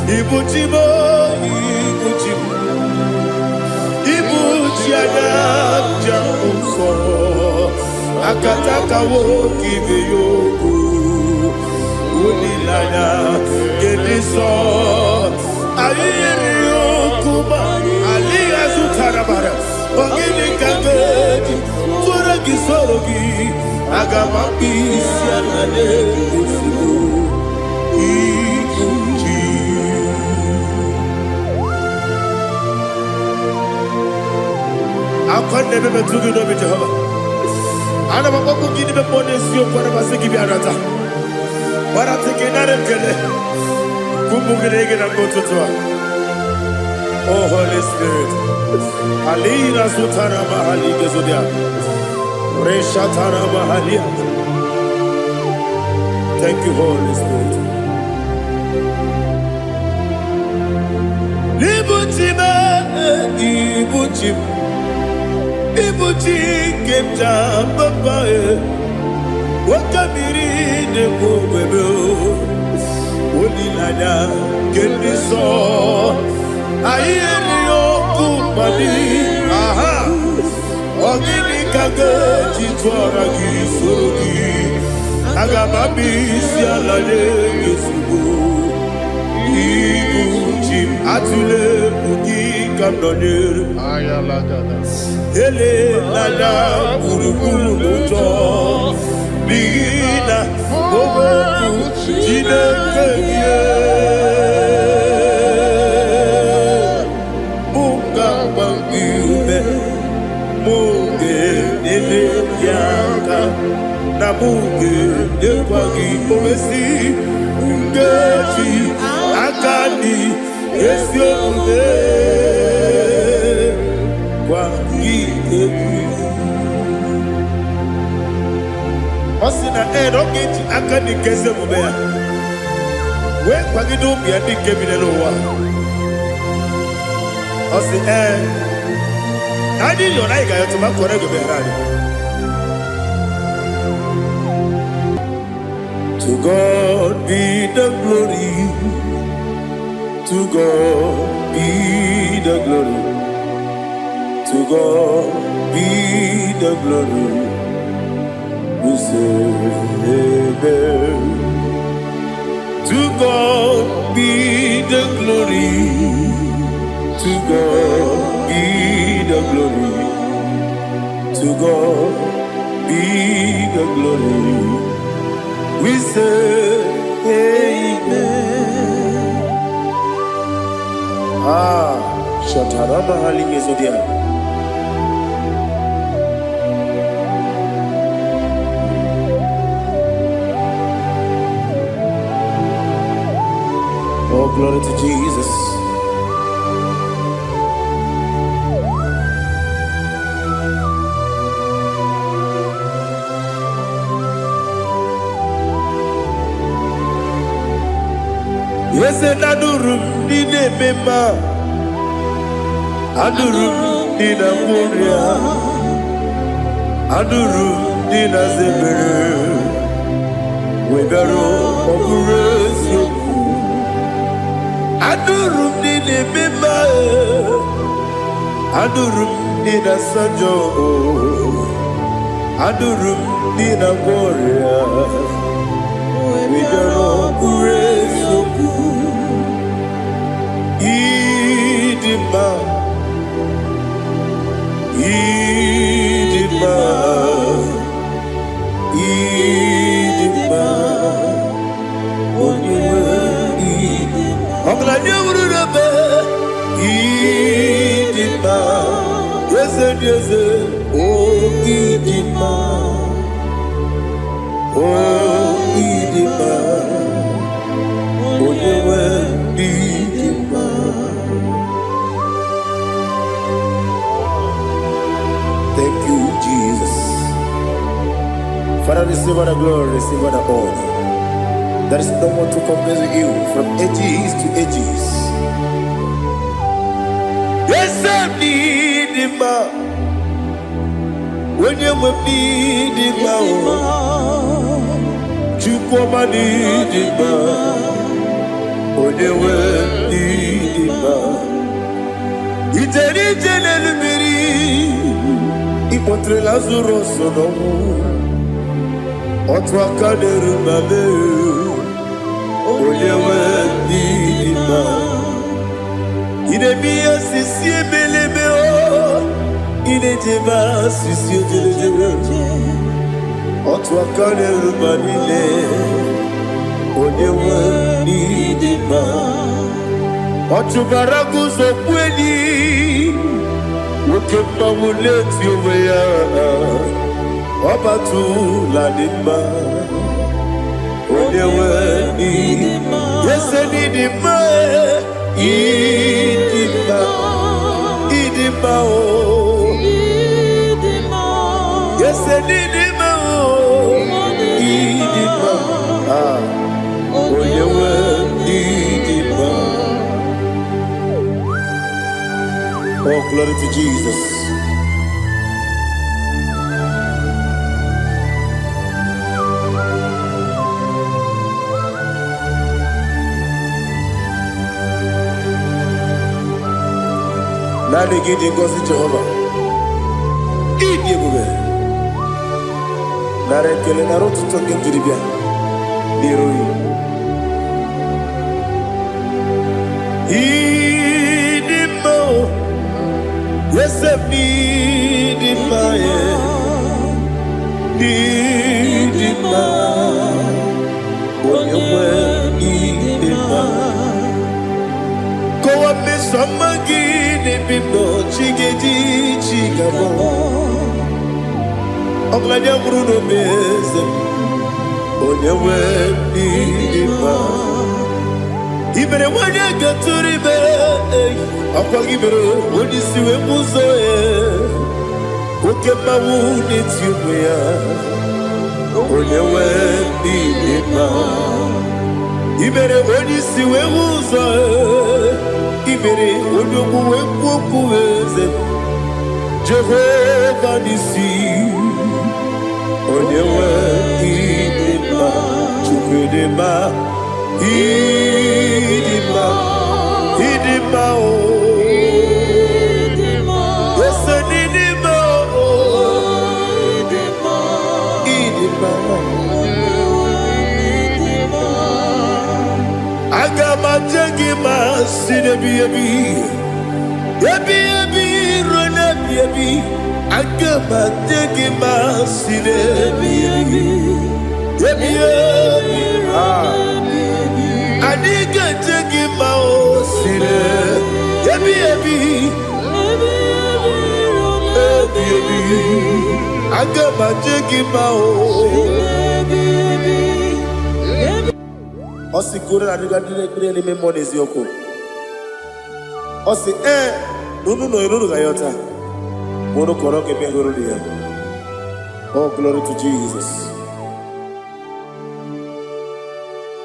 Ibuchimo, Ibuchimo, Ibuchiana, Jamuso, Akataka woki beyoku, Unilana, Gediso, Ayiriyokuba, Aliya Zutarabara, Ogini Kageti, Turagi Sorogi, Agamapi, Sianade, I can't never be too good of it. I never want to give the bonus you for a Masiki Biarata. But I'm taking that and get it. Kumugin and go to Tua. Oh, Holy Spirit. Alina Sutana Mahali Gezodia. Reshatana Mahalia. Thank you, Holy Spirit. Ibuchima, Ibuchim. Ibuchi kemja babae wakamiri de bobebe onilada kendiso ayeri okupani aha ogini kage jitwara gisorogi agamabi sialade yesugo Ibuchi atule ugi kamdonir ayalada ele lada buruburu moto bina bobo jine keye munga bangibe munge nene yaka na munge dekwagi omesi ngeji akani esiobe Osina rocket akani keze mubea. We kwagido bia dike binelo wa. Osi Adi yona iga yoto makore go berani. To God be the glory. To God be the glory. To God be the glory. We say amen. To God be the glory. To God be the glory. To God be the glory. We say amen. Shataraba Halingezodia. Oh, glory to Jesus. Yes, and Adurum Dine Bema Adurum Dina Muria Adurum Dina Zebere Wegaro Operation Adurum Dine Bema Adurum Dina Sanjo Adurum Dina Moria Wegaro Operation Idima Idima Idima Oniwe Idima Ogla nyurube Idima Yeze yeze Oh Idima Oh Idima Oniwe Idima. Thank you, Jesus. Father, receive all the glory, receive all the honor. There is no one to compare with you from ages to ages. Yes, I need him. When you need him, you come and need him. When you butere Lazarus n'ọnwụ otu aka na-eruba onye nwe ndị mma ina-eme ihe sisi ebelebe ina-ejebe sisi ojelejebe otu aka na-eruba niile onye nwe ndị mma ọ chụbara gị ụzọ kweli nwoke mmanwụ na-eti onwe ya ọ batụla dị mma onye nwe ndị ese n'ịdị mma ịdị mma ịdị mma o ese n'ịdị mma o ịdị mma onye nwe ndị dị mma. Oh, glory to Jesus. Nani gidi ngozi Jehovah. Idi ebube. Nare kele na rotu toke diribia. Diroi. Idi mo. Yes, idi ma ye. Idi ma. Onyewe idi ma. Kowa me samagi ne bibo chigeji chigabo. Oglanya bruno beze. Onyewe idi ma. Ibere wanya gaturi be. Akwa gibere wodi siwe muzo oke mawu n'etiwe ya onyewe ndị mma ibere wodi siwe muzo ibere wodi okuwe okuwe eze Jehova nisi onyewe ndị mma chukwu dị mma ịdị mma ịdị mma o Agamajengi masinebi ebi ronebi ebi agamajengi masinebi ebi adiga jengi maosine ebi agamajengi mao Osi kure na diga dire ni memoni zioko. Osi nunu no iruru gayota. Mono koroke bengoro dia. Oh, glory to Jesus.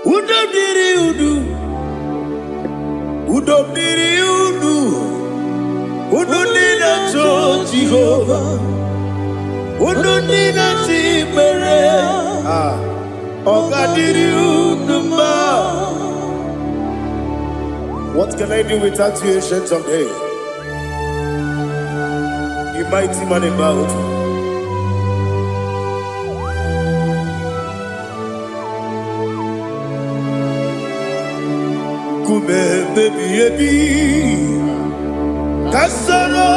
Udo diri udu. Udo diri udu. Udo nina cho Jehovah. Udo nina chibere. What can I do without you, ancient of days? You mighty man about. Kume baby kasoro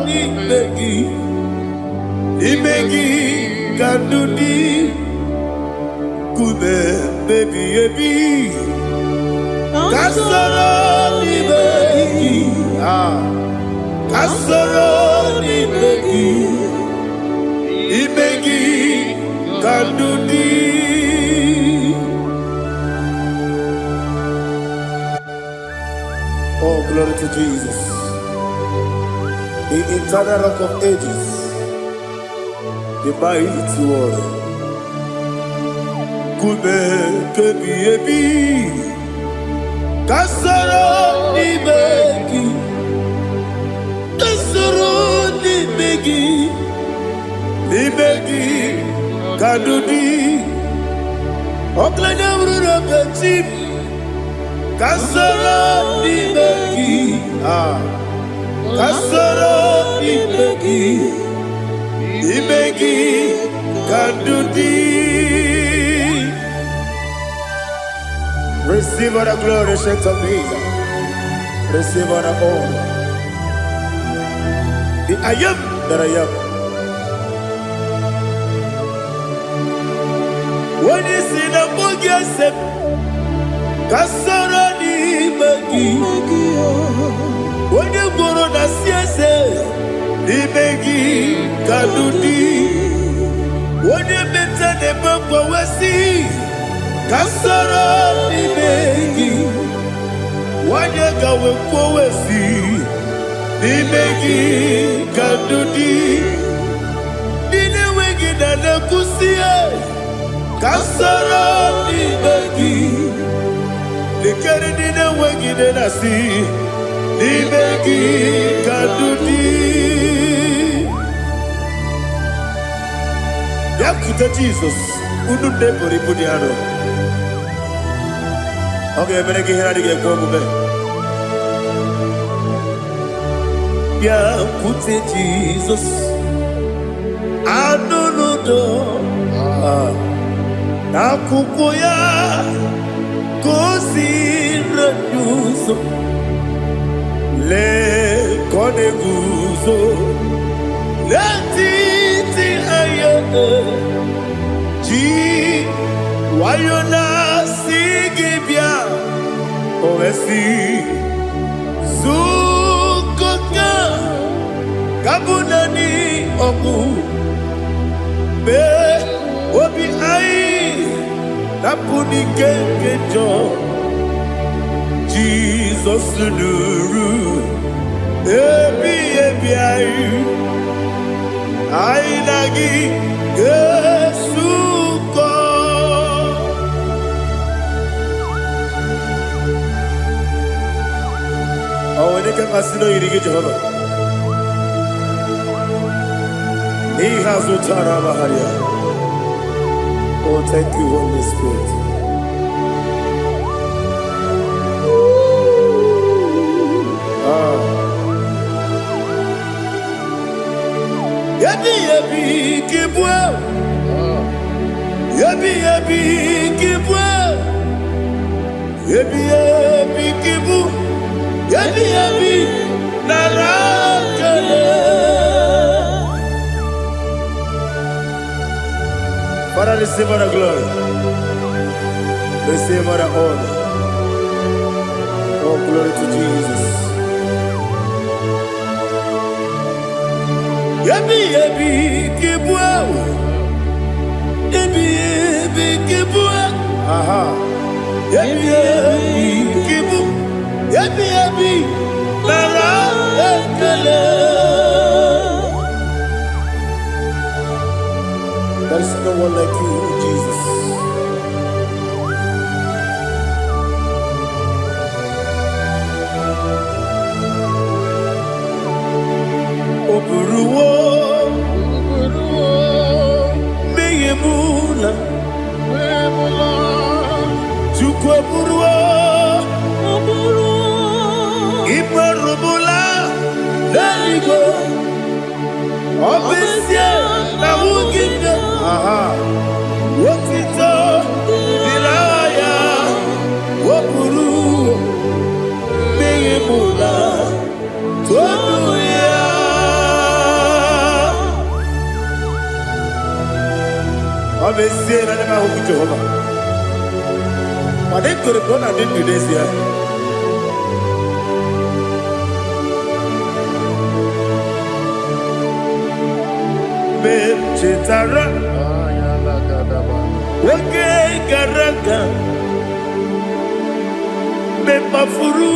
ni begi Imegi kandudi kube baby kasoro ni begi kasoro ni begi imegi kandudi. Oh, glory to Jesus, the eternal rock of ages, the mighty one. Kube kebi ebi kasoro ni begi kadudi oklanya urura beti kasoro ni begi kasoro imegi kandudi. Receive all the glory, strength of me. Receive all the honor. The I am that I am. When you see the book, you say, kasoro imegi. When you go to the siese, imegi kandudi. When you meet the book, we see. Kasoro imegi, wanyega wekowesi, imegi kandudi, dine wegi na nekusie. Kasoro imegi, likeri dine wegi na nasi, imegi kandudi. Yakuta Jesus, unu nebori budiano. Okay, I'm going to get go move. Yeah, put it Jesus. I don't know. Na kukuya kosi renuso le kone guzo le titi ayane ji wayona sigibia oesi sukoka kabunani oku be obi ai napuni kekejo Jesus nuru ebi ai ai nagi Yesuko. Oh, when you can see no irigi Jehovah. He has utara baharia. Oh, thank you, Holy Spirit. Yabi kibwa. Yabi kibwa. Yabi kibu. Yabi narakale. Father, receive all the glory. Receive all the honor. Oh, glory to Jesus. Yabi kibwa. Yabi kibwa. Aha. Yabi kibu. Yabi narakale. There is no one like you, Jesus. Oburuwo, meyemula, chukwu oburuwo, imarubula, leligo, obesie na wugide. Aha, wotito, dilaya, wopuru, meyemula, toduya. Obesie na nema huku Jehovah. But they could have done I didn't do this here. Chetara, wake garaka, me mafuru,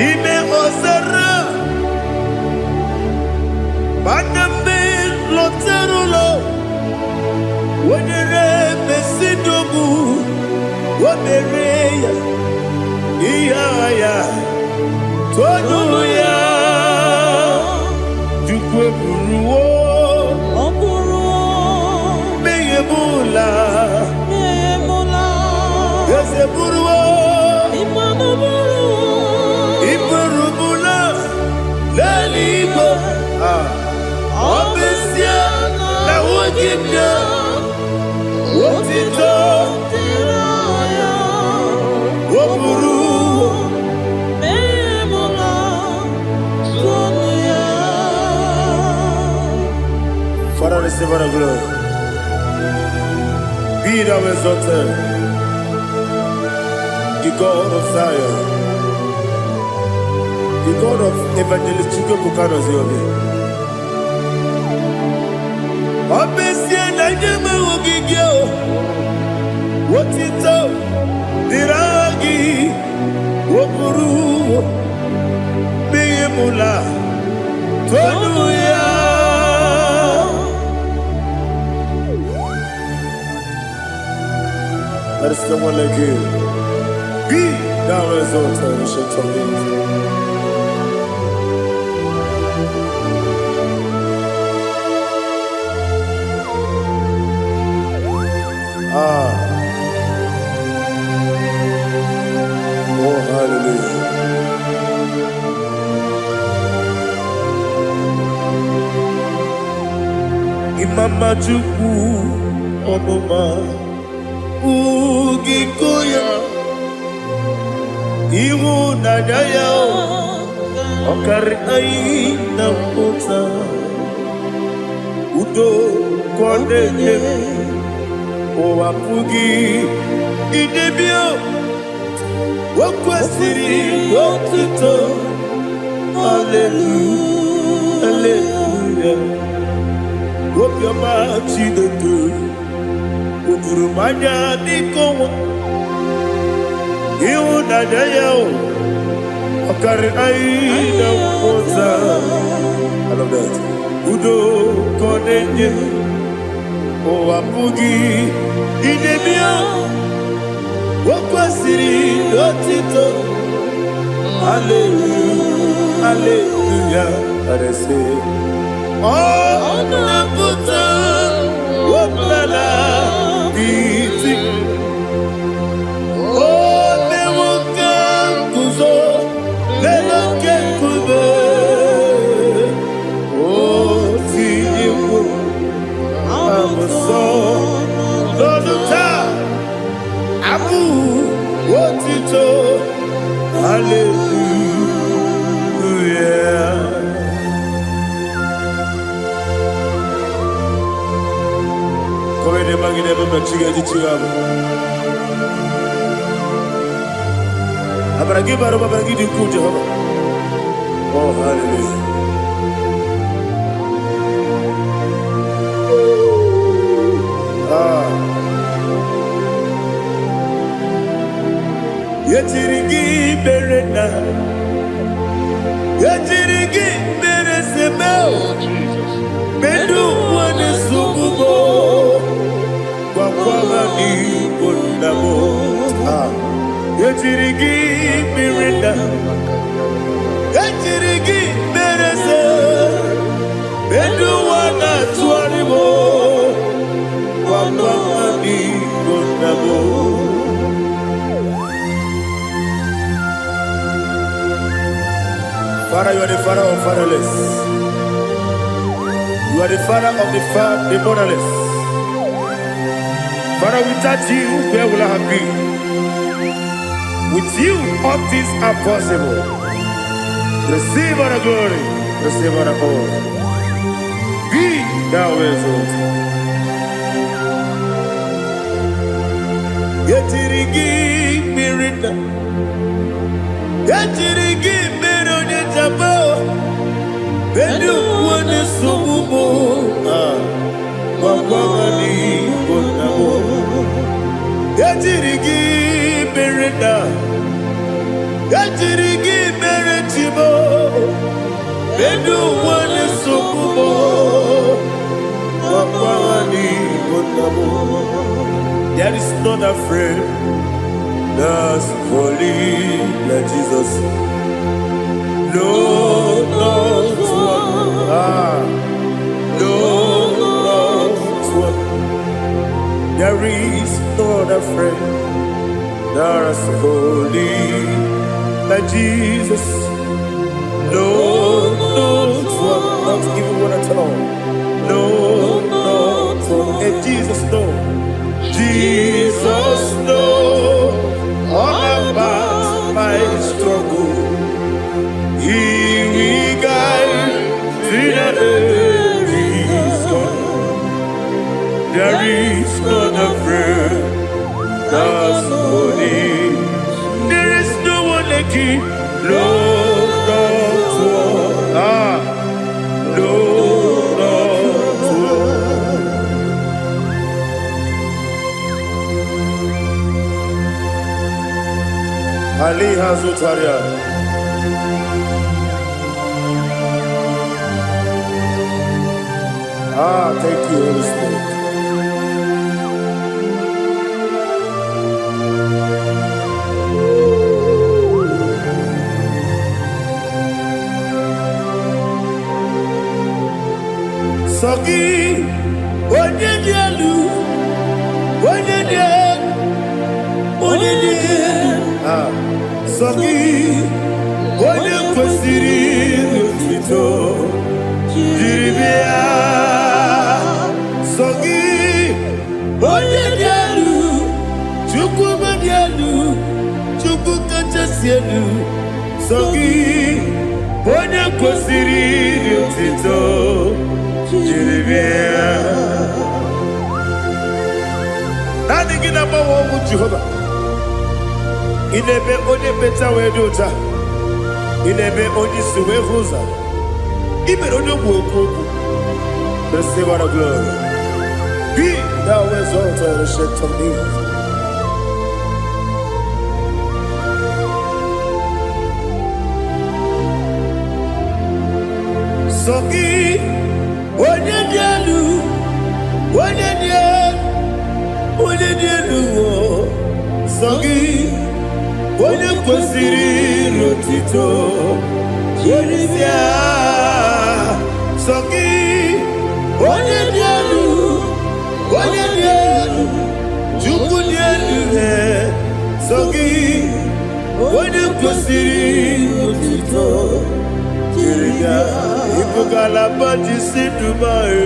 ime ozara, maname loterulo, wenere mesidobu, wamereya, iya toduya. Buruwo, meyemula, yese buruwo, Father, receive our glory. Be thou exalted, the God of Zion, the God of Evangelist Chico Buchanan Ziobi. Obesia na nyama ogigio, wotito diragi, wopuru, beyemula, tonuya. There is no one like you. Be thou exalted, ancient of days. Oh, hallelujah. Imama Chukwu Onuma Ugikoya Iwu Nadaya Okari Aina Kota Udo Kondeye Owapugi Idebio Wakwasiri Wakito Hallelujah Hallelujah Wopiama Chidetu Udurumanya Nikowa Iu Nadayao Okari Aina Kota I love that Udo Kondeye Owapugi Idebio Wakwasiri Otito Hallelujah Hallelujah I say Oh Naputa Wapala Iti Oh Newoka Kuzo Leloke Kube Oh Tiyiwo Amoso Loduta Abu Wotito Hallelujah Come ne magine baba chiga di chiga Abragi baro baba di ku Jehovah Oh hallelujah Yetirigi berena Yetirigi beresemeo Bedu wane sububo Wakwama ni kundamo Yetirigi berena Yetirigi berese Bedu wana tuanimo Wakwama ni kundamo Father, you are the father of fatherless. You are the father of the motherless. Father, without you, where will I have been? With you, all things are possible. Receive our glory, receive our honor. Be thou exalted. Yetirigi mirina, yetirigi mirone jabo, bedu wane sububo, wakwani bonamo. Yetirigi mirina, yetirigi miretibo, bedu wane sububo, wakwani bonamo. There is not a friend that's holy like Jesus. No, not one. No, not one. There is not a friend that's holy like Jesus. No, not one. Not even one at all. No, not for a Jesus know. Jesus know all about my struggle. He will guide through the there is not a friend that's holy. There is no one like him. Lord, Lord, Ali Hazutaria. Thank you, Holy Spirit. Sogi, onye dielu, Sogi, onye kwesịrị otito, jiri bịa. Sogi, onye dielu, Chukwu dielu, Chukwu kachasị elu. Sogi, onye kwesịrị otito. Nothing in about what would Jehovah. In a bit only better way to ta. In a bit only Suwe Rosa. Even on your work, the Savor of glory. Be thou exalted and shed from me. Sogi. Onye dielu, Sogi, onye kwesịrị otito, jiri bịa. Sogi, onye dielu, Chukwu dielu. Sogi, onye kwesịrị otito, jiri bịa. Ibugalabadi sidumae,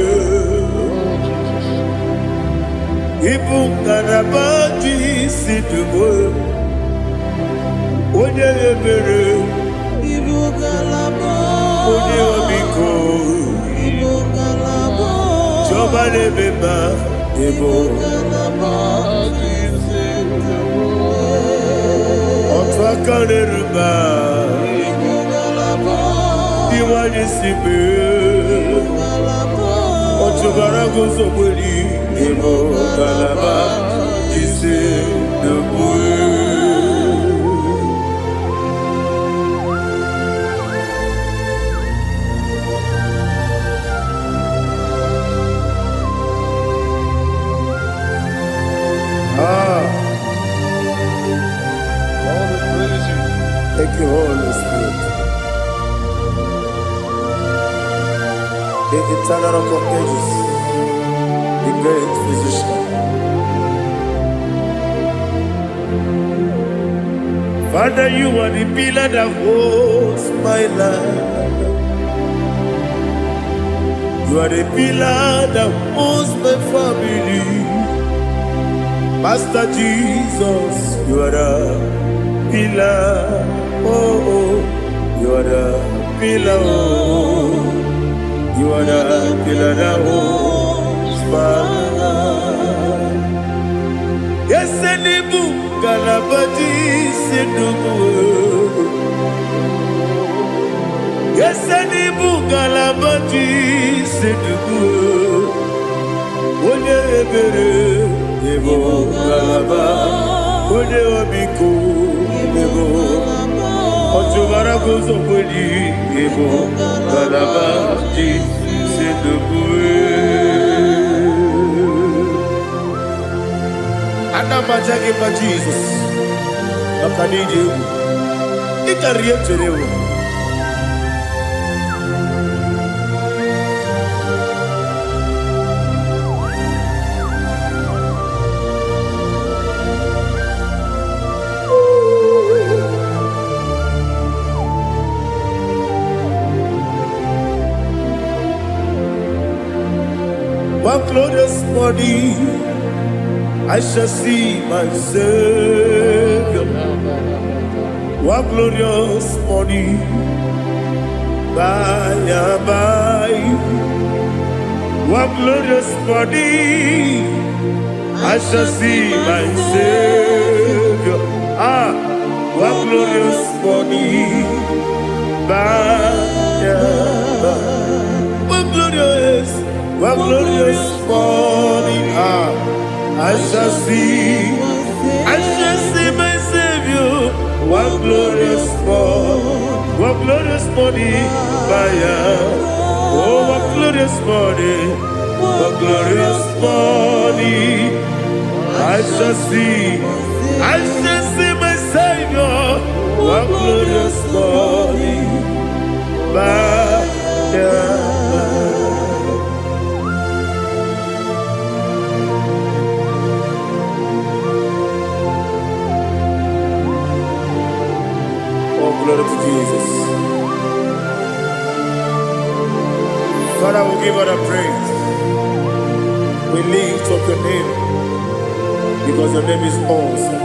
Ibugalabadi sidumae, Onye ebere, Onye omiko, Jọba lebeba, Ibugalabadi sidumae, Otu aka n'eruba. Iwani sibe, Ochubara gozo boli, Ebo kalaba, Jise debue. Thank you, Holy Spirit. The eternal rock of ages, the great physician. Father, you are the pillar that holds my life. You are the pillar that holds my family. Master Jesus, you are the pillar. Oh, you are the pillar. Oh. You are the pillar that holds my life. Yes, and the book, Galabadi, Sidubu. Yes, and the book, Galabadi, Sidubu. Onye ebere, Ebo Galaba, Onye Obiko, Ebo. Ochubara gozo boli, Ebo Galaba, Anamajage ba Jesus, Makaniji, Ikariyeterewo. one glorious morning, I shall see my Savior. One glorious morning, by and by. One glorious morning, I shall see my Savior. One glorious morning, by and by. One glorious morning, I shall see my Savior. One glorious morning, oh, one glorious morning, I shall see my Savior. One glorious morning, glory to Jesus. Father, we give all the praise. We lift up your name because your name is awesome.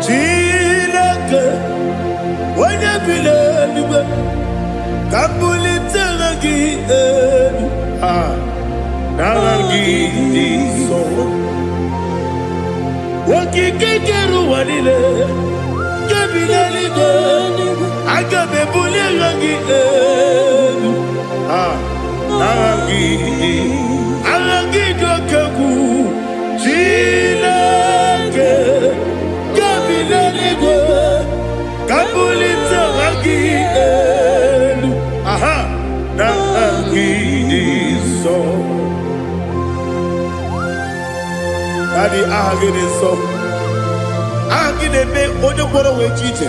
Chilake, when you believe, Kabulitagi, Nagi, so. Wakikekeru wanile Kabilaligo Agabe bulilangi Arangi dokagu Chilake Kabilaligo Kabulita rangi Nangi so Daddy, agide so. Agide be ojo boro we chiche.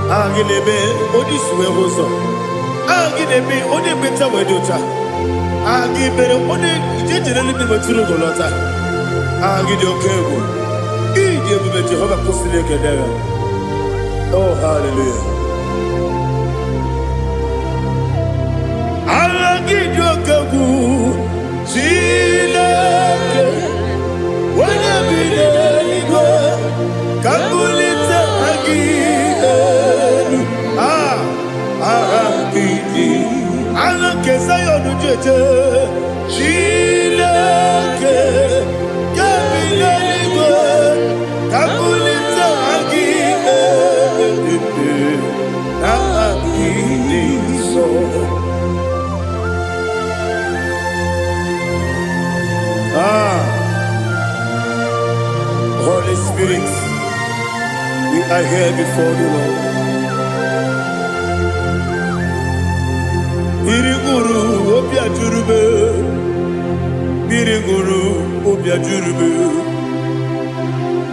Agide be odi suwe hoso. Agide be odi beta we dota. Agide be odi chiche le bi maturu golota. Agide okego. Ide be Jehovah kusile kedera. Oh, hallelujah. Agide okego. Chile. When I be there, Kabulita again. I look as I on the judge. She like Kabulita again. So. Holy Spirit, we are here before you, Lord. Biriguru obia jurube, Biriguru obia jurube,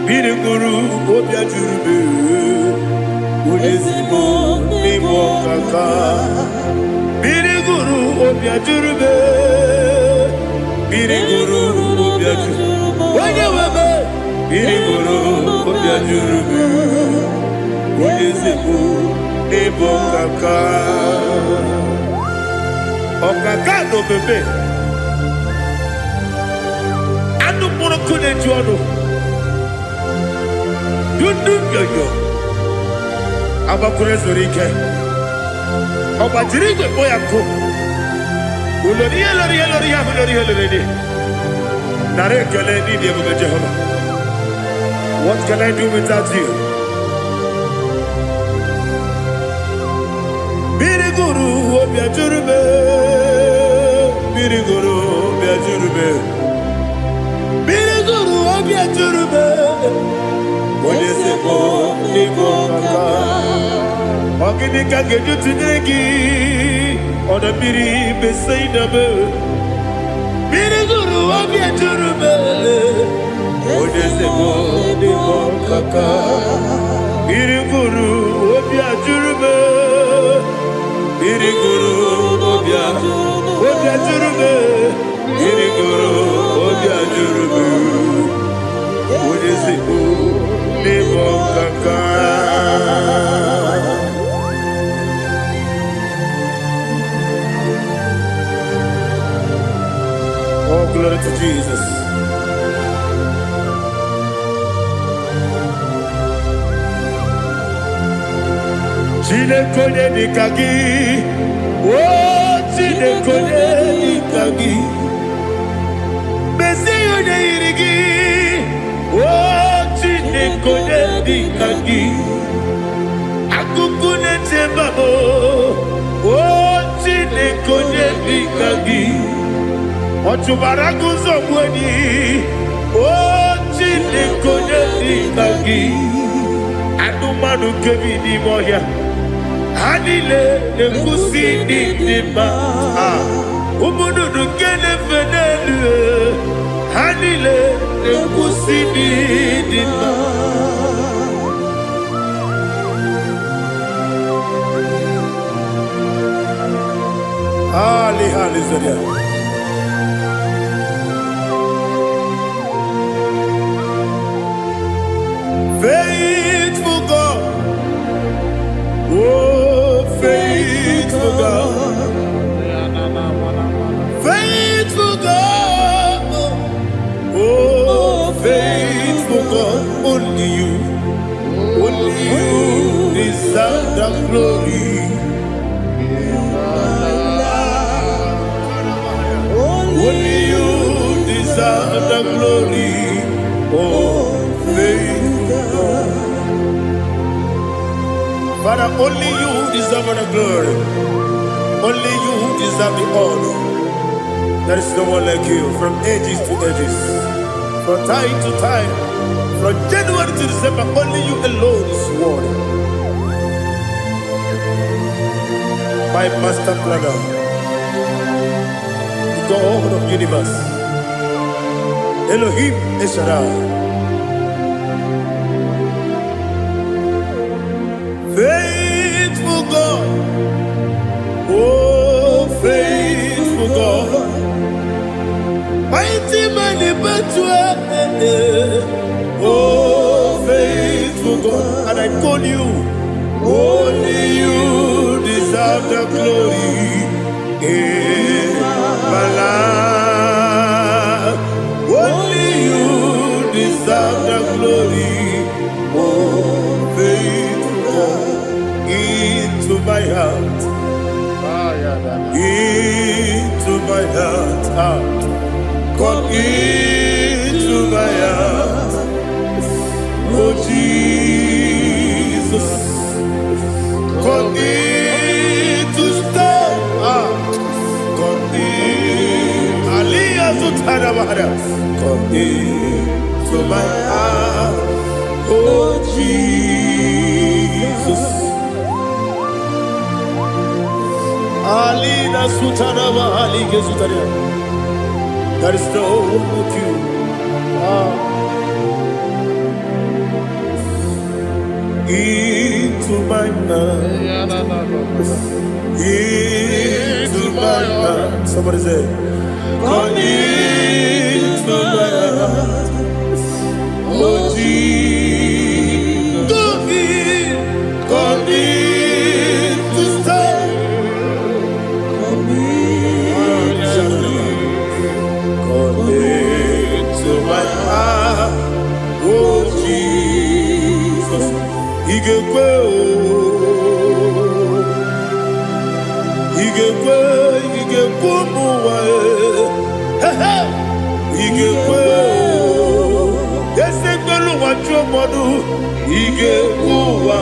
Biriguru obia jurube, Ulezimo nimo kaka, Biriguru obia jurube, Biriguru obia jurube, Wanyawebe. Biriguru obia jurube, Ulezimo nimo kaka. Okaka no bebe. Anu mono kune juano. Dundu yoyo. Abakure zorike. Obajirigwe boyako. Ulori. Nare kele ni diye bebe Jehovah. What can I do without you? Biriguru obia jurube, Biriguru obia jurube, Biriguru obia jurube. Olezemo nimo kaka, ogini kageju tunegi, ona biri besainabe. Biriguru obia jurube, olezemo nimo kaka, Biriguru obia jurube. Biriguru obia jurube, Biriguru obia jurube, Ulezimo nimo kaka. glory to Jesus. Chinekonye nikagi, oh chinekonye nikagi, Mesiyo ne irigi, oh chinekonye nikagi, Akukune tembamo, oh chinekonye nikagi, Ochubaraguzo mweni, oh chinekonye nikagi, Adumanu kevini moya. Hanile ne kusini nima, umudu nukene fenelu. Hanile ne kusini nima. Ali hali zodia. Faithful God, oh faithful God, faithful God, oh faithful God, only you deserve the glory. Only you deserve the glory, oh faithful God. Father, only you deserve the glory. Only you deserve the honor. There is no one like you, from ages to ages, from time to time, from January to December. Only you alone is worthy. My master planner, the God of the universe, Elohim Eshadai. Faithful God, oh faithful God, mighty man in battle, oh faithful God, and I call you, only you deserve the glory in my life, only you deserve the glory, oh faithful God. Into my heart, into my heart, come into my heart, oh Jesus, come in to stay, come in, Aliyah to Tanabara, come into my heart, oh Jesus. Alina Sutanaba Ali Gesutaria. There is no one like you. Into my heart. Into my heart. Somebody say, come into my heart. Oh Jesus. Come in to stay. To my heart, oh Jesus, Igbo, muwa, Igbo, ese gbolu wa jomodu, Igbo wa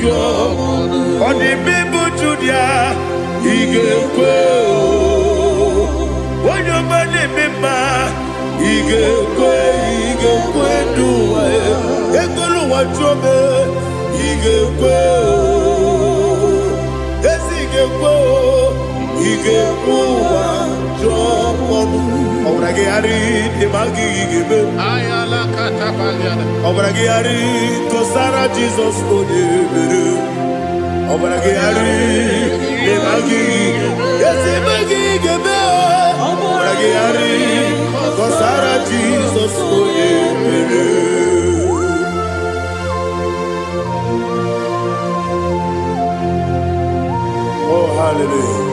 jomodu, oni bibu judia, Igbo, onyo mane mema. Igekwe duwa, ekolu wa jobe. Igekwe wa jobe. Obrage ari demagi igebe. Ayala katapaliana. Obrage ari kosara Jesus odebere. Obrage ari demagi igebe. Obrage ari kosara Jesus odebere. Oh, hallelujah.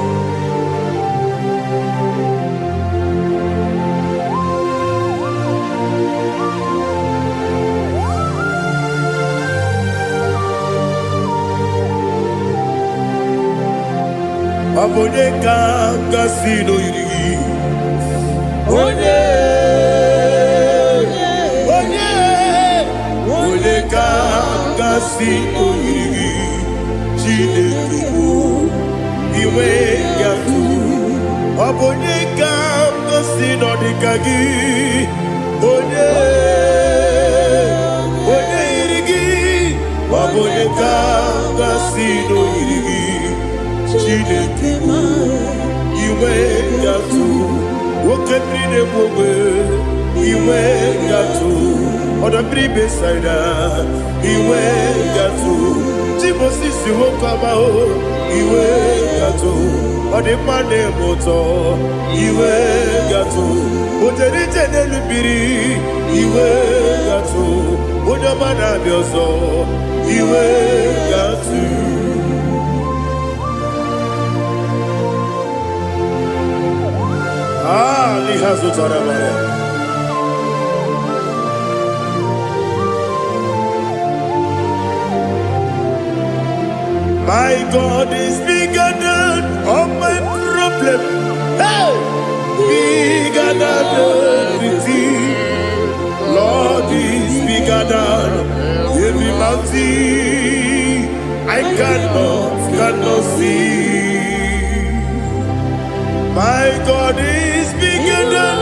Obonye Kasino Yiri. Onye Kasino Yiri. Chinekibu Iwe Yatu. Obonye Kasino Dikagi. Onye Yirigi. Obonye Kasino Yiri. Chinekibu Iwe Yatu. Wokebrine Bobe Iwe Yatu. Oda bribe saida Iwe Yatu. Timosisi Wokabao Iwe Yatu. Ode mane moto Iwe Yatu. Oderite nelubiri Iwe Yatu. Oda mana biozo Iwe Yatu. Lihazo Tarabaya. My God is bigger than all my problem. Hey! Bigger than everything. Lord is bigger than every mountain. I cannot see. My God is bigger than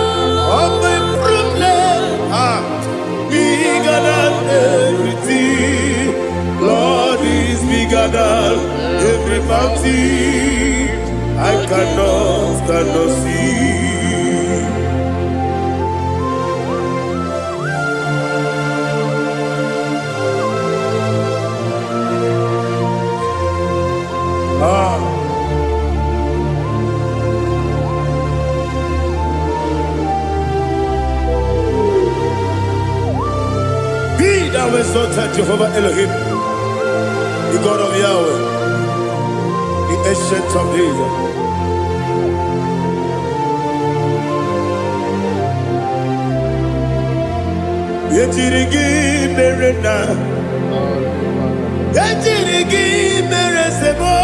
all my problem. Bigger than everything. Lord is bigger than every mountain. I cannot see. Be thou exalted, Jehovah Elohim, the God of Yahweh, the ancient of days. Yetirigi merena, yetirigi meresemo,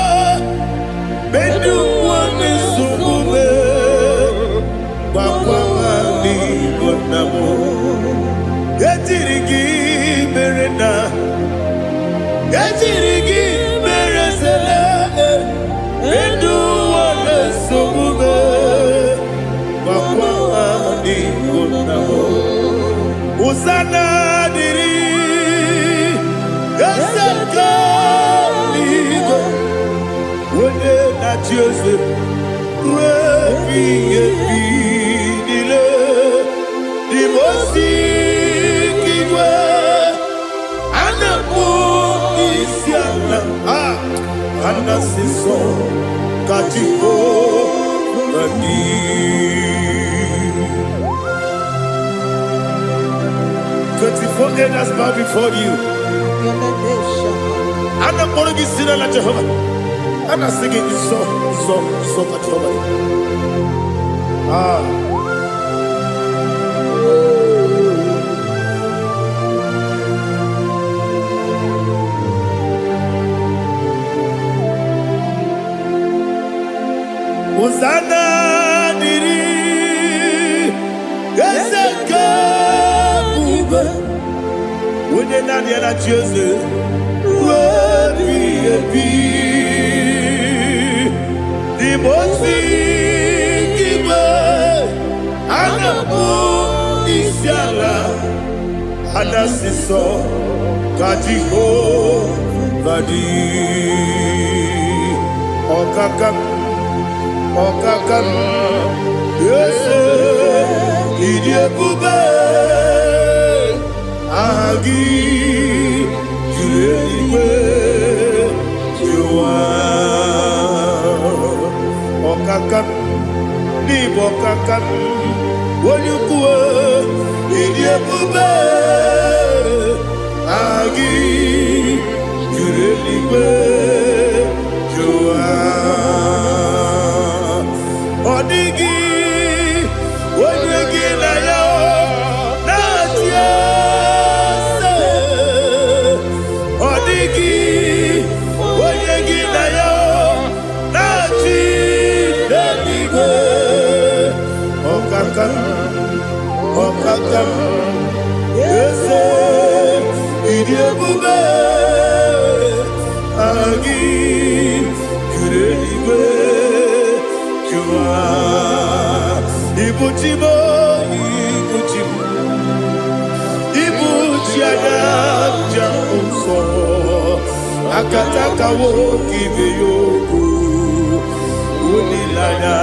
bedu wane sumube, wakwamani bonamo. Yetirigi merena, yetirigi meresele, bedu wane sumube, wakwamani bonamo. Usana diri, yasaka ligo, wone na Joseph, wepi dile, dimosi kiwe, anamu isiana, anasiso katiko mani. 24 elders bow before you. And I'm going to be singing like Jehovah. And I'm singing this song like Jehovah. Hosanna diri, Yeseka. When you're not yet at Joseph, the most giver, and the moon is yalla, and the sister, Kajiho, Badi, Okakam, yes, Idiabube. Agi Juliwe Jua Okakam Nibo Kakam Wonyukwe Idiabube Agi Juliwe Jua Odigi Wonyegi na yo Natia Odigi, Oyegi na yo, Nachi. ese idi ebube agi kureligwe jua ibuchibo ibuchiada jamso akataka wo kibe yoku unilana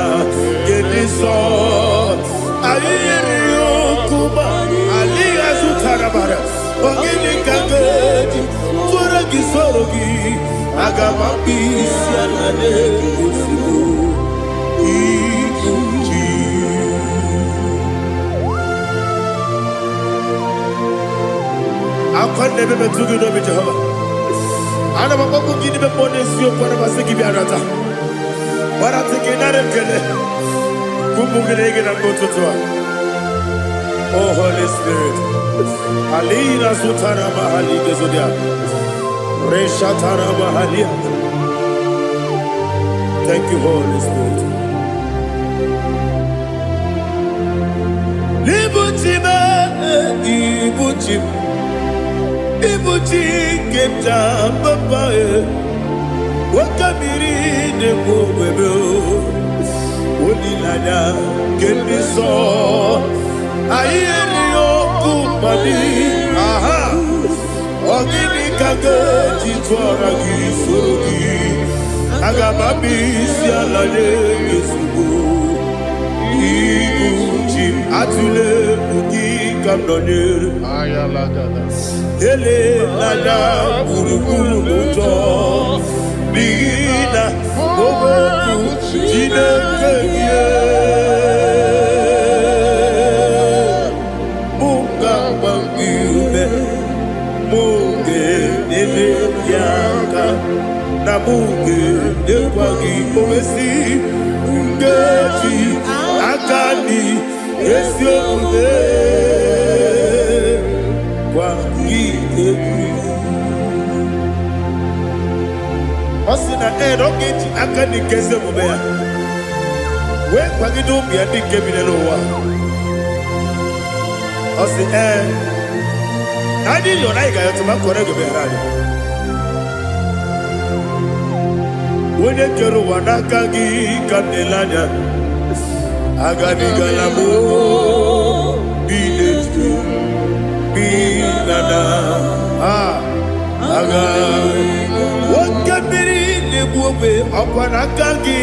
gediso ayiri yokuba ali azutarabara ogini kangedi forogi sorogi agamapisi anane kusibu ibuchi akwande bebe tugi no bi Jehova ana maboko gini be ponesio kwa basiki bi arata wara tekenare kele kumugirege na kototwa. Oh Holy Spirit alina sutara mahali gezodia resha tara mahali. Thank you Holy Spirit. Libutima ibutim ibuti kemta papa wakamiri ne bobebe onilanya kemiso ayeri okupani aha ogini kageji twara gisogi agamabisi alale yesugo ibuti atule uki kamdonir ayalagada ele lala buruburu moto bina oboku jinekeye munga bangiume munge nele yaka na munge nekwagi owesi ngeji akani esiode Osina rogeji akani keze mubea we kwagido bia dike binelo wa osi nadi yo na iga yo tuma kore go be rali wone kero wanaka gi kanelanya agani galamo biletu binana aga wakabiri nebuwe akwanakagi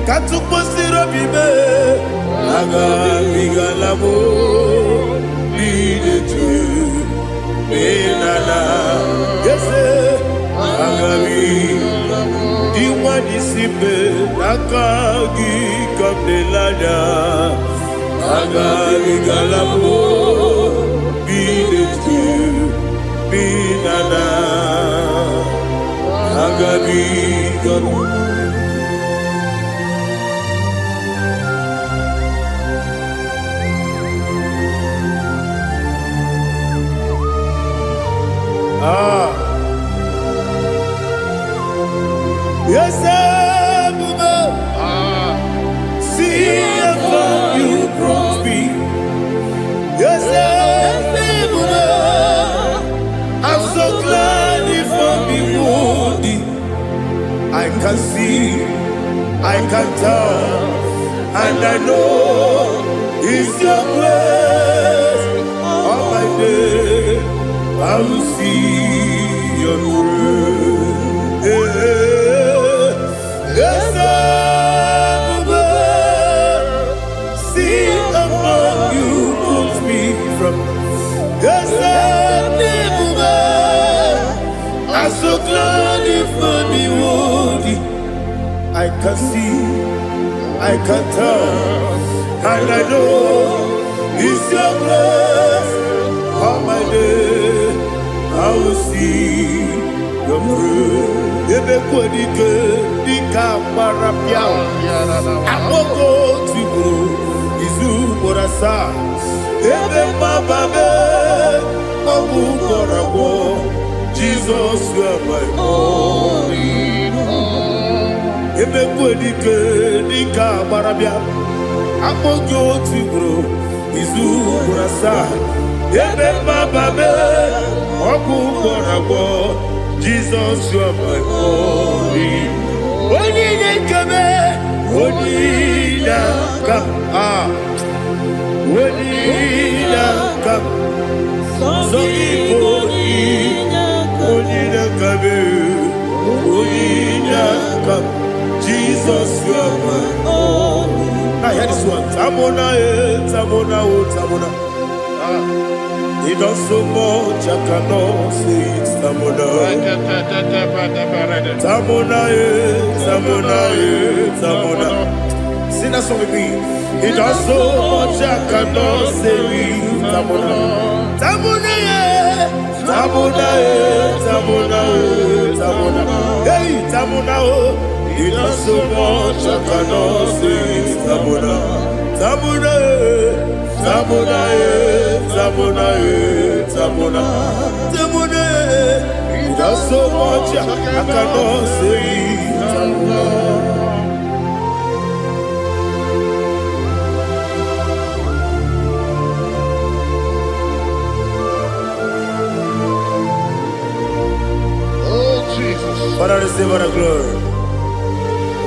katuposiro bibe aga bigalamo biletu binana yese aga diwani simbe nakagi kamdelada aga bigalamo biletu binana agabi gabu yes see how you brought me. Yes I'm so glad if me wounded. I can see, I can tell, and I know it's your grace. On my day, I will see your grace. Yes, see among you put me from. Yes, I'm so glad if me wounded. I can see, I can tell, and I know it's your grace. On my day, I will see your grace. Ebe kwenike dika marapia, amoko tibu izu borasa. Ebe mababe, mabu korabo. Jesus, you are my only home. Ebe kwenike dika marapia, amoko tibu izu borasa. Asa, Ebe Bababe, Oku Borabo, Jesus, you are my holy. Onina Kabe, Onina Kab, Onina Kab, so Onina Kabe, Onina Kab, Jesus, you are my holy. Now hear this one. Tamona, Tamona, Tamona. He does so much, I cannot say it. Tamona, Tamona, Tamona, Tamona. Sing that song with me. He does so much, I cannot say it. Tamona, Tamona, Tamona, Tamona, Tamona. Hey, Tamona, he does so much, I cannot say it. Tamona, Tamona, Tamona, Tamona, Tamona, Tamona. He does so much, I cannot say it. Tamona. Oh, Jesus. Father, receive all the glory.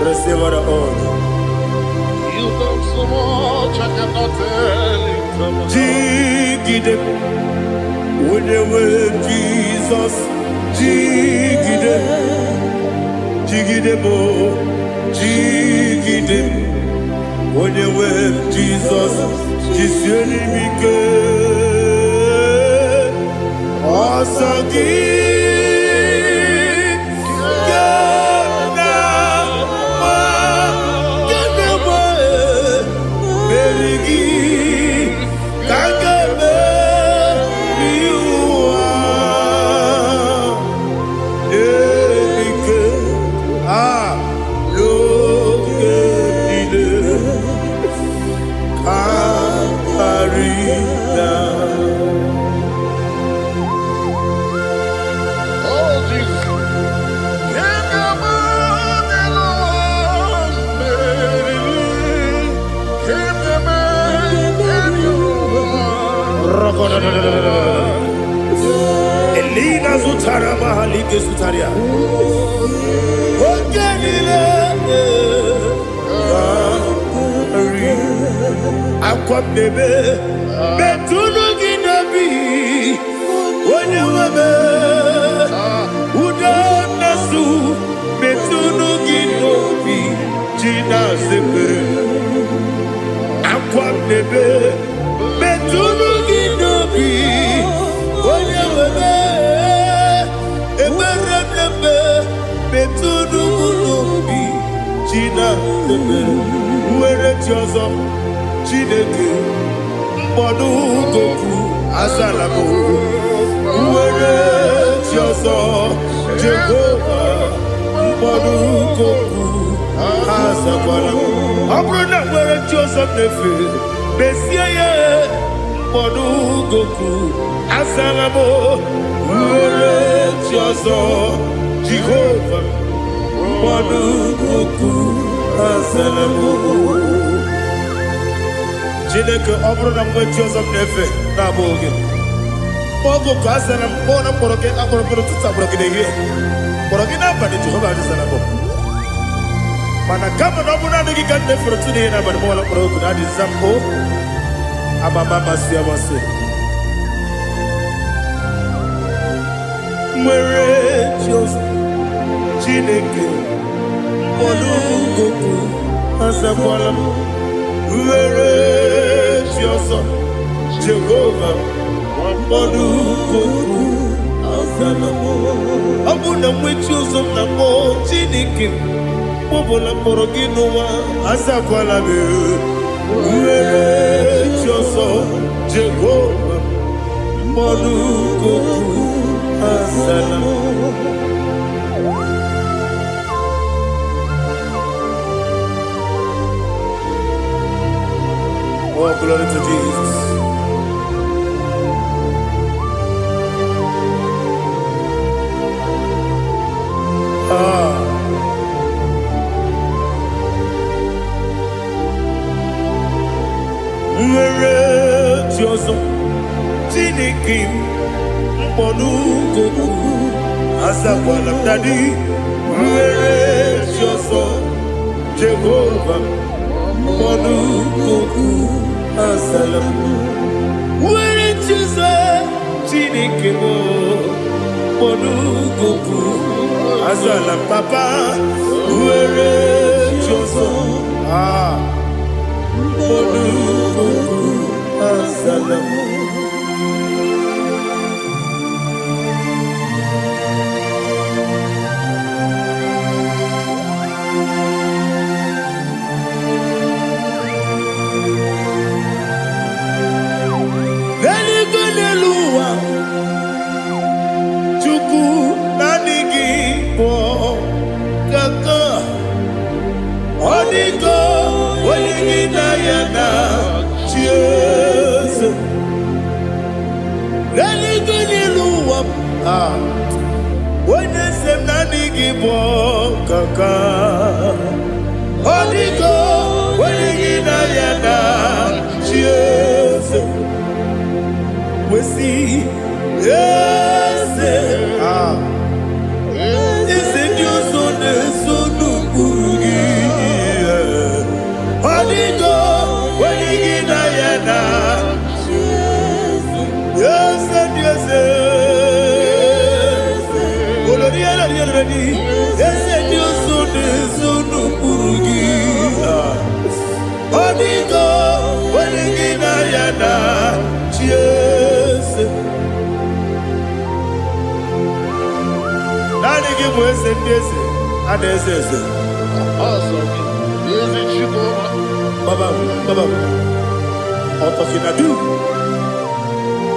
Receive all the honor. You've done so much, I cannot tell it. Jigide, when you were Jesus, Jigide, Jigide bo, Jigide, when you were Jesus, Jisyenimike, Asagi. Elina Zutara Mahalike Sutaria. Ogenile Aqua Bebe Betunu Ginabi Wanyawebe Uda Nasu Betunu Ginobi Jina Zebe Aqua Bebe Betunu Ginobi Wanyawebe Eberebe Betunu Ginobi Jina Zebe Uere Tiozo Chineke Mbodu Goku Azalabo Uere Tiozo Jehovah Mbodu Goku Azalabo Abrona Uere Tiozo Nefe Besiye Mbodu Goku Azalabo Uere Tiozo Jehovah Mbodu Goku Azalabo Chineke ọbụrụ na mgbe Joseph na-efe na-abụ oge ogo ka a sara mkpọ na mkpọrọ gị akpọrọkpọrọ tụtụ akpọrọ gị n'ehihie kpọrọ gị n'abalị Jehova adịzara bụ mana kama na ọ bụrụ na adịghị ka nne fere tụ n'ihe n'abalị mọọla mkpọrọ ogu na adịza mpụ amama amasị amasị nwere Joseph Chineke mkpọrọ ogogo azakwala m Uere Tiozo Jehovah Mbodu Goku Azalamo Abuna mwechi uzo mnamo Chineke Mbobola mboro ginuwa Azakwala me Uere Tiozo Jehovah Mbodu Goku Azalamo Oh, glory to Jesus. Where chozo Chineke mkpọnugoku azakwala m dadi were chozo Jehova mkpọnugoku azala m were chozo Chineke mkpọnugoku azala m papa were chozo mkpọnugoku azala m.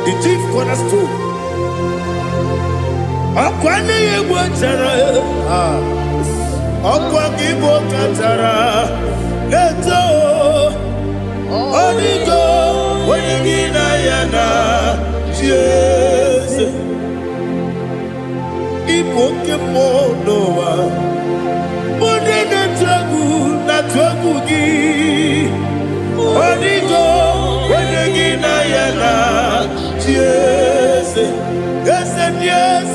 The chief cornerstone. Akwane Igbo chara, akwa Igbo chara. Leto, onigo, wenigina yana, Jesus. Igbo kemo noa, mone na tragu gi. Onigo, wenigina yana, Jesus. Yes, yes,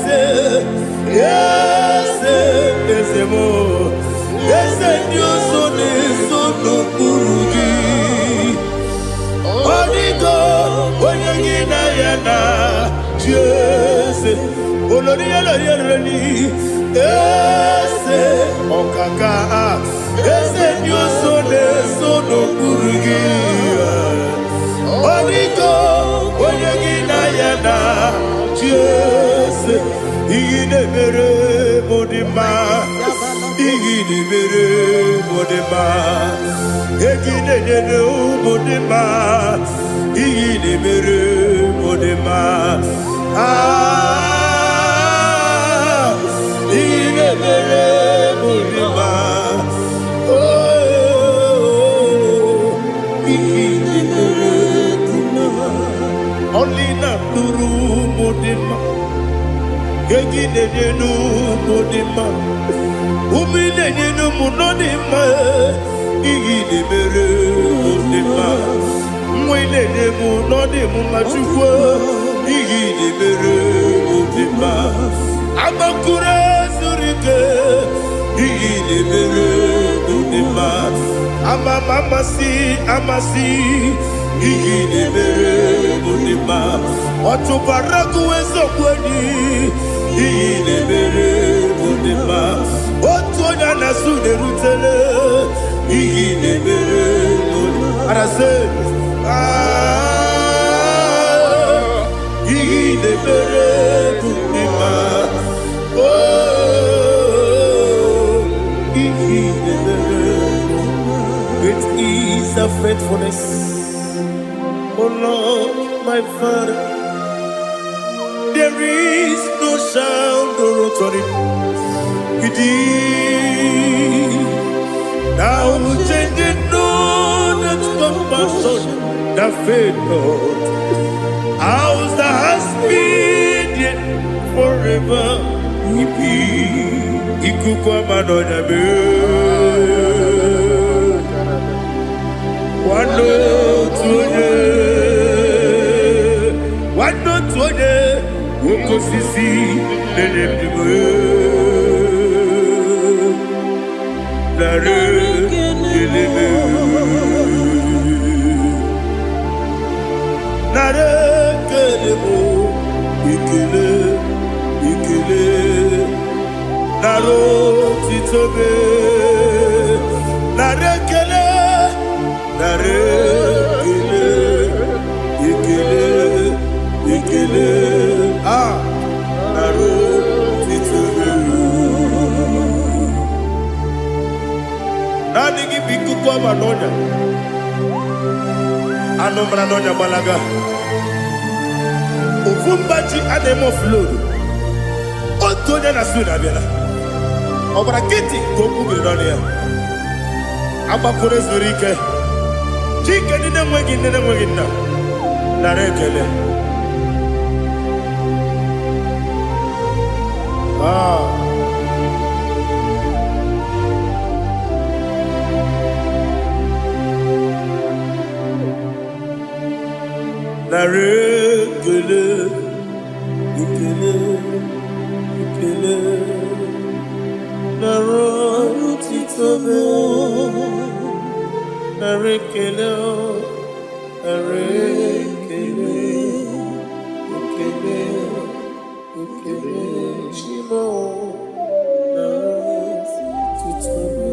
yes, yes, more. Yes, Dios son eso no purugi. Onigo, oyagina yana, yes. Oloria la yereni. Yes, okaka. Yes, Dios son eso no purugi. Onigo, oyagina yana. Yes, igine mere modima, igine mere modima, igine mere modima, igine mere modima, igine mere modima, igine mere modima, only not to modima, yegine nu modima, umine nu munodima, igine mere modima, mwine ne munodimu machukwa, igine mere modima, amakure surike, igine mere modima, amasi, igine mere modima. Otubaraku ezokweni igine mere modima. Otonya nasude rutele igine mere modima. Arase igine mere modima. Oh, igine mere modima. Great is the faithfulness, oh Lord, my Father. There is no sound or authority. Now changing no that compassion, that faith, Lord. Ours that has been yet forever. Ikukwa manonya be. Wano tunye. okosisi nelemdigo nare keleme nare kelemo ikele ikele naro titobe nare kele nare kele ikele ikele naro titobe nani gibiku kwa manonya anomra nonya balaga ufumbaji ademo flood otonya na suna bela obra kiti koku bironia abakure zurike chike nine mwegi na narekele narekele ikele ikele naro titobe narekele narekele ikele ikele chimo naro titobe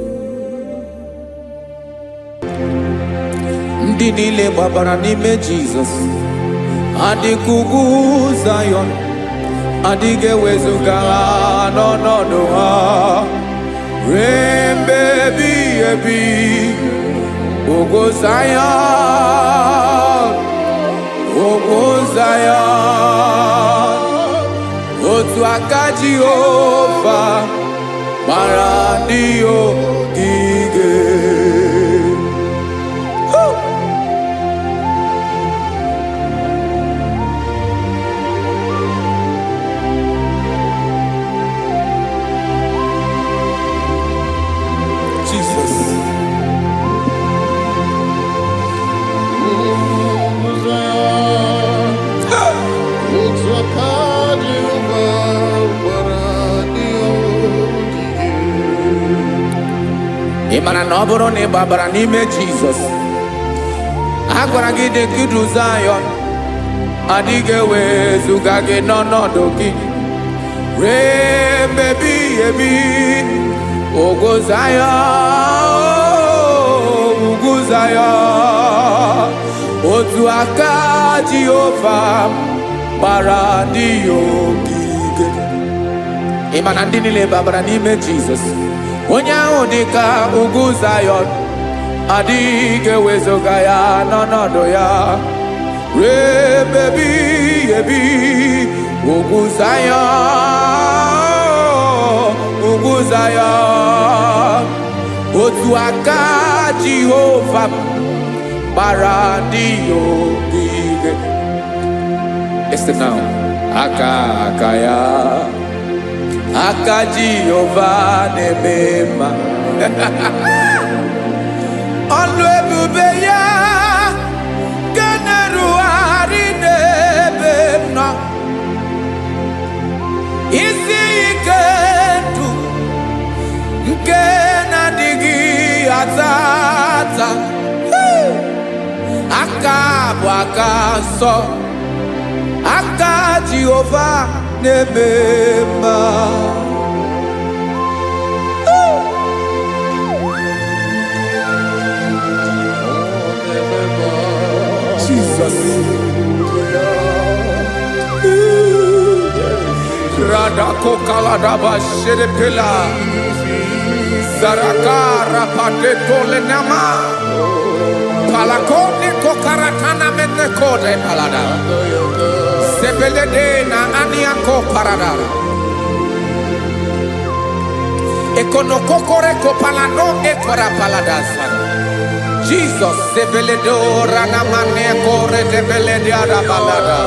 ndị niile gbabara n'ime Jizọs adịghị ugwu Zayọn adịghị ewezuga ha n'ọnọdụ ha ruo mgbe ebighị ebi. Ugwu Zayọn, ugwu Zayọn, otu aka Jehova gbara ndị ogige. Ị mara na ọ bụrụ na ị gbabara n'ime Jizọs, a gwara gị dị ka Zayọn adịghị ewezuga gị n'ọnọdụ gị ruo mgbe ebighị ebi. Ugwu Zayọn, ugwu Zayọn, otu aka Jehova gbara ndị ogige. Ị ma na ndị niile gbabara n'ime Jizọs, onye ahụ dị ka ugwu Zayọn adịghị ewezuga ya n'ọnọdụ ya ruo mgbe ebighị ebi. Ugwu Zayọn, ugwu Zayọn, otu aka Jehova gbara ndị ogige. Listen now, aka ya, aka Jehova na-eme mma. Ọlụ ebube ya ga na-erugharị n'ebe m nọ. Isi ike ndụ nke na-adịghị ata ata. Aka bụ aka nsọ, aka Jehova na-eme mma. Jesus. Radako kaladaba sherepela zarakara pateto lenama palakone kokaratana mene kode palada sebelede na aniako paradara ekonokokore kopalano ekora paladasa. Jesus sebeledo rana mane kore debelede arabalada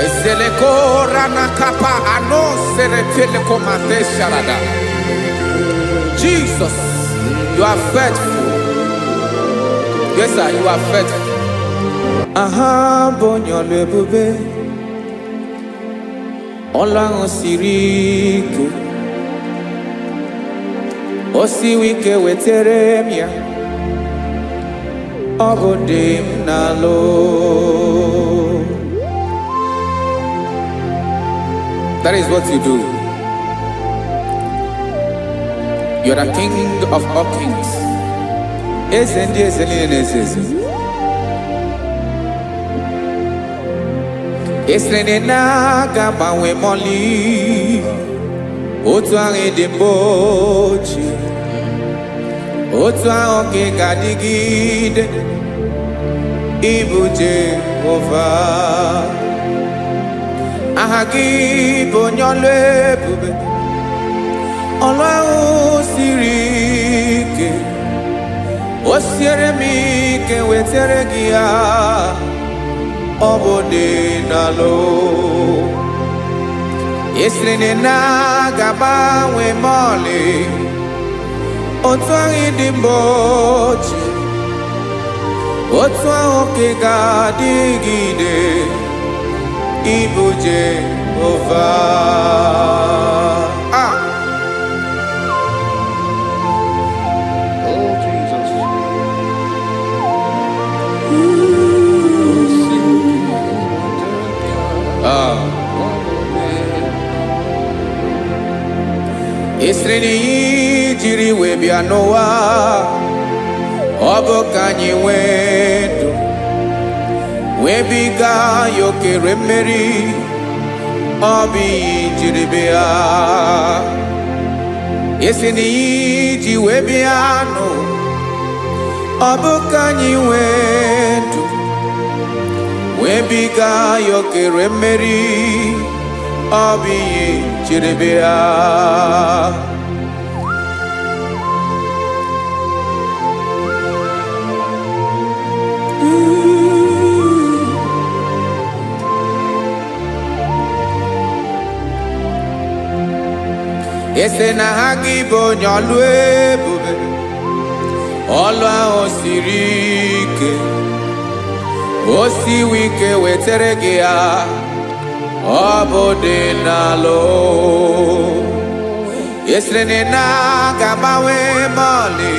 ezeleko rana kapa ano serepele komate sharada. Jesus, you are faithful. Yes sir, you are faithful. Aha bonyo lebube ọlụ ahụ siri ike o siwe ike wetere m ya ọ bụ dị m n'alụ. That is what you do. You are the king of all kings. Eze ndị eze niile na-eze eze. Esere na-aga gbanwe mọlị otu ahụ dị mgbe ochie, otu ahụ ka ị ga-adịgide ịbụ Jehova. Aha gị bụ onye ọlụ ebube, ọlụ ahụ siri ike o siere m ike wetere gị ya ọ bụ dị n'alụ. Esiri na-agbanwe mọlị otu ahụ dị mgbe ochie, otu ahụ ka ị ga-adịgide ịbụ Jehova. Oh, Jesus. Esiri na ihe jiri wee bịa n'ụwa ọ bụ ka anyị nwee ndụ wee biga ya okere mmeri, ọ bụ ihe jiri bịa. Esi na ihe ji wee bịa nụ ọ bụ ka anyị nwee ndụ wee biga ya okere mmeri, ọ bụ ihe jiri bịa. Ese na ha gị bụ onye ọlụ ebube, ọlụ ahụ siri ike o siwe ike wetere gị ya ọ bụ dị n'alụ. Esere na na-agbanwe mọlị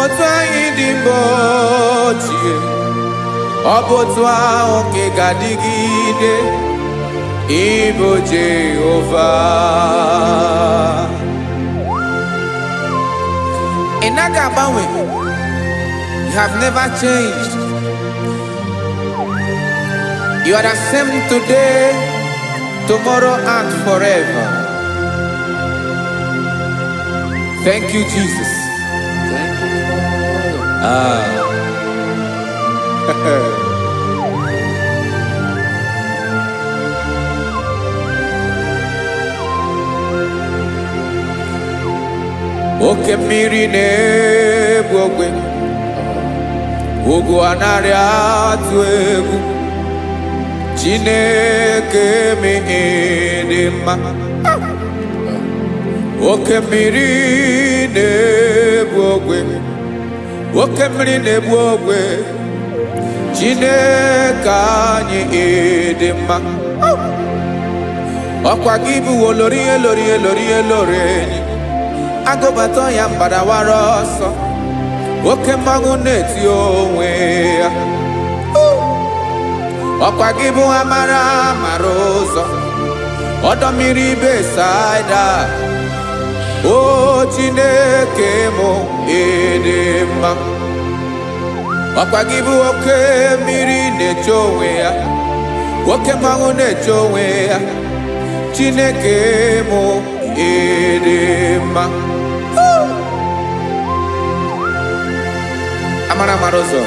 otu anyị dị mgbe ochie, ọ bụ otu ahụ ka ị ga-adịgide ịbụ Jehova. Ị naghị agbanwe. You have never changed. You are the same today, tomorrow and forever. Thank you, Jesus. Thank you, Lord. Oke mmiri na-egbu ogwe, ugwu anaghị atụ egwu, Chineke mee dị mma. Oke mmiri na-egbu ogwe, oke mmiri na-egbu ogwe, Chineke anyị dị mma. Ọkwa gị bụ olori elori elori elori enyi, agụbatọ ya mgbadawara ọsọ, oke mmanwụ na-eti onwe ya. Ọkwa gị bụ amara amara ụzọ, ọdọ mmiri Besaida, o Chineke mụ ịdị mma. Ọkwa gị bụ oke mmiri na-eche onwe ya, oke mmanwụ na-eche onwe ya, Chineke mụ ịdị mma. Amara amara ụzọ,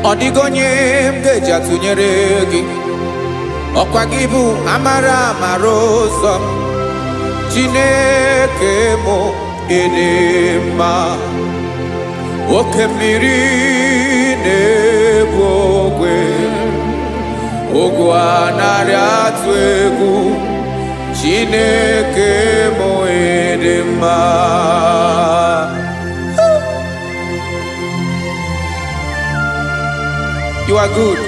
ọ dịghị onye m ga-eji atụnyere gị. Ọkwa gị bụ amara amara ụzọ, Chineke mụ ịdị mma. oke mmiri na-egbu ogwe ogwu anarị atụ egwu Chineke mụ ịdị mma. You are good.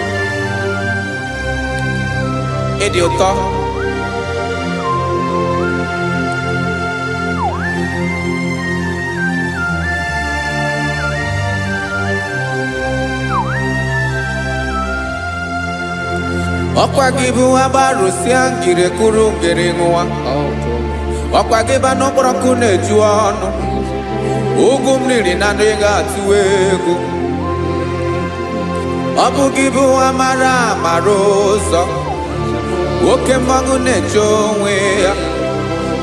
Ịdị ụtọ. Ọkwa gị bụ agbarụsịa ngire kụrụ ngere nwa. Ọkwa gị ba n'ụkpọrọkụ na-eju ọnụ. Ugwu mmiri na ndị ga-atụ egwu. Ọ bụ gị bụ amara amara ụzọ. Oke mmanwụ na-eche onwe ya.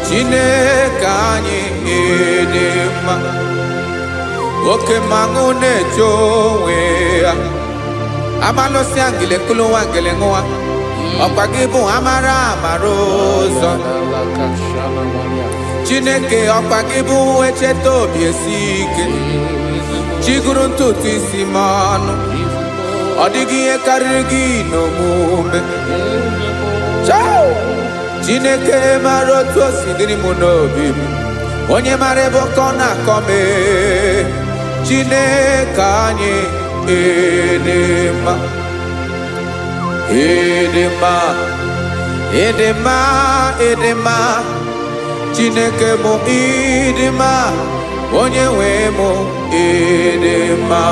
Chineke anyị ịdị mma. Oke mmanwụ na-eche onwe ya. Amalụsịa ngile kụlụ nwa ngele nwa. Ọkwa gị bụ amara amara ụzọ. Chineke ọkwa gị bụ echeta obi esi ike. Chiguru ntutu isi m ọnụ. Ọ dịghị ihe karịrị gị n'omume. Chineke mara otu o si dịrị m n'obi m. Onye mara ebe ọkọ na-akọ m. Chineke anyị ịdị mma. Ịdị mma. Ịdị mma. Ịdị mma. Chineke mụ ịdị mma. Onye nwe mụ ịdị mma.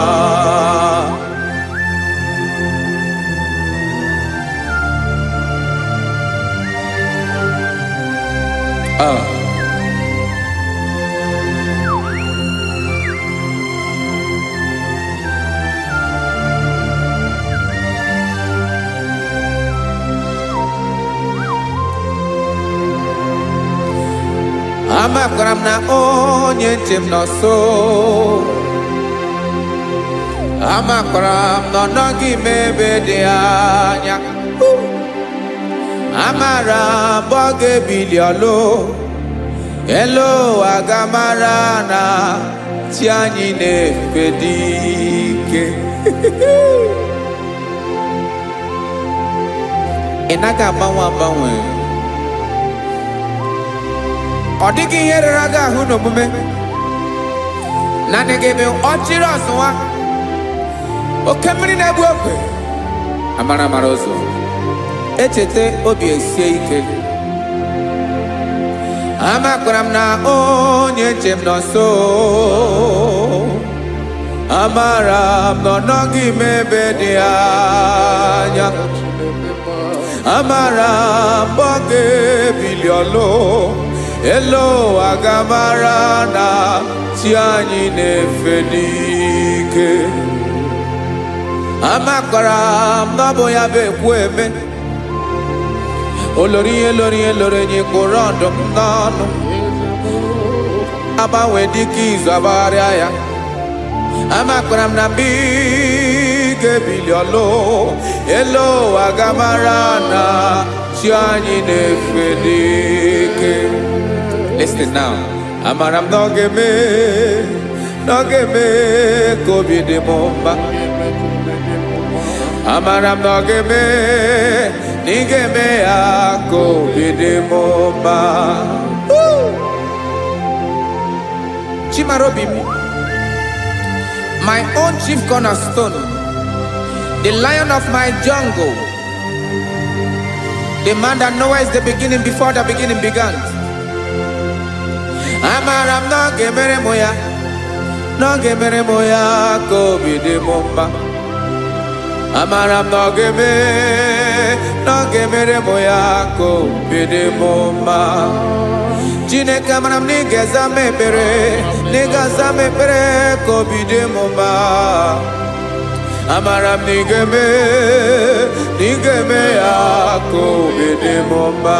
Amakwara m na onye nche m nọ nso. Amakwara m na ọ nọghị m ebe dị anya. Amara m ọ ga-ebili ọlụ. Elu aga mara na chi anyị na-efe dị ike. Ị naghị agbanwe agbanwe. Ọ dịghị ihe rere gị ahụ n'omume. Naanị gị bụ ọchịrị ọzụwa. Oke mmiri na-egbu ogwe. Amara amara ụzọ. Echeta obi esie ike. Amakwara m na onye nche m nọ nso. Amara m na ọ nọghị m ebe dị anya. Amara m ọ ga-ebili ọlụ. Elu aga mara na chi anyị na-efe n'ike. Amakwara m na ọ bụ ya bụ ekwu eme. Olori ihe lori ihe lori enyi kpụrụ ọdụm n'ọnụ. Agbanwe dịka izu agbagharịa ya. Amakwara m na mgbe ị ga-ebili ọlụ. Elu aga mara na chi anyị na-efe n'ike. Listen now. Amara m na ọ ga-eme ka obi dị m mma. Amara m na ọ ga-eme na ị ga-eme ya ka obi dị m mma. Chimarobi m, my own chief cornerstone, the lion of my jungle, the man that knows the beginning before the beginning began. Amara m na ọ ga-emere m ya, na ọ ga-emere m ya ka obi dị m mma. Amara m na ọ ga-emere m ya ka obi dị m mma. Chineke amara m na ị ga-aza m ekpere, na ị ga-aza m ekpere ka obi dị m mma. Amara m na ị ga-eme ya ka obi dị m mma.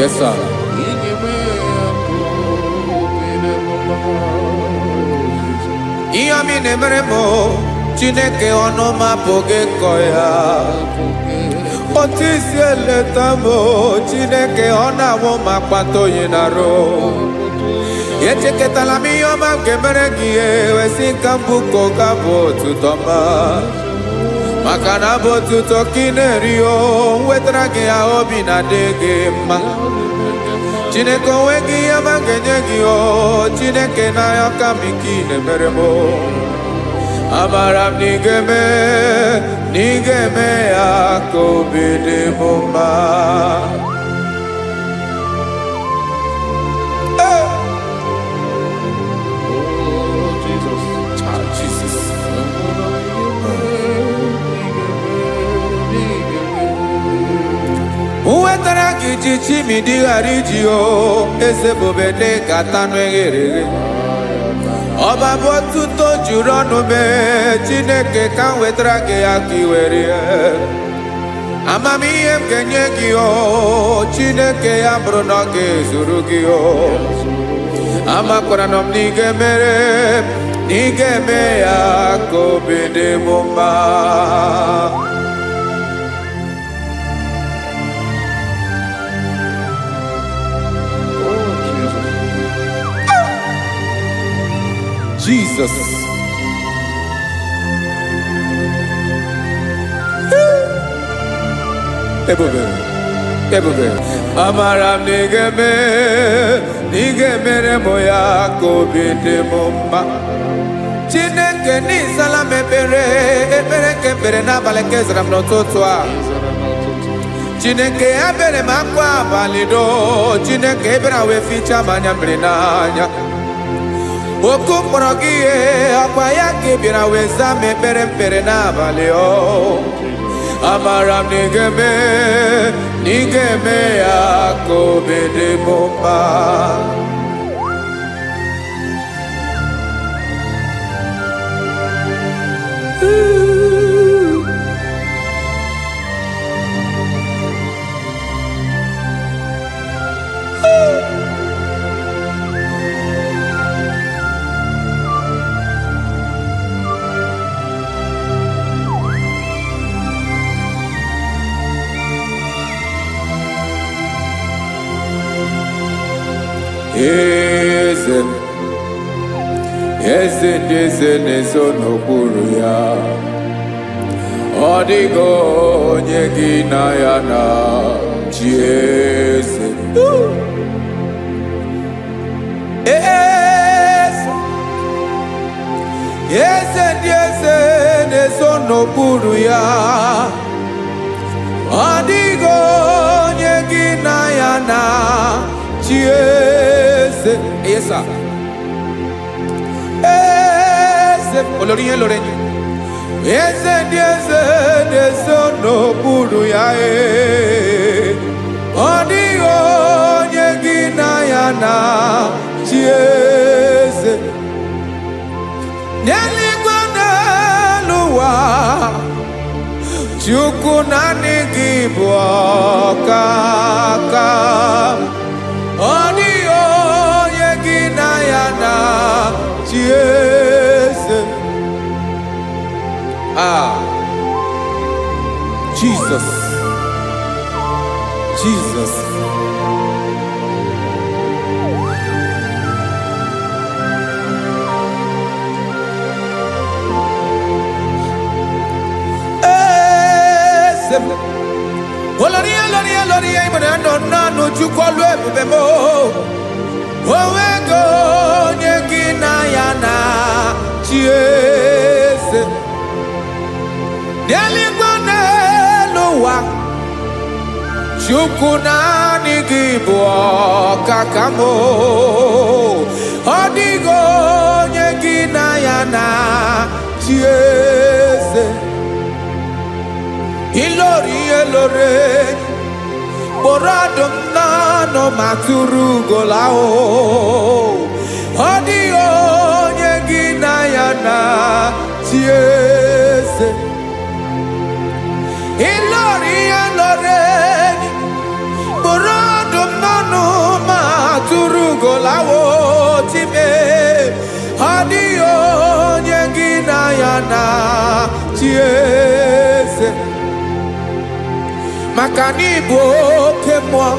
Yes, sir. Ihe ọmị na-emere m Chineke ọnụ m apụghị ịkọ ya. Otisi eletamo Chineke ọna-awụ ma kpata oyi na-arụ. Echeketala m ihe ọma nke mere gị ewesi nka mbụ ka ọ ga-abụ otuto ma. Maka na abụ otuto ka ị na-eri o wetara gị ya obi na-adị gị mma. Chineke onwe gị ihe ọma ga-enye gị o Chineke n'anya ka m ike ị na-emere m. Amara m na ị ga-eme ya ka obi dị m mma. Uwetara gị ji chimidi ghara iji o eze bobede gata n'eghere eghe. Ọba bụ otuto juru ọnụ mee Chineke ka m wetara gị ya ka i were ya. Amamihe m ga-enye gị o Chineke ya bụrụ na ọ ga-ezuru gị o. Amakwara na m na ị ga-emere na ị ga-eme ya ka obi dị m mma. Jesus. Ebube. Amara m na ị ga-emere m ya ka obi dị m mma. Chineke n'ịzala m ekpere nke ekpere n'abalị nke zara m n'ụtụtụ a. Chineke ya bere m akwa abalị do. Chineke ebere wee fichaa m anya mmiri n'anya. Oku mkpọrọ gị ihe akwa ya ka ị bịara wee zaa m ekpere n'abalị o. Amara m na ị ga-eme ya ka obi dị m mma. Eze ndị eze na-ezo n'okpuru ya. Ọ dịghị onye gị na ya na chi eze. Eze ndị eze na-ezo n'okpuru ya. Ọ dịghị onye gị na ya na chi eze. Yes, sir. Olórí yẹn lórí yẹn. Eze ndị eze na-ezo n'okpuru ya. Ọ dịghị onye gị na ya na chi eze. N'eluigwe n'elu ụwa Chukwu naanị gị bụ ọkaka. Ọ dịghị onye gị na ya na chi eze. Jesus. Olórí ìmọ̀nà nọ Chukwu ọlụ ebube m. Onwego onye gị na ya na chi eze. N'eluigwe n'elu ụwa Chukwu naanị gị bụ ọkaka m. Ọ dịghị onye gị na ya na chi eze. Ilori kpọrọ ọdụm n'ọnụ ma tụrụ ugola o. Ọ dịghị onye gị na ya na chi eze. Ilori kpọrọ ọdụm n'ọnụ ma tụrụ ugola o. Time ọ dịghị onye gị na ya na chi eze. maka na ịbụ oke mmụọ.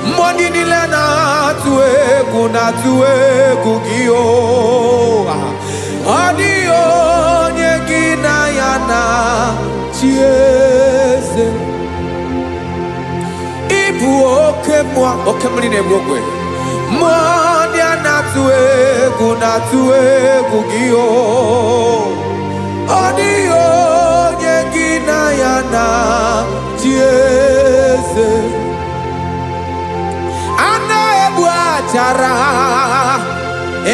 Mmụọ ndị niile na-atụ egwu gị o. Ọ dịghị onye gị na ya na-achị eze. Ịbụ oke mmụọ, oke mmiri na-egbu ogwe. Mmụọ ndị a na-atụ egwu gị o. Ọ dịghị onye gị na ya na-achị eze. A na-egbu achara,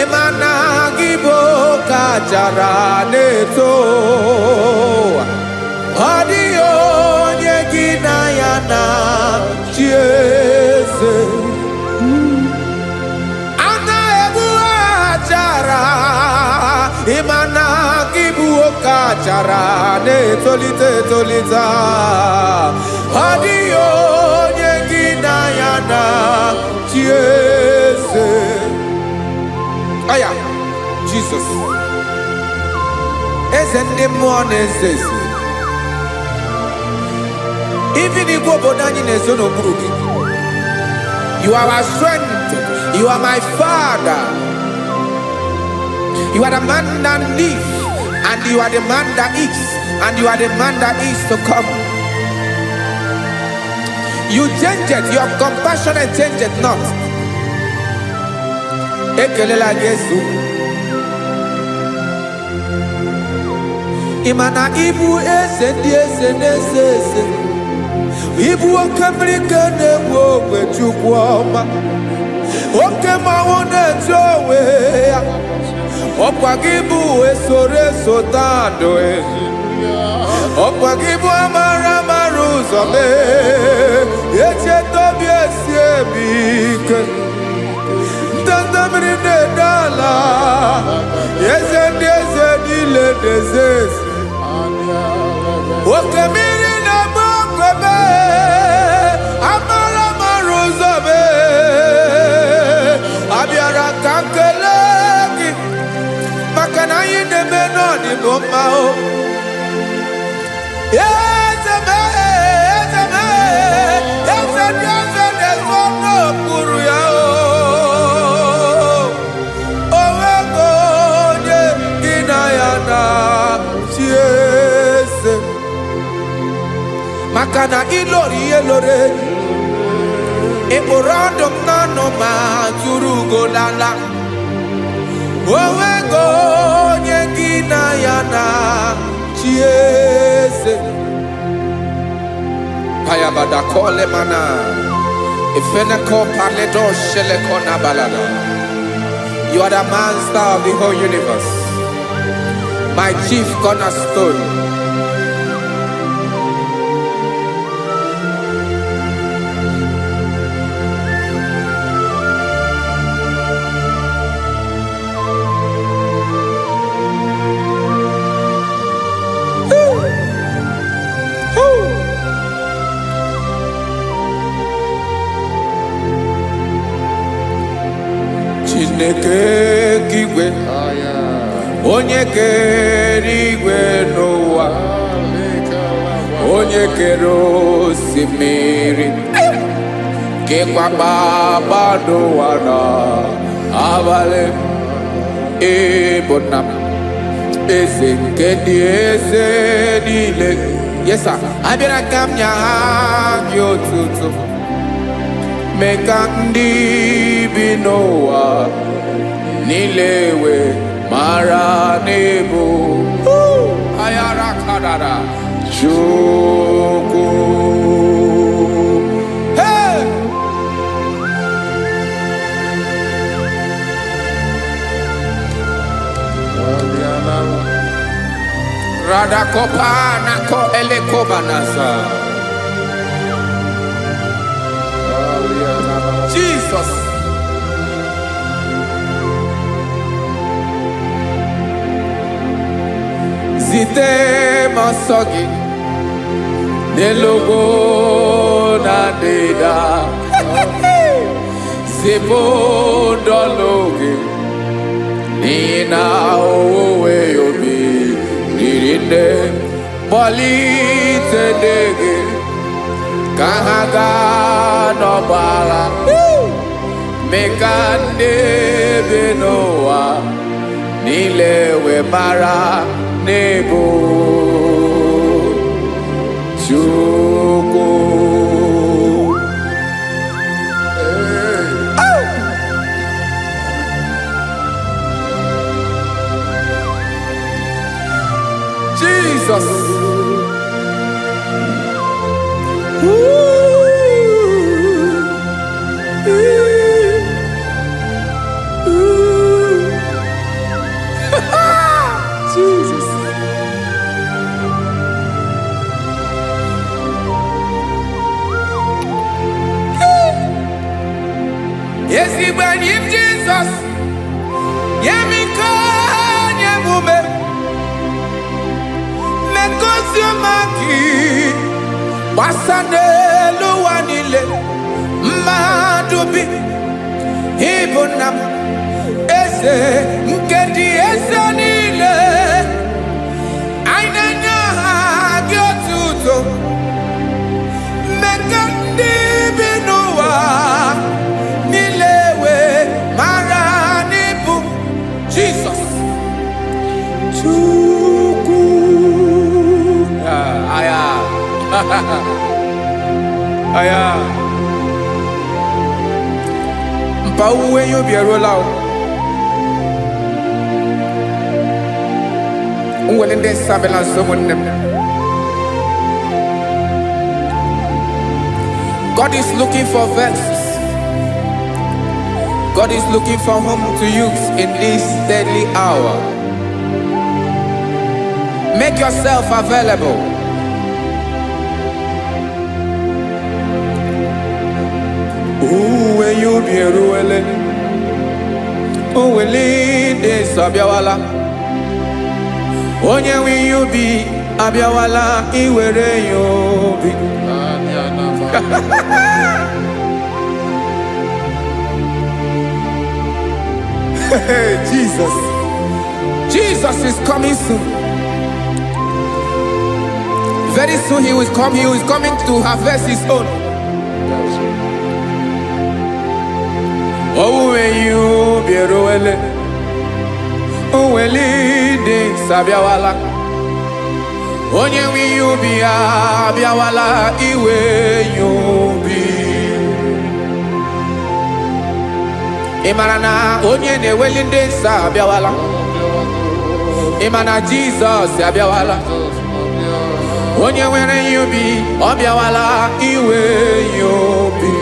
ịma na gị bụ oke achara na-eto. Ọ dịghị onye gị na ya na-achị eze. A na-egbu achara, ịma na gị bụ oke achara na-etolite etolite. Ọ dịghị onye gị na ya na-achị eze. Aya, Jesus. Eze ndị mmụọ na-eze eze. Even Igbo obodo anyị na-ezo n'okpuru gị. You are our strength. You are my Father. You are the man that lives, and you are the man that is, and you are the man that is to come. You change it. Your compassion and change it not. Ekelela Yesu. Imana ibu eze ndị eze na-eze eze. Ibu oke mmiri nke na-egbu ogwe Chukwu ọma. Oke mmanwụ na-eche onwe ya. Ọkwa gị bụ esoro esota ndụ. Ọkwa gị bụ amara amara ụzọ mee. Echeta obi esi ebi ike. Ndanda mmiri na-ede ala. Eze ndị eze niile na-eze eze. Oke mmiri na-agba ogwe mee. Amara amara ụzọ mee. Abịara ka nkele gị, maka na anyị na-eme n'ọdịbụ mma o. Eze mee, eze mee, eze ndị eze na-ezo n'okpuru ya o. O nwego onye gị na ya na-achị eze. Maka na ịlọrọ ihe lọrọ enyi. Ịkpụrụ ọdụ m n'ọnụ ma tụrụ ugo lala. O nwego onye gị na ya na-achị eze. Payabada kole mana. Ifeneko paledo sheleko na balada. You are the master of the whole universe. My chief cornerstone. Chineke kigwe, onye kere igwe n'ụwa, onye kere osimiri, kekwa kpakpando ụwa n'abalị. Ịbụ nna m, eze nke ndị eze niile. Yes sir, abịara ka m nye gị otuto. Mee ka ndị bi n'ụwa niile wee mara n'ebu ayara kadara Chukwu. Hey! Radakopa nako elekobanasa. Jesus. Zite masogi nelogo na deda. Zibo dologe nina owe yobi nirinde bali tedege kahaga no bala mekande benoa nilewe mara nebo chuko Jesus. Jesus. Yes, he went in Jesus. Yemiko, Yemume. Mekosiomaki. Wasane luwanile. Madubi. Ibunam. Ese. Nkedi ese nile. Ainanya hagiotuto. Mekandi binuwa. Nilewe maranibu. Jesus. Chuku. Aya. Aya. Mpa uwe yo bierola o. Unwelende sabela someone. God is looking for verses. God is looking for whom to use in this deadly hour. Make yourself available. When you be ruele, de sabiawala. Onye when you be abiawala, iwere you be. Jesus. Jesus is coming soon. Very soon he will come. He is coming to harvest his own. Oh, when you be roele, oh, when leading sabiawala. Onye when you be abiawala, iwe you be. Imarana onye ne welinde sabiawala. Imana Jesus sabiawala. Onye were you be obiawala iwe you be.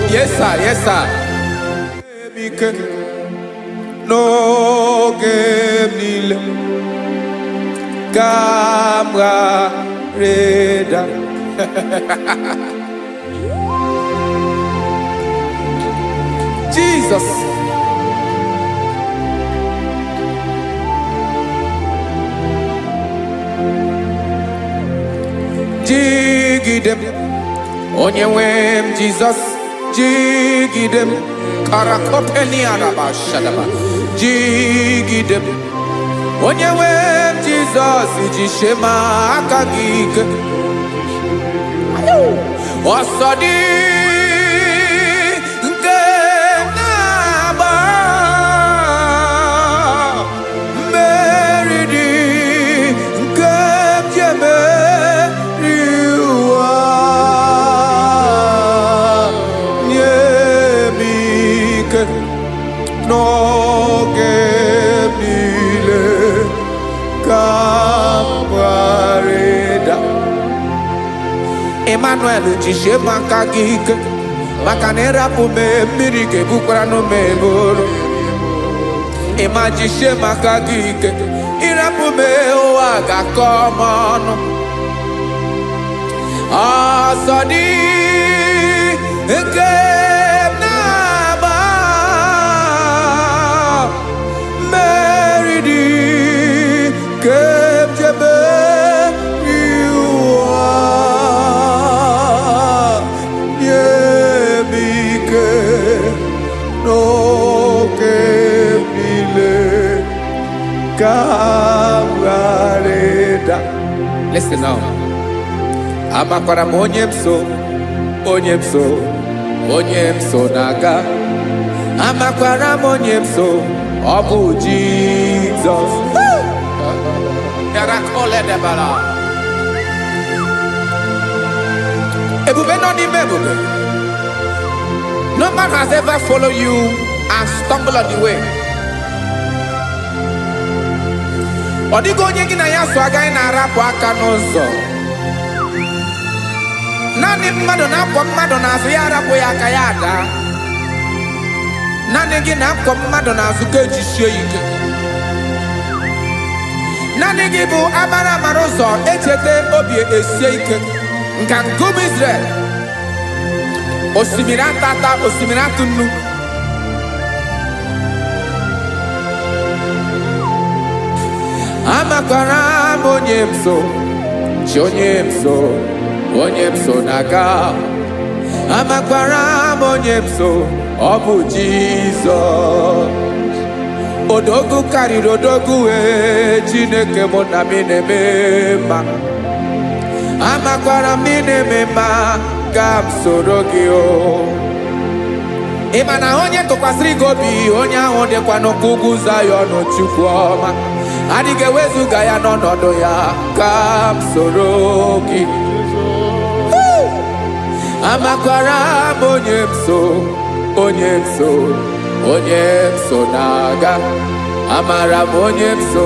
Yes sir, yes sir. No game nile. Camera reda. Jesus. Jigidem. Onyewem Jesus. Jigidem. Karakopeni araba shadaba. Jigidem. Onyewem Jesus. Jishema akagike. Osodi. No gebile kamwareda Emmanuel jishe makagike makanera pume mirike bukrano meboro Ema jishe makagike irapume oaga komono Asadi No que Kawareda. Listen now. Amakwara m onye m so, onye m so, onye m so na-aga. Amakwara m onye m so, ọ bụ Jizọs. Yarakoledebara. Ebube nọ n'ime ebube. No man has ever followed you and stumbled on the way. Ọ dịghị onye gị na ya so agaghị na-arapụ aka n'ụzọ. Naanị mmadụ na-akwọ mmadụ n'azụ ya arapụ ya aka ya ada. Naanị gị na-akwọ mmadụ n'azụ ka ejisie ike. Naanị gị bụ amara amara ụzọ echete obi esie ike. Nka ngụm Israel. Osimiri atata, osimiri atụ nnu. Amakwara m onye m so, chi onye m so, onye m so na-aga. Amakwara m onye m so, ọ bụ Jizọs. Odogwu karịrị odogwu wee Chineke mụ na m na-eme mma. Amakwara m na-eme mma ka m soro gị o. Ị ma na onye tụkwasịrị gị obi, onye ahụ dịkwa n'ụkwụ ugwu Zayọn Chukwu ọma. Adịghị ewezuga ya n'ọnọdụ ya ka m soro gị. Amakwara m onye m so, onye m so, onye m so na-aga. Amara m onye m so,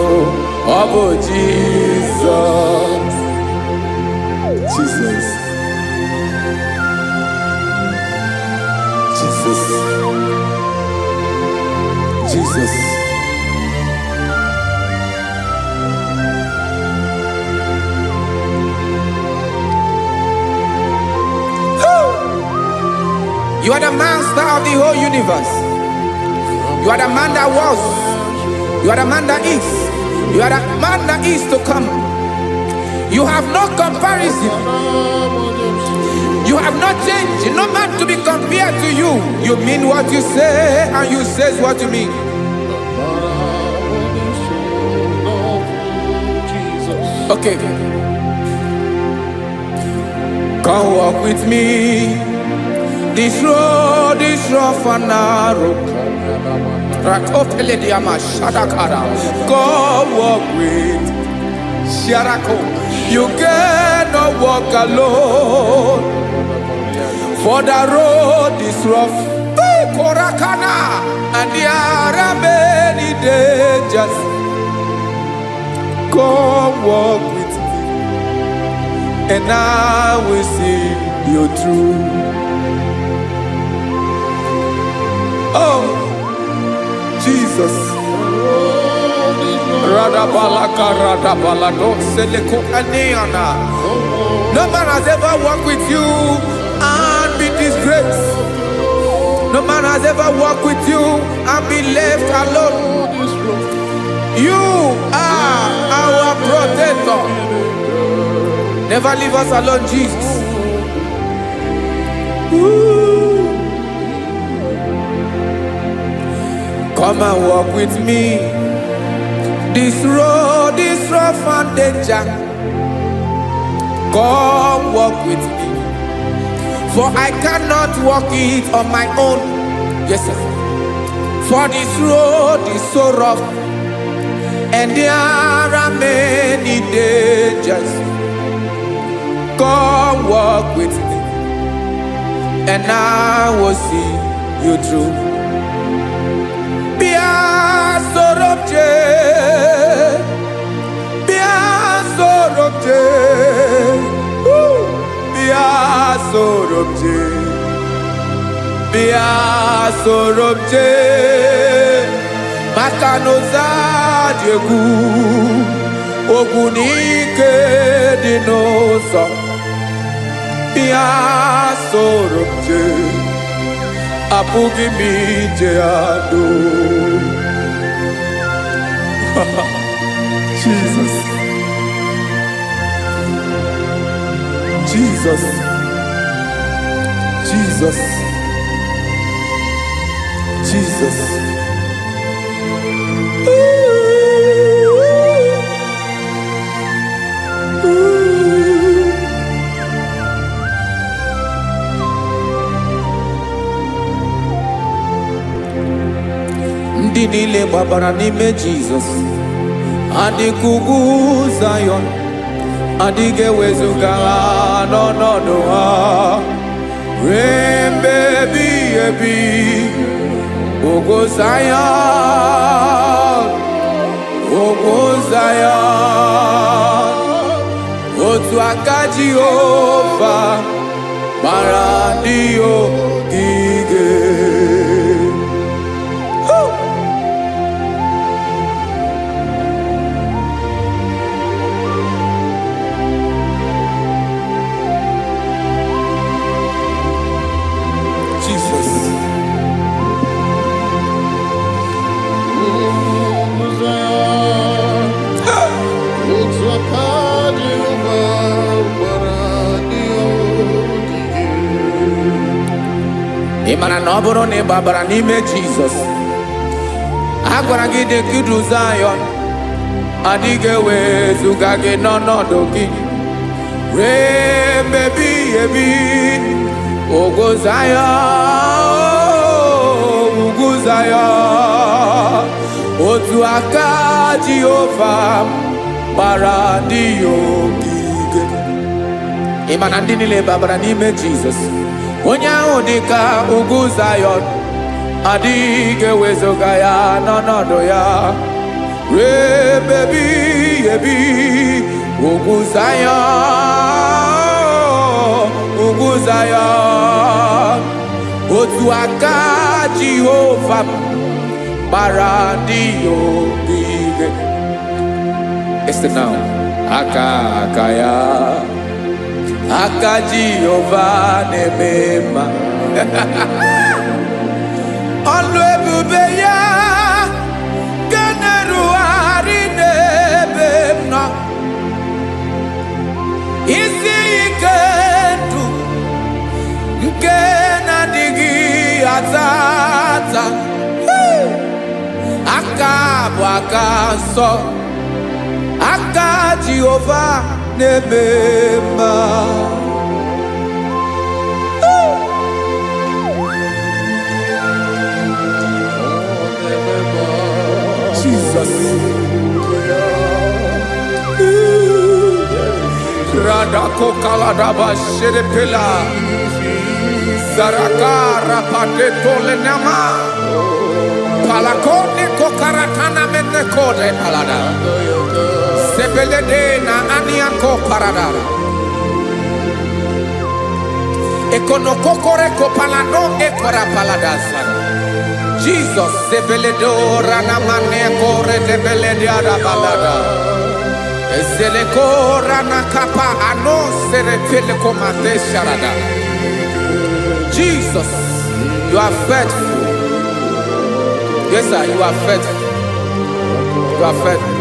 ọ bụ Jizọs. Jesus. Jesus. Jesus. You are the master of the whole universe. You are the man that was. You are the man that is. You are the man that is to come. You have no comparison. You have not changed. No man to be compared to you. You mean what you say and you say what you mean. Okay. Come walk with me. This road is rough and narrow. Come walk with Sharako. You cannot walk alone. For the road is rough. Korakana. And there are many dangers. Come walk with me. And I will see you through. Oh, Jesus. No man has ever walked with you and be disgraced. No man has ever walked with you and be left alone. You are our protector. Never leave us alone, Jesus. Ooh. Come and walk with me. This road is rough and danger. Come walk with me. For I cannot walk it on my own. Yes, sir. For this road is so rough. And there are many dangers. Come walk with me. And I will see you through. Sorobje Makanoza Diegu Ogunike Dinosa Bia Sorobje Apugi Mijeado. Jesus. Jesus. Jesus. Jesus. Ooh. ndị niile gbabara n'ime Jizọs adịghị ugwu Zayọn adịghị ewezuga ha n'ọnọdụ ha ruo mgbe ebighị ebi. Ugwu Zayọn, ugwu Zayọn, otu aka Jehova gbara ndị ogige. Ị mara na ọ bụrụ na ị gbabara n'ime Jizọs, a gwara gị dị ka idu Zayọn adịghị ewezuga gị n'ọnọdụ gị ruo mgbe ebighị ebi. Ugwu Zayọn, ugwu Zayọn, otu aka Jehova gbara ndị ogige. Ị ma na ndị niile gbabara n'ime Jizọs, onye ahụ dị ka ugwu Zayọn adịghị ewezuga ya n'ọnọdụ ya ruo mgbe ebighị ebi. Ugwu Zayọn, ugwu Zayọn, otu aka Jehova gbara ndị ogige. Este now, aka ya, aka Jehova na-eme mma. Ọlụ ebube ya ga na-erugharị n'ebe m nọ. Isi ike ndụ nke na-adịghị ata ata. Aka bụ aka nsọ, aka Jehova na-eme mma. Jesus. Radako kaladaba sherepela zarakara patole nama palakone kokaratana mene kode palada sebelede na aniako paradara ekonokokore kopalano ekora paladasa. Jesus sebeledora na mane kore debelediada balada ezelekora na kapa ano serepele komate sharada. Jesus, you are faithful. Yes sir, you are faithful. You are faithful.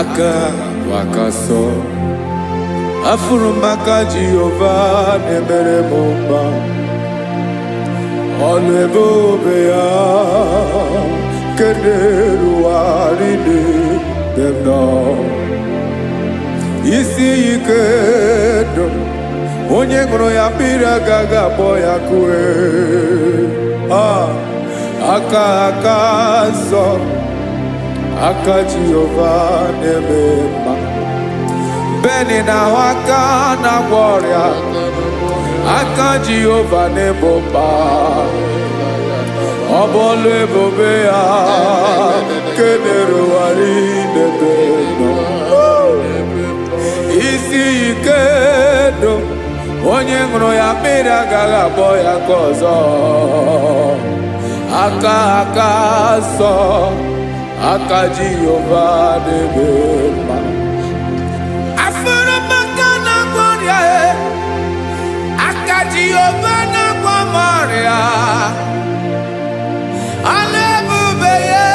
Aka wakaso afuru maka Jehova na-emere m mma. Ọlụ ebube ya nke na-erugharị n'ebe m nọ. Isi ike ndụ onye ṅụrụ ya mmiri agaghị akpọ ya kue. Aka nsọ, aka Jehova na-eme mma. Beni na aka na-agwọ ọrịa, aka Jehova na-ebo mba. Ọ bụ ọlụ ebube ya nke na-erugharị n'ebe nọ. Isi ike ndụ onye ṅụrụ ya mmiri agaghị akpọ ya nke ọzọ. Aka nsọ, aka Jehova na-eme mma. Jehova na-agwọ m ọrịa, ọlụ ebube ya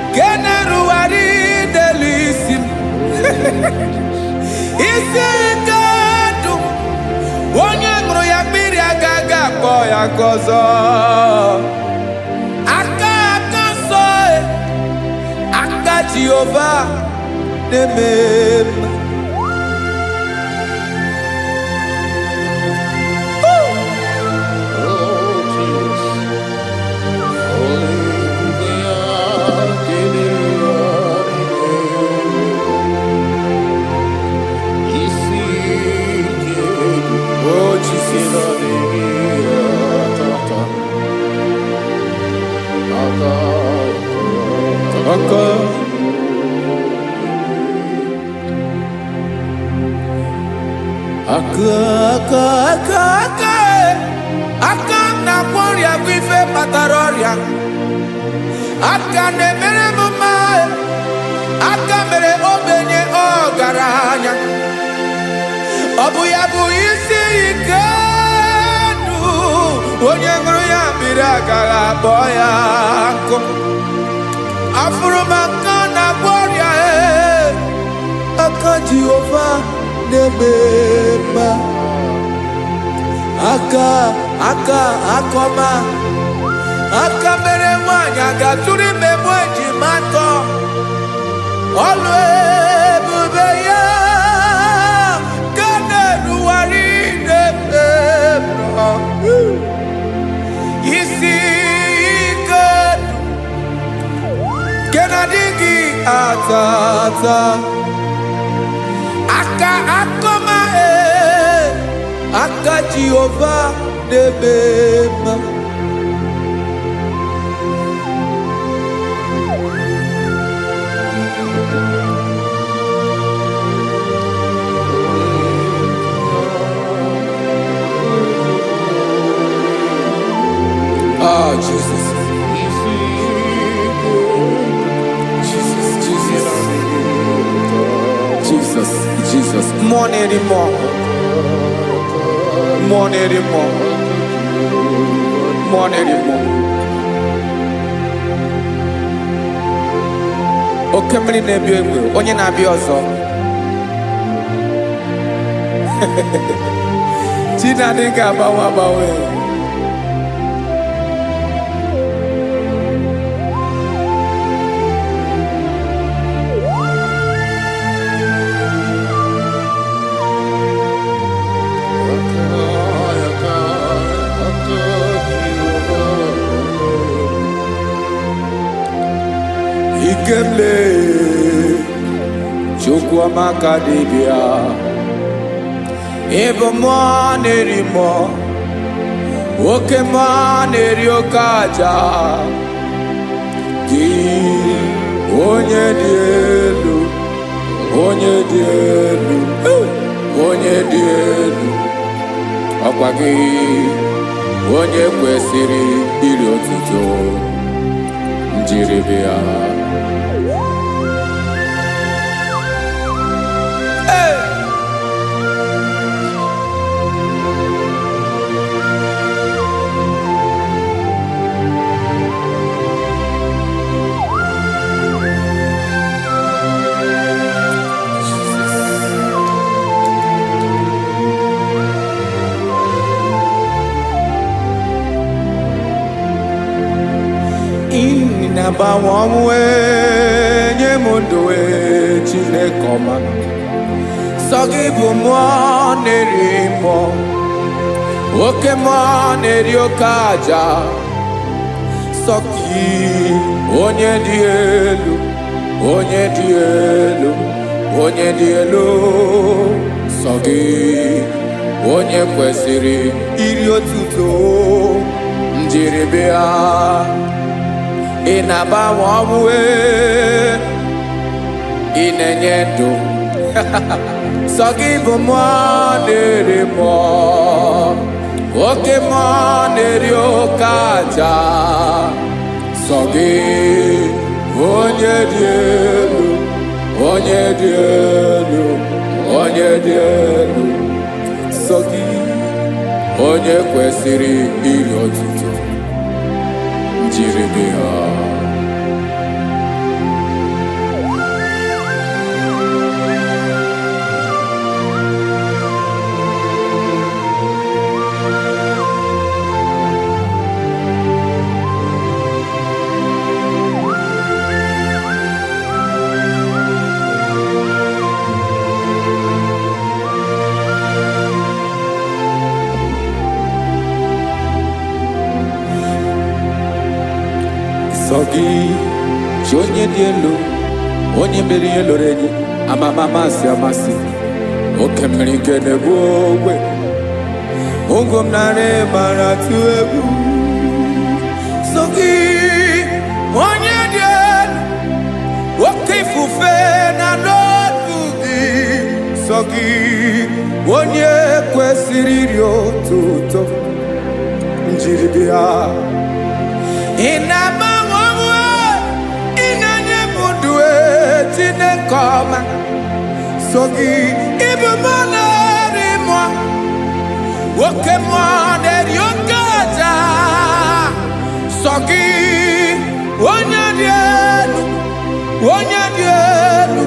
nke na-erugharị n'elu isi m. Isi ike ndụ onye ṅụrụ ya mmiri agaghị akpọ ya nke ọzọ. Aka nsọ, aka Jehova na-eme mma. aka na-agwọ ọrịa bụ ife kpatara ọrịa, aka na-emere m mma, aka mere ogbenye ọgaranya, ọ bụ ya bụ isi ike ndụ, onye ṅụrụ ya mmiri agaghị akpọ ya nkụ. Afụrụ m aka na-agwọ ọrịa, aka Jehova na-eme mma, aka akọma, aka mere nwanyị agatụrụ ime mụ ejima atọ, ọlụ ebube ya ka na-erugharị n'ebe nọ, isi ike nke na-adịghị ata ata, aka akọma, aka Jehova na-eme mma. Oh, Jesus. Jesus. More anymore. More anymore. More anymore. Oke mmiri na-ebi egbe, onye na-abịa ọzọ. Chi na-adị ga-agbanwe agbanwe. Ikemle Chukwuamaka dibịa, ịbụ mmụọ na-eri mmụọ, oke mmụọ na-eri oke aja, gị onye dị elu, onye dị elu, onye dị elu, ọkwa gị onye kwesịrị iri otuto, njiri bịa. Na-agbanwe ọnwụ nye m ndụ Chineke ọma, sọ gị bụ mmụọ na-eri mmụọ, oke mmụọ na-eri oke aja, sọ gị onye dị elu, onye dị elu, onye dị elu, sọ gị onye kwesịrị iri otuto, njiri bịa. Ị na-agbanwe ọnwụ, ị na-enye ndụ, sọ gị bụ mmụọ na-eri mmụọ, oke mmụọ na-eri oke aja, sọ gị onye dị elu, onye dị elu, onye dị elu, sọ gị onye kwesịrị iri otuto, njiri bịa. Sọ gị chi onye dị elu, onye mere ihe lụrụ enyi, amama amasị amasị, oke mmiri nke na-egbu ogbe, ụgwọ m narị mara atụ egwu. Sọ gị onye dị elu, oke ifufe na n'otu gị, sọ sọ gị onye kwesịrị iri otuto njiri bịa. Ị na-agbanwe onwe, ị na-enye m ndụ Chineke ọma. Sọ gị ịbụ mmụọ na-eri mmụọ, oke mmụọ na-eri oke aja. Sọ gị onye dị elu, onye dị elu,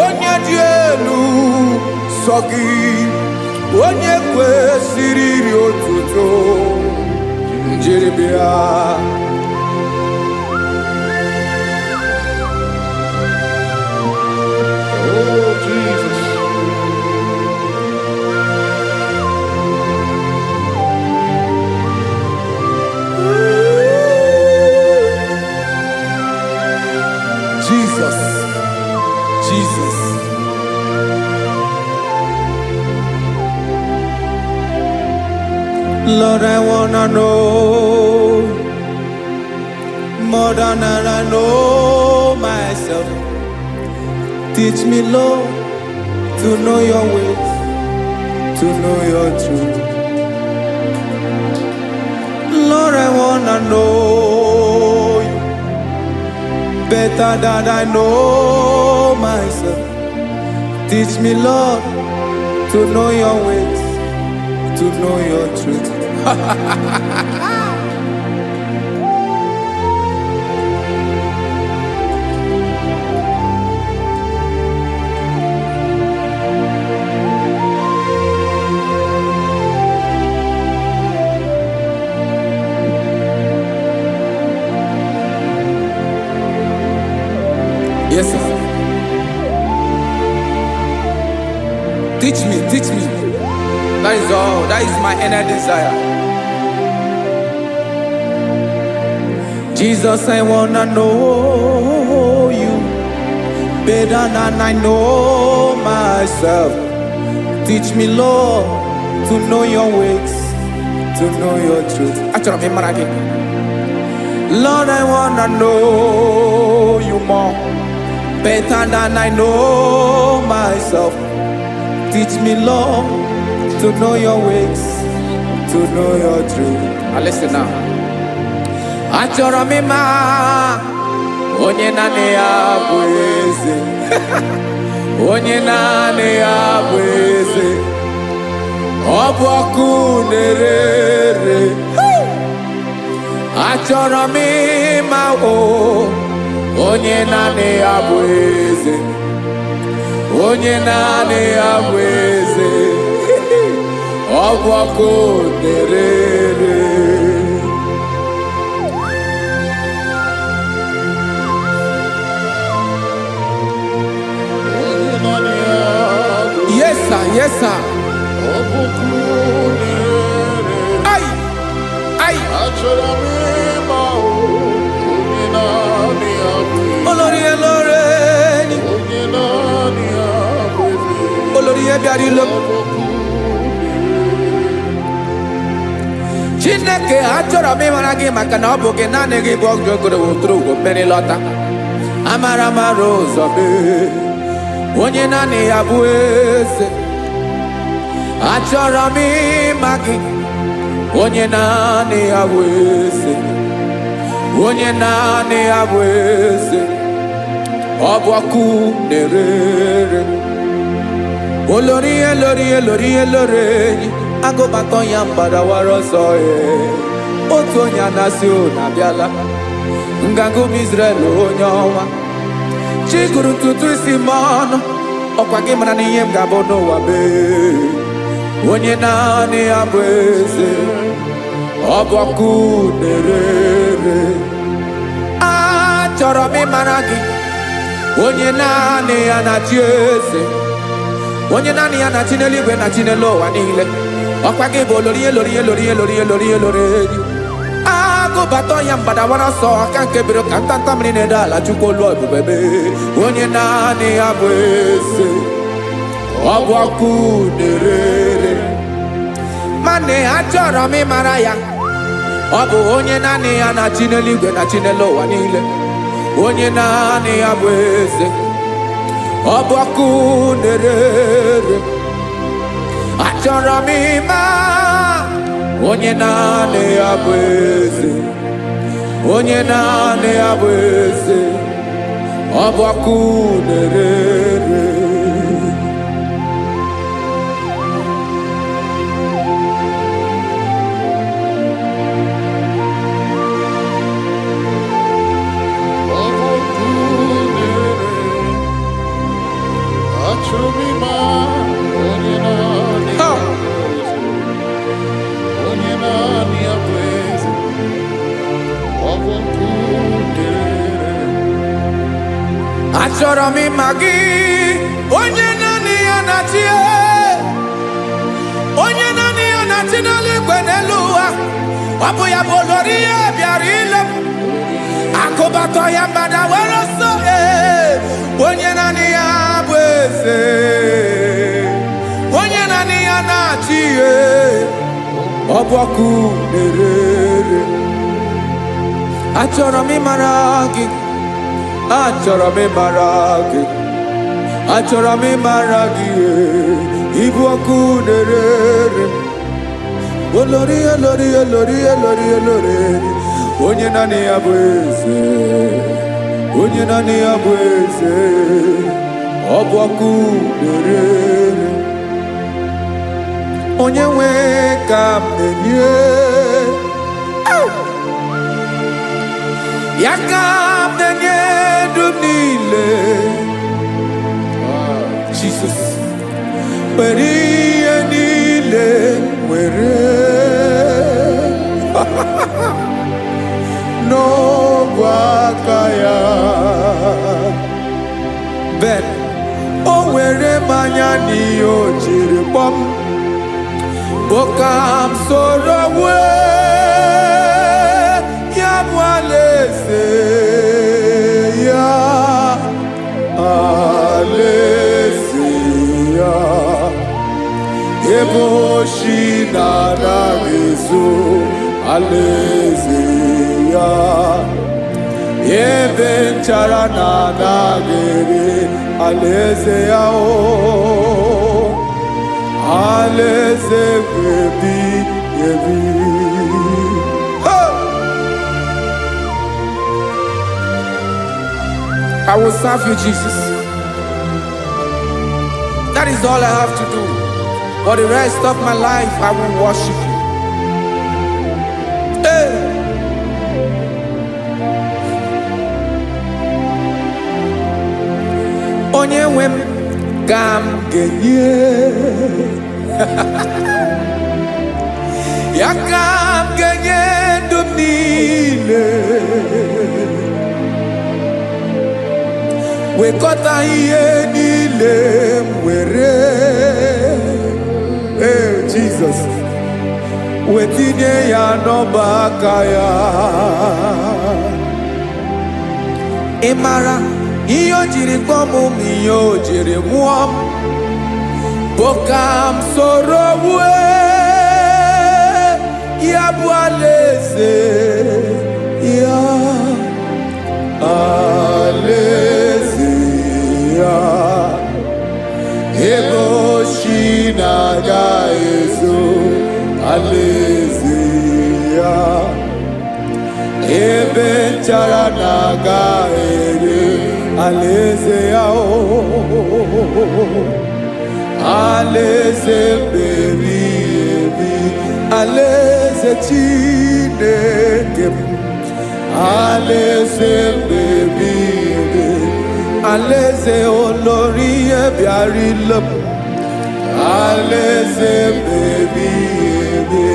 onye dị elu. Sọ gị onye kwesịrị iri otuto njiri bịa. Oh, Jesus. Jesus, Jesus. Lord, I wanna know more than I know myself. Teach me, Lord, to know your ways, to know your truth. Lord, I wanna know you better than I know myself. Teach me, Lord, to know your ways, to know your truth. Yes, sir. Teach me, teach me. That is all. That is my inner desire. Jesus, I wanna know you better than I know myself. Teach me, Lord, to know your ways, to know your truth. Actually, I'm again. Lord, I wanna know you more, better than I know myself. Teach me, Lord, to know your ways, to know your truth. Now listen now. Achọrọ m ịma onye naanị ya bụ eze. Onye naanị ya bụ eze. Ọ bụ ọkụ na-ere. Achọrọ m ịma onye naanị ya bụ eze. Onye naanị ya bụ eze. Ọ bụ ọkụ na-ere. Yes, sir. Yes, sir. Ay, ay. Olórí Olórí, Olórí ebiari lo. Chineke achọrọ m ịmara gị maka na ọ bụ gị naanị gị bụ ọgụ ogoro woturu ụgwọ mmeri lọta. Amara mara ụzọ mee. Onye naanị ya bụ eze. Achọrọ m ịma gị. Onye naanị ya bụ eze. Onye naanị ya bụ eze. Ọ bụ ọkụ na-ere. Olórí Olórí Olórí Olórí, agụbatọ ya mgbadawara ọsọ ya. Otu onye anasị na-abịala. Nganga ụmụ Izrel onye ọnwa. Chi gụrụ ntutu isi m ọnụ. Ọkwa gị mara na ihe m ga-abụ n'ụwa mee. Onye naanị ya bụ eze. Ọ bụ ọkụ na-ere. Achọrọ m ịmara gị. Onye naanị ya na-achị eze. Onye naanị ya na-achị n'eluigwe na-achị n'elu ụwa niile. Ọkwa gị bụ Olórí Olórí Olórí Olórí Olórí Olórí. Agụbatọ ya mgbadawara ọsọ aka nke biri ka ntanta mmiri na-ede ala Chukwu olu ebube mee. Onye naanị ya bụ eze. Ọ bụ ọkụ na-ere. Mane achọrọ m ịmara ya. Ọ bụ onye naanị ya na-achị n'eluigwe na-achị n'elu ụwa niile. Onye naanị ya bụ eze. ọbọkụ na-erere achọrọ m ịma onye naanị ya bụ eze onye naanị ya bụ eze ọbọkụ na-erere achọrọ m ịma gị onye naanị ya na-achị onye naanị ya na-achị n'eluigwe n'elu ụwa ọ bụ ya bụ olori ya bịara ile m akụbatọ ya mgbada were ọsọ onye naanị ya bụ eze onye naanị ya na-achị ọbọkụ na-erere achọrọ m ịmara gị achọrọ m ịmara gị achọrọ m ịmara gị ibu ọkụ na-erere olori olori olori olori olori onye naanị ya bụ eze onye naanị ya bụ eze ọ bụ ọkụ na-erere onye nwe ka m na-enye ya ka m na-enye dum niile Jesus were ihe niile were n'ọbụ aka ya ben o were mmanya n'ihe o jiri kpọm Bokam soro ya bụ alaeze ya alaeze ya ebe oshi na-anaghị ezo alaeze ya ebe nchara na-anaghị ere alaeze ya alaeze ebi ebi. I will serve you, Jesus. That is all I have to do. For the rest of my life, I will worship you. Hey. Onye nwe m ka m ga-enye ya ka m ga-enye ndụ m niile wekọta ihe niile m were Jesus wetinye ya n'ọba aka ya ị mara ihe o jiri kpọọ m ihe o jiri mụọ m bụ ka m soro ya bụ alaeze ya alaeze ya ebe oshi na-aga ezo alaeze ya ebe nchara na-aga ere alaeze ya alaeze ebi ebi alaeze Chineke m alaeze ebi ebi alaeze olori bịara ile m alaeze ebi ebi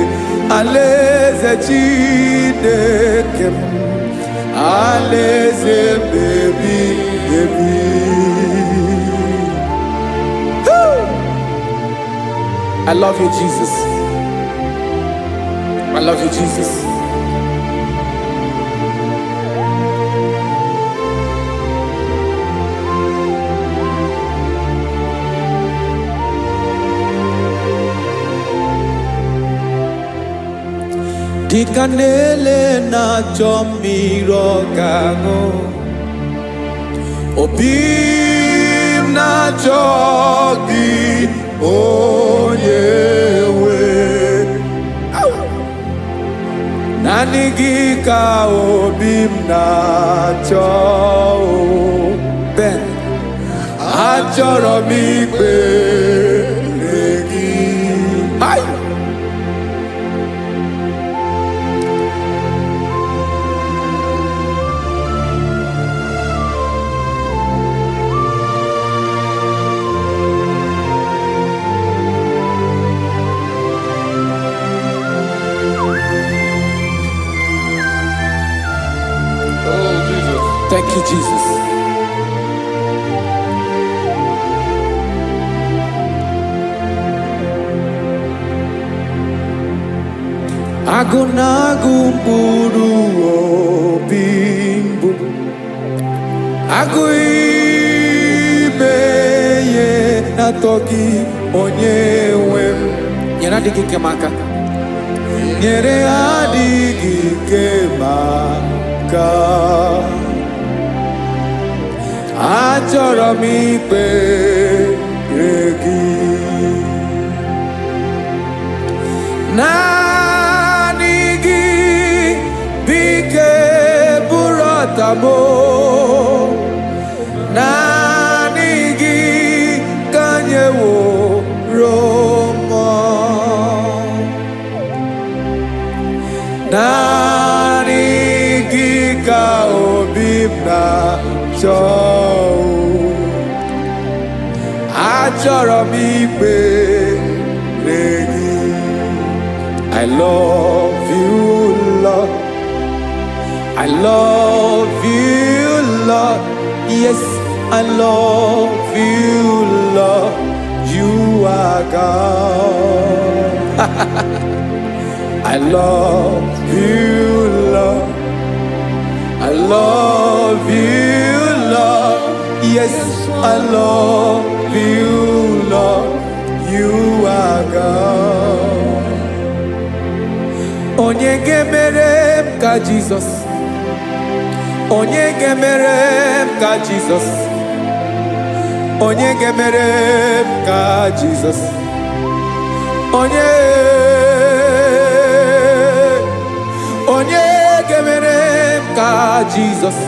alaeze Chineke m alaeze ebi ebi. I love you, Jesus. I love you, Jesus. Dịka na-ele na-achọ mmiri ọgaṅụ obi m na na-achọ gị onye nwe. Naanị gị ka obi m na-achọ. Ben, achọrọ m ikpere gị. Hai! Thank you, Jesus. Agụ na-agụ mkpụrụ obi mbụ, agụ ime ihe na-atọ gị onye nwe m. Nyere adịghị ike m aka, nyere adịghị ike m aka. Achọrọ m ikpere gị. Naanị gị bike bụrụ ọtamo. Naanị gị ka nyeworo m. Naanị gị ka obi m na-achọ. Achọrọ m ikpere gị. I love you, Lord. I love you, Lord. Yes, I love you, Lord. You are God. I love you, Lord. I love you, Lord. Yes, I love you, Lord. You are God. Onye ga-emere m ka Jesus. Onye ga-emere m ka Jesus. Onye ga-emere m ka Jesus. Onye ga-emere m ka Jesus.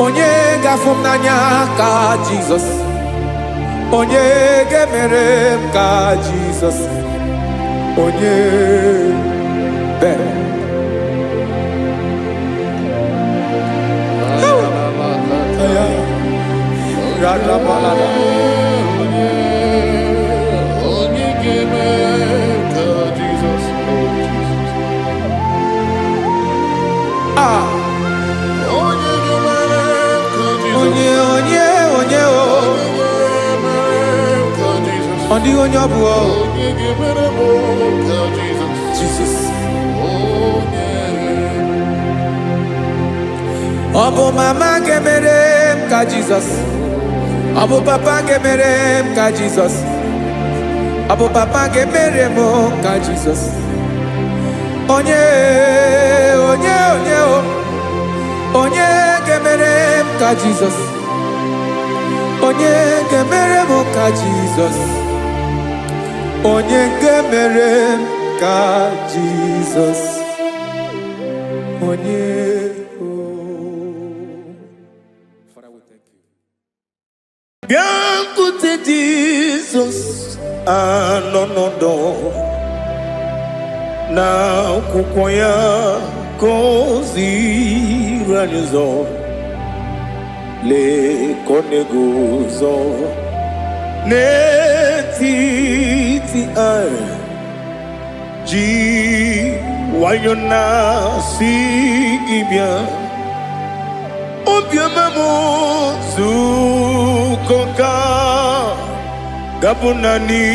Onye ga-afụ m n'anya ka Jesus. Onye ga-emere m ka Jesus. Onye Ben. Onye ga-eme ka Jesus. Onye ga-emere ka Jesus. Onye ka Jesus. Ọ dịghị onye ọ bụ. Onye ga-emere m ka Jesus. Jesus. Onye. Ọ bụ mama ga-emere m ka Jesus. Ọ bụ papa ga-emere m ka Jesus. Ọ bụ papa ga-emere m ka Jesus. Onye ga-emere m ka Jesus. Onye ga-emere m ka Jesus. Onye ga-emere m ka Jesus. Onye. Father, we thank you. Bịakwute Jizọs anọnọdụ n'akwụkwọ ya ka o ziri anyị ụzọ. Lee ka ọ na-eguzo n'etiti anyị, ji nwayọọ na-asị gị bịa. Obiọma m nzukọ ka gabụ naanị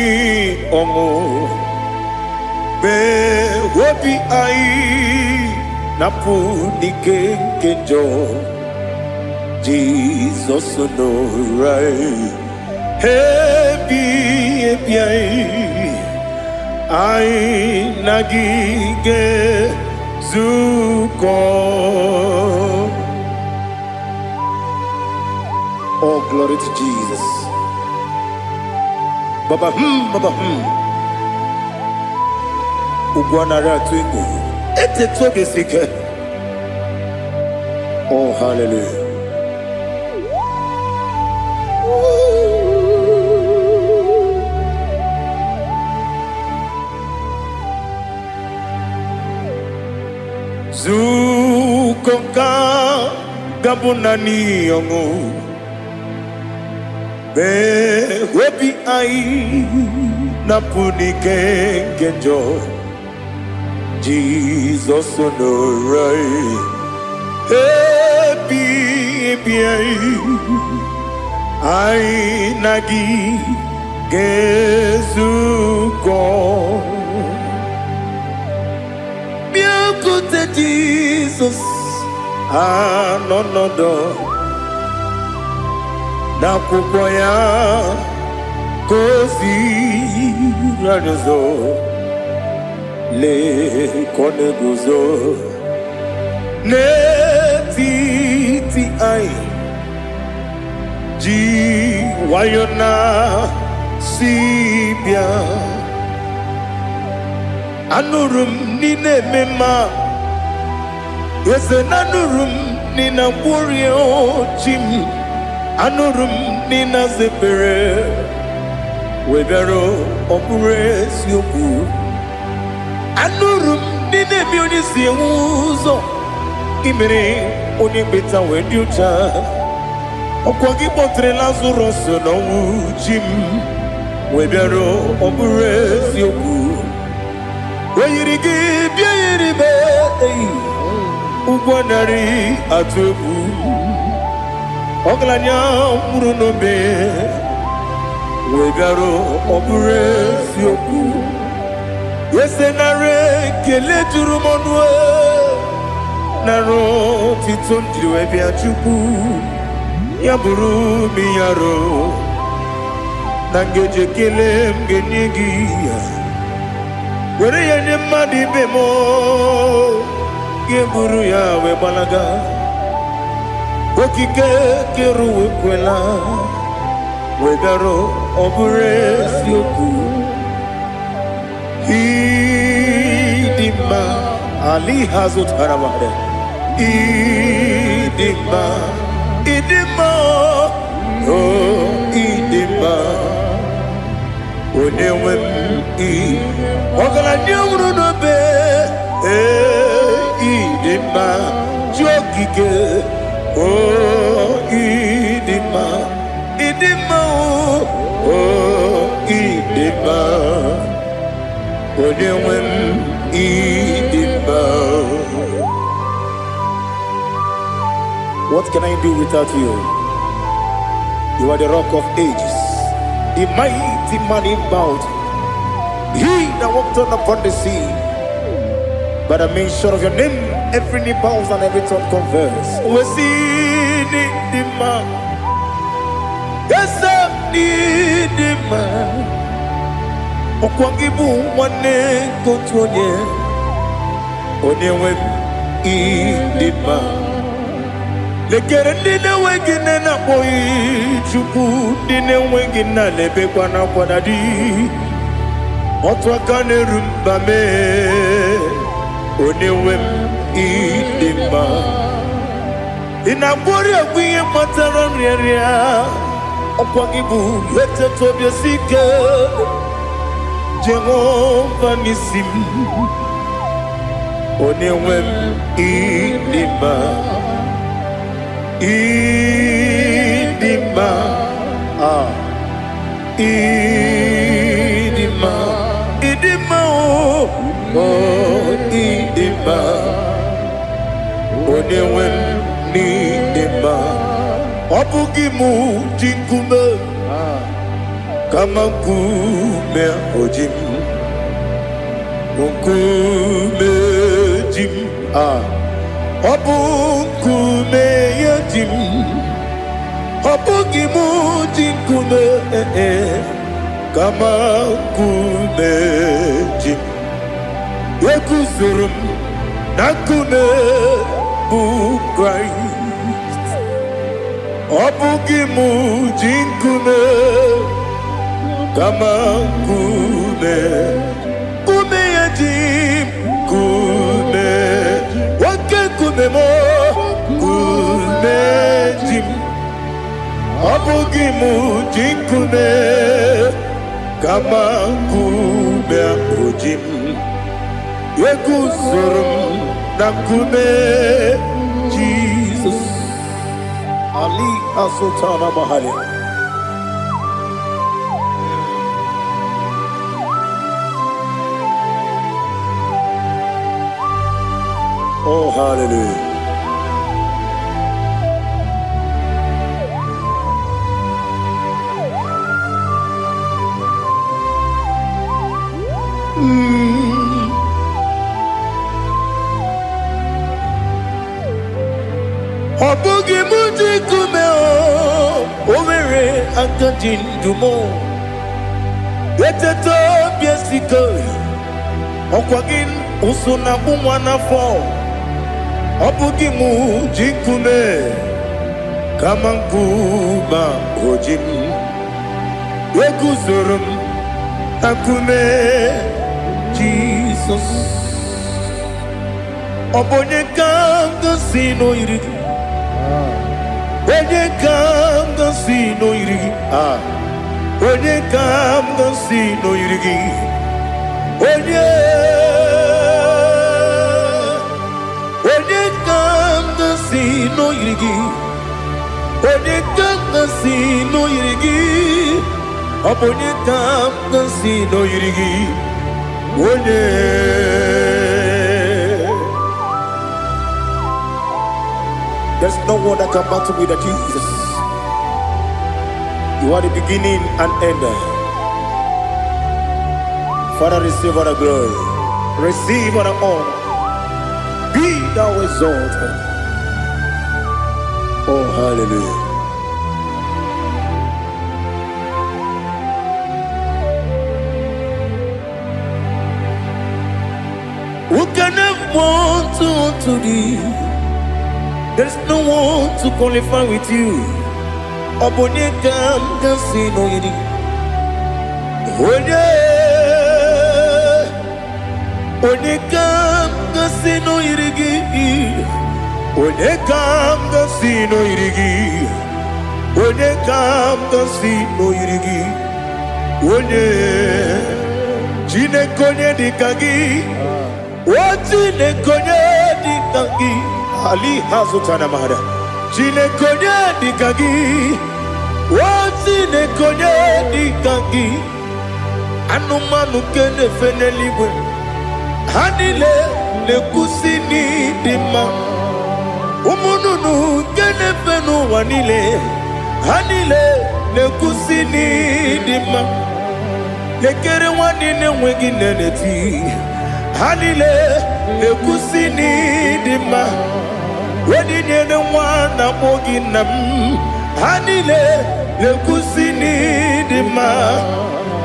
ọṅụ. Mee obi anyị napụ n'ike nke njọ. Jizọs nọrọ anyị ebi anyị na gị ga-ezukọ. Oh, glory to Jesus. baba Ugwanara twingu ete toge sike. Oh hallelujah. Zukonga gabunani yongu be webi ai napunike genjo Jesus onorai happy ai nagi gezuko Biakute Jesus anonodo na kukoya kozi radozo le koneguzo ne titi ai ji wayona sibia anurum nine mema yese nanurum nina warrior chim anurum nina zepere webero opure sioku anurum nine mioni siuzo imere oni beta wediucha okwagi potre lazarus no chim webero opure sioku Weyirigi biayiribe Ugwanari atubu Oglanya murunobe Wegaro obure sioku Yesenare kele turumonwe Naro titondriwe biachuku Yaburu miyaro Nangeje kele mgenyigia Were yene madi bemo Geburu ya we balaga Okike keru we kwela Wegaro obure sioku Idima Ali hazut haramade Idima Oh idima Onewem Ogala nyamru no be idima jogige idima idima Onewem idima. What can I do without you? You are the rock of ages, the mighty man in mountain. He that walked on upon the sea. By the mention of your name, every knee bows and every tongue confess. We see the man. Yes, I need the man. Okwangibu wane kotonye. Onyewe the man. Lekere dine wengine na boy chuku dine wengine lebe kwa na kwadadi. Otwakane rumba me Onewem idima Inabori agwiye matara nyeria Okwangibu yete tobye sike Jehova nisim Onewem idima Idima Idima Idima Idima Onewem Idima Obugimu jinkume Kama kume ojim Kume jim Obukume yajim Obugimu jinkume Kama kumeji Yekuzurum Nakune Bu Christ Obugimu jinkume kama nkume, nkume ya jim, nkume wake nkume mo, nkume jim, abugi muji nkume kama nkume ujim, yekuzurum na nkume Jesus. Ali Asultana Mahali. Oh, hallelujah. Obugi muji kume o mere akajin dumo eteto biesiko okwagin usuna umwana fo obugi muji kume kama nkuba ojim yeguzorum akume Jesus obonye kanga sino irigi onye kanga sino irigi onye kanga sino irigi onye kanga sino irigi onye kanga sino irigi onye kanga sino irigi onye. There's no one that can battle with Jesus. You are the beginning and end. Father, receive all the glory. Receive all the honor. Be thou exalted. Oh, hallelujah. Who can have one to thee? There's no one to qualify with you. Obonye kam kasino yidi. Onye kam kasino yidi. Onye kam kasino yidi. Onye kam kasino yidi. Onye jine konye dikagi. Wajine konye dikagi. Ali Hazutana Mahada. Jine konye dikagi. Wajine konye dikagi. Anumanu kene feneliwe. Hanile le kusini dima. Umununu kene fenu wanile. Hanile le kusini dima. Lekere wanine wengi neneti. Hanile le kusini dima. Wedi nyene wana mogi nam. Hanile le kusini dima.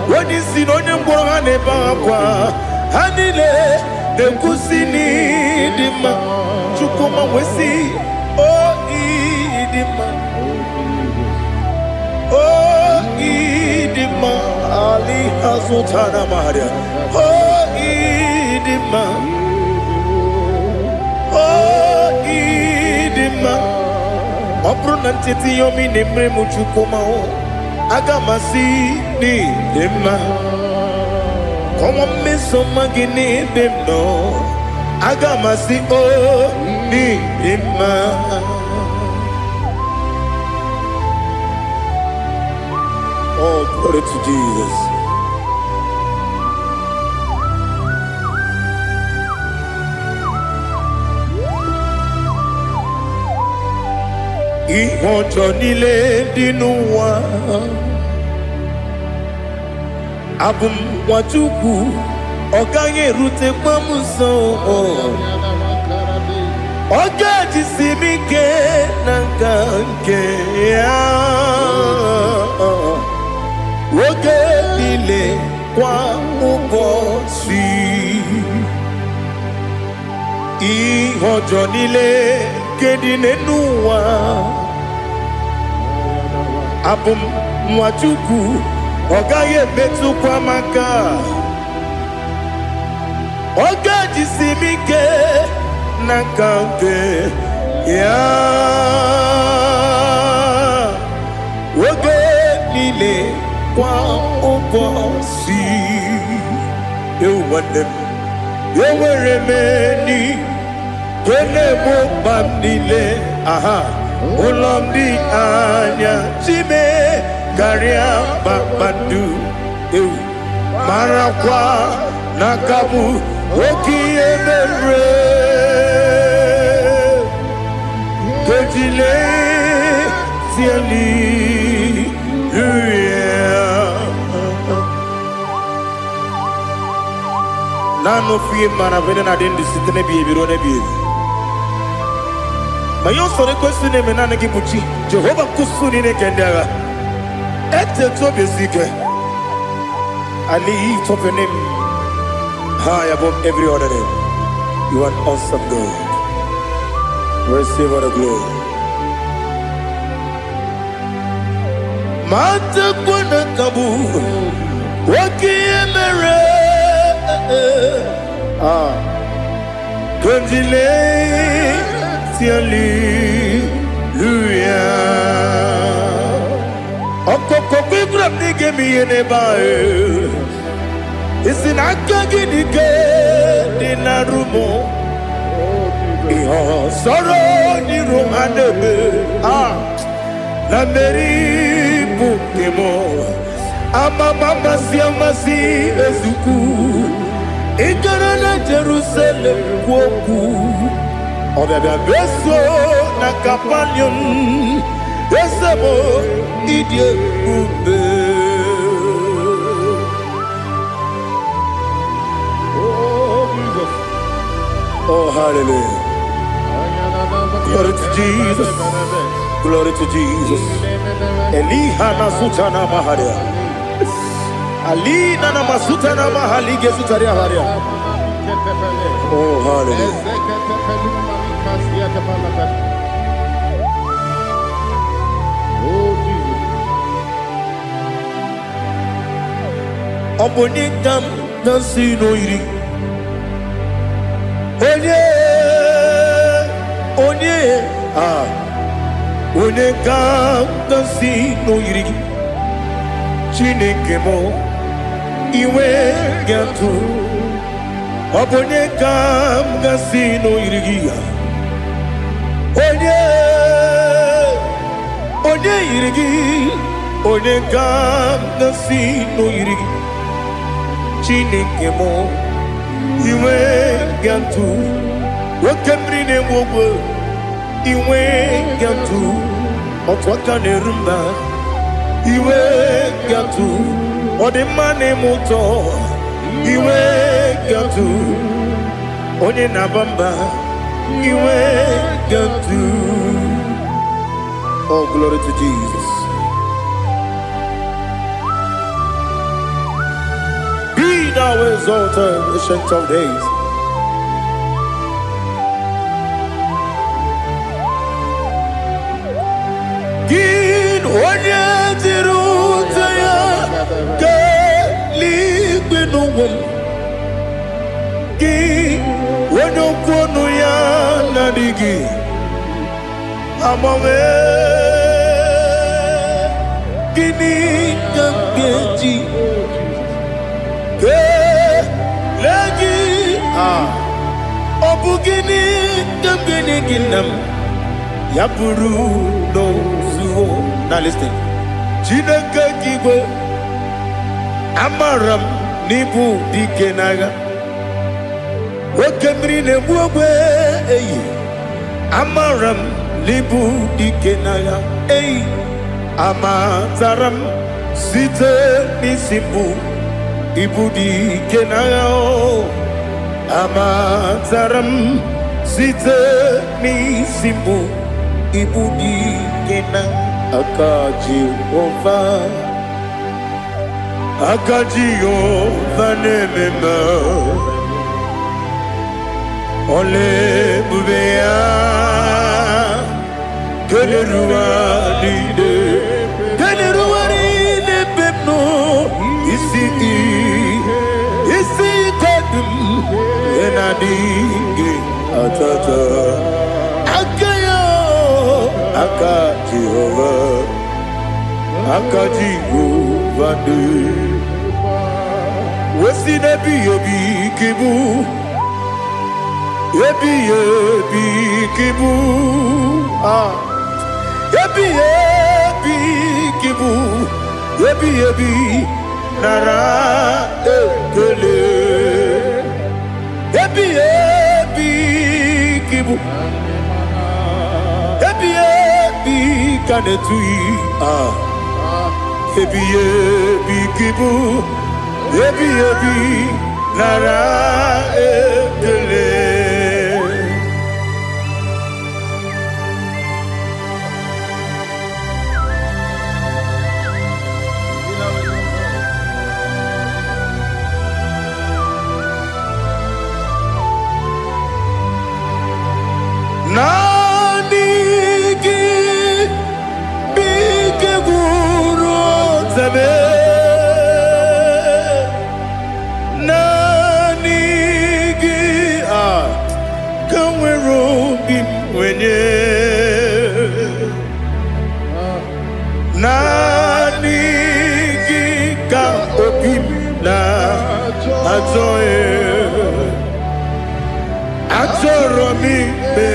Wedi sinonye mbwangane bakwa. Hanile le kusini dima. Chukuma wesi oh idima. Oh idima. Ali Hazutana Maria. Oh idima. Oh idima. Opronantiti yomi nemre muchukuma o. Agamasi ni dema. Como me somagini demno. Agamasi o ni dema. Oh, glory to Jesus. Ihojo nile dinuwa abum wachuku oganye rute pamuso ogaji simike nanganke ya woge nile kwa ubosi ihojo nile kedine nuwa abum mwachuku Ogaye metu kwa maka. Oga jisimike nakanke ya. Oge nile kwa ubosi. You want them. You were many. Kene mo bandile. Aha. Ulomdi anya. Chime. Garia Babandu Marakwa Nakamu Oki Emere Kejile Tiali Nano fiye manavene na dindi sitene biye birone biye Mayon sore kusune menane kibuchi Jehova kusuni ne kendaga Ete to besike. I lift up your name high above every other name. You are an awesome God. Receive all the glory. Mata kuna kabu waki emere Kunjile tiali luya. Okoko grab ni gemi ene bae. Isina kagi ni ke dina rumo. Iho soro ni romanebe. La meri bukemo. Ama mama si amasi ezuku. Igara na Jerusalem woku. Obebe beso na kapanion. Yesemo idie ube. Oh, Jesus. Oh, hallelujah. Glory to Jesus. Glory to Jesus. Elihana sutana maharia. Alina na masutana mahalige sutaria haria. Oh, hallelujah. Obonikam nasino iri. Onekam nasino iri. Chineke mo iwe gatu. Obonekam nasino iri. Onye iri. Onekam nasino iri. Chineke mo iwe gatu wakemri ne wogo iwe gatu otwaka ne rumba iwe gatu odemane moto iwe gatu onye nabamba iwe gatu. Oh, glory to Jesus. Thou exalted, ancient of days. Gin onye tiruta ya ke ligbe n'ụwa. Gin onye kwonu ya na-adịghị agbanwe. Gịnị ka m ga-eji Obugini gambini ginam Yapuru no zuo. Now listen. Chineke kigwe Amaram nibu dikenaga Wakemri ne buogwe Amaram nibu dikenaga Amazaram site nisimbu Ibudi kenao Amazaram site ni simbu Ibudi kenang Akaji ova nemema Ole bubea Kele ruari de Pepno nadigi atata akayo aka Jehovah aka Jehovah wesi nebi ebi kibu ebi kibu ebi kibu ebi nara ekele ebi kibu ebi kanetui ebi kibu ebi nara ekele. Nanigi bike guru zabe nanigi kamweru bimwenye nanigi ka obim na atoe atoro mi be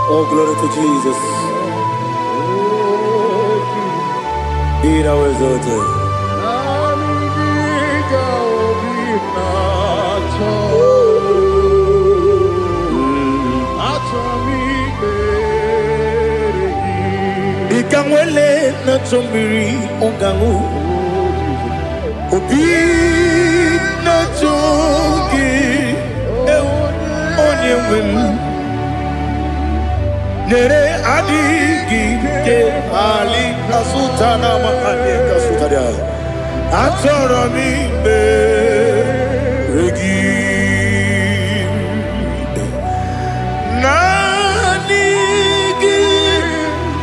oh, glory to Jesus. Be thou exalted. Ikamwele na chombiri ongangu obi na chogi onye wem nere adigi ke ali asutana makane kasutaria atoro mi be regi nanigi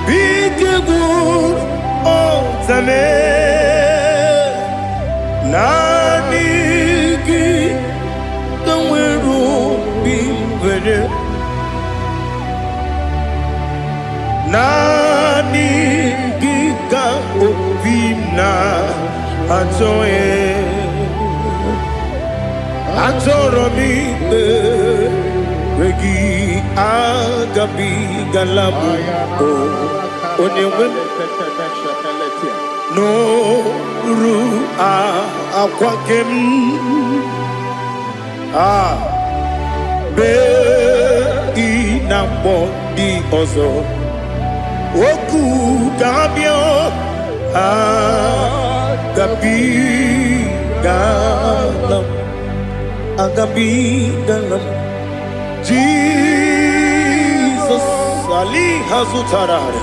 bigegu otame nanigi kamweru bimwene nanigi ka obimna atoye atoro mi regi agabi galabu onyewe no ru akwakem be inambo di ozo oku gabio agabi galam Jesus Ali Hazutarare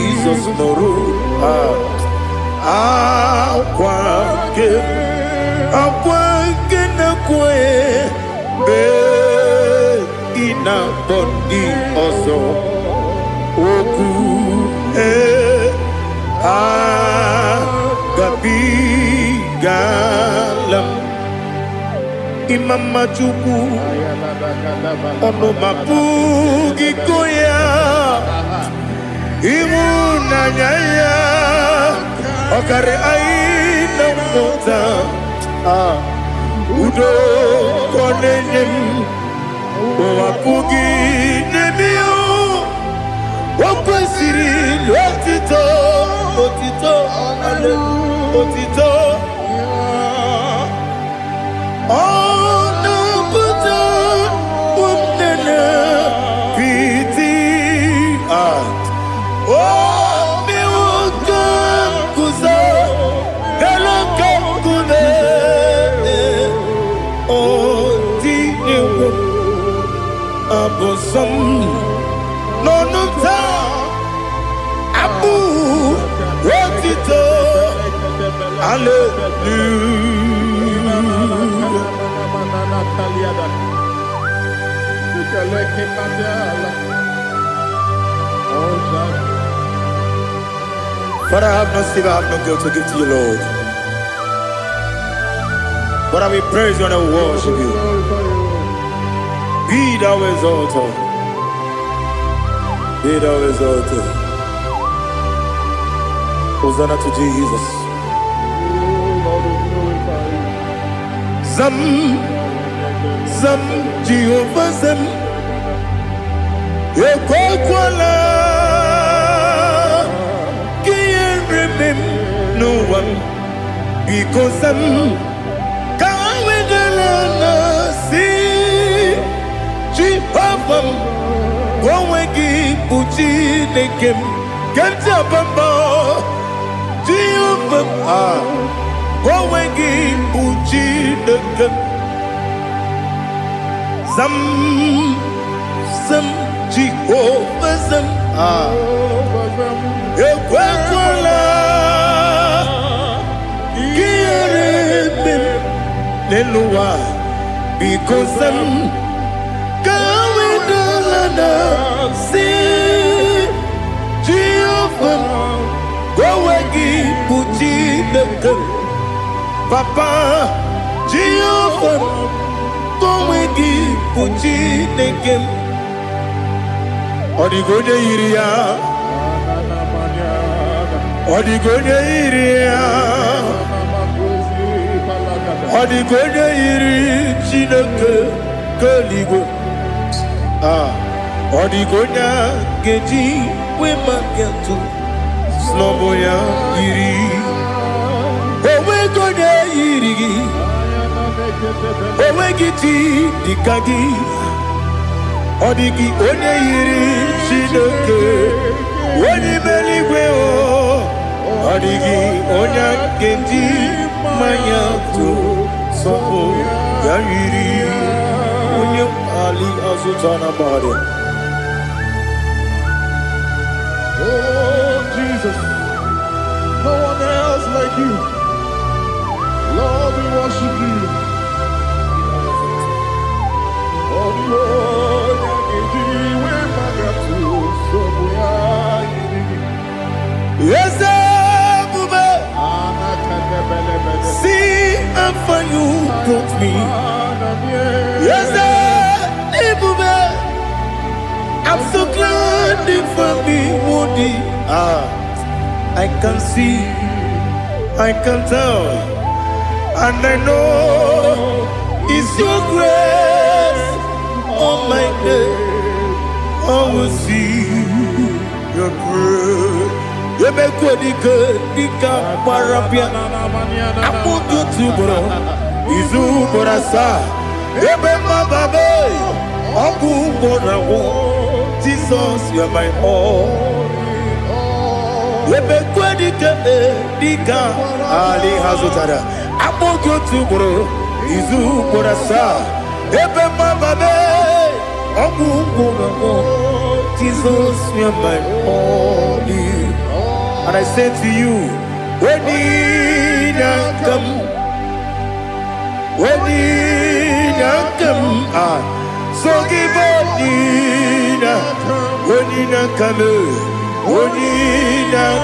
Jesus Noru akwake na kwe be ina bondi ozo oku gabi galam imama chuku ono mapugi koya imuna nyaya okare aina mota udo konenyem wapugi nemio wakwesiri lotito otito ono puto umnene piti mi wuka kuzo galaka kune tinyewo abosom nonuta abu otito But I have no sin, I have no guilt to give to you, Lord. But I will praise you and I will worship you. Be thou exalted. Be thou exalted. Hosanna to Jesus. Zam, Zam, Jehovah Zam. Ekwakwala. No one, because I'm going to see Jehovah. Going to put in the game. Get up and bow. Jehovah. Going to put in the game. Some Jehovah. Because I'm going to see Jehovah. Go again, put in the gun. Papa, Jehovah. Go again, put in the gun. Odigonya iria. Odigonya iria. Odigonya iri chineke keligo. Odigonya geji wemaketu sloboya iri. Owegonya iri. Owegiti dikagi. Odigi onye iri chineke. Onye meligwe o. Odigi onye geji manya tu. Sopo yayiri unyo ali azutana bade. Oh Jesus, no one else like you. Lord, we worship you. Oh Lord, yes, see how far you brought me. Yes, I'm so glad for me, Woody. I can see, I can tell, and I know it's your grace. Oh my God, I will see your grace. Dika Parapia Amutu Tubro Izu Borasa Ebe Mababe Oku Borawo Jesus, you are my all. Ebe Dika Ali Hazutara Amutu Tubro Izu Borasa Ebe Mababe Oku Borawo Jesus, you are my all. And I say to you, when you come, so give up, when you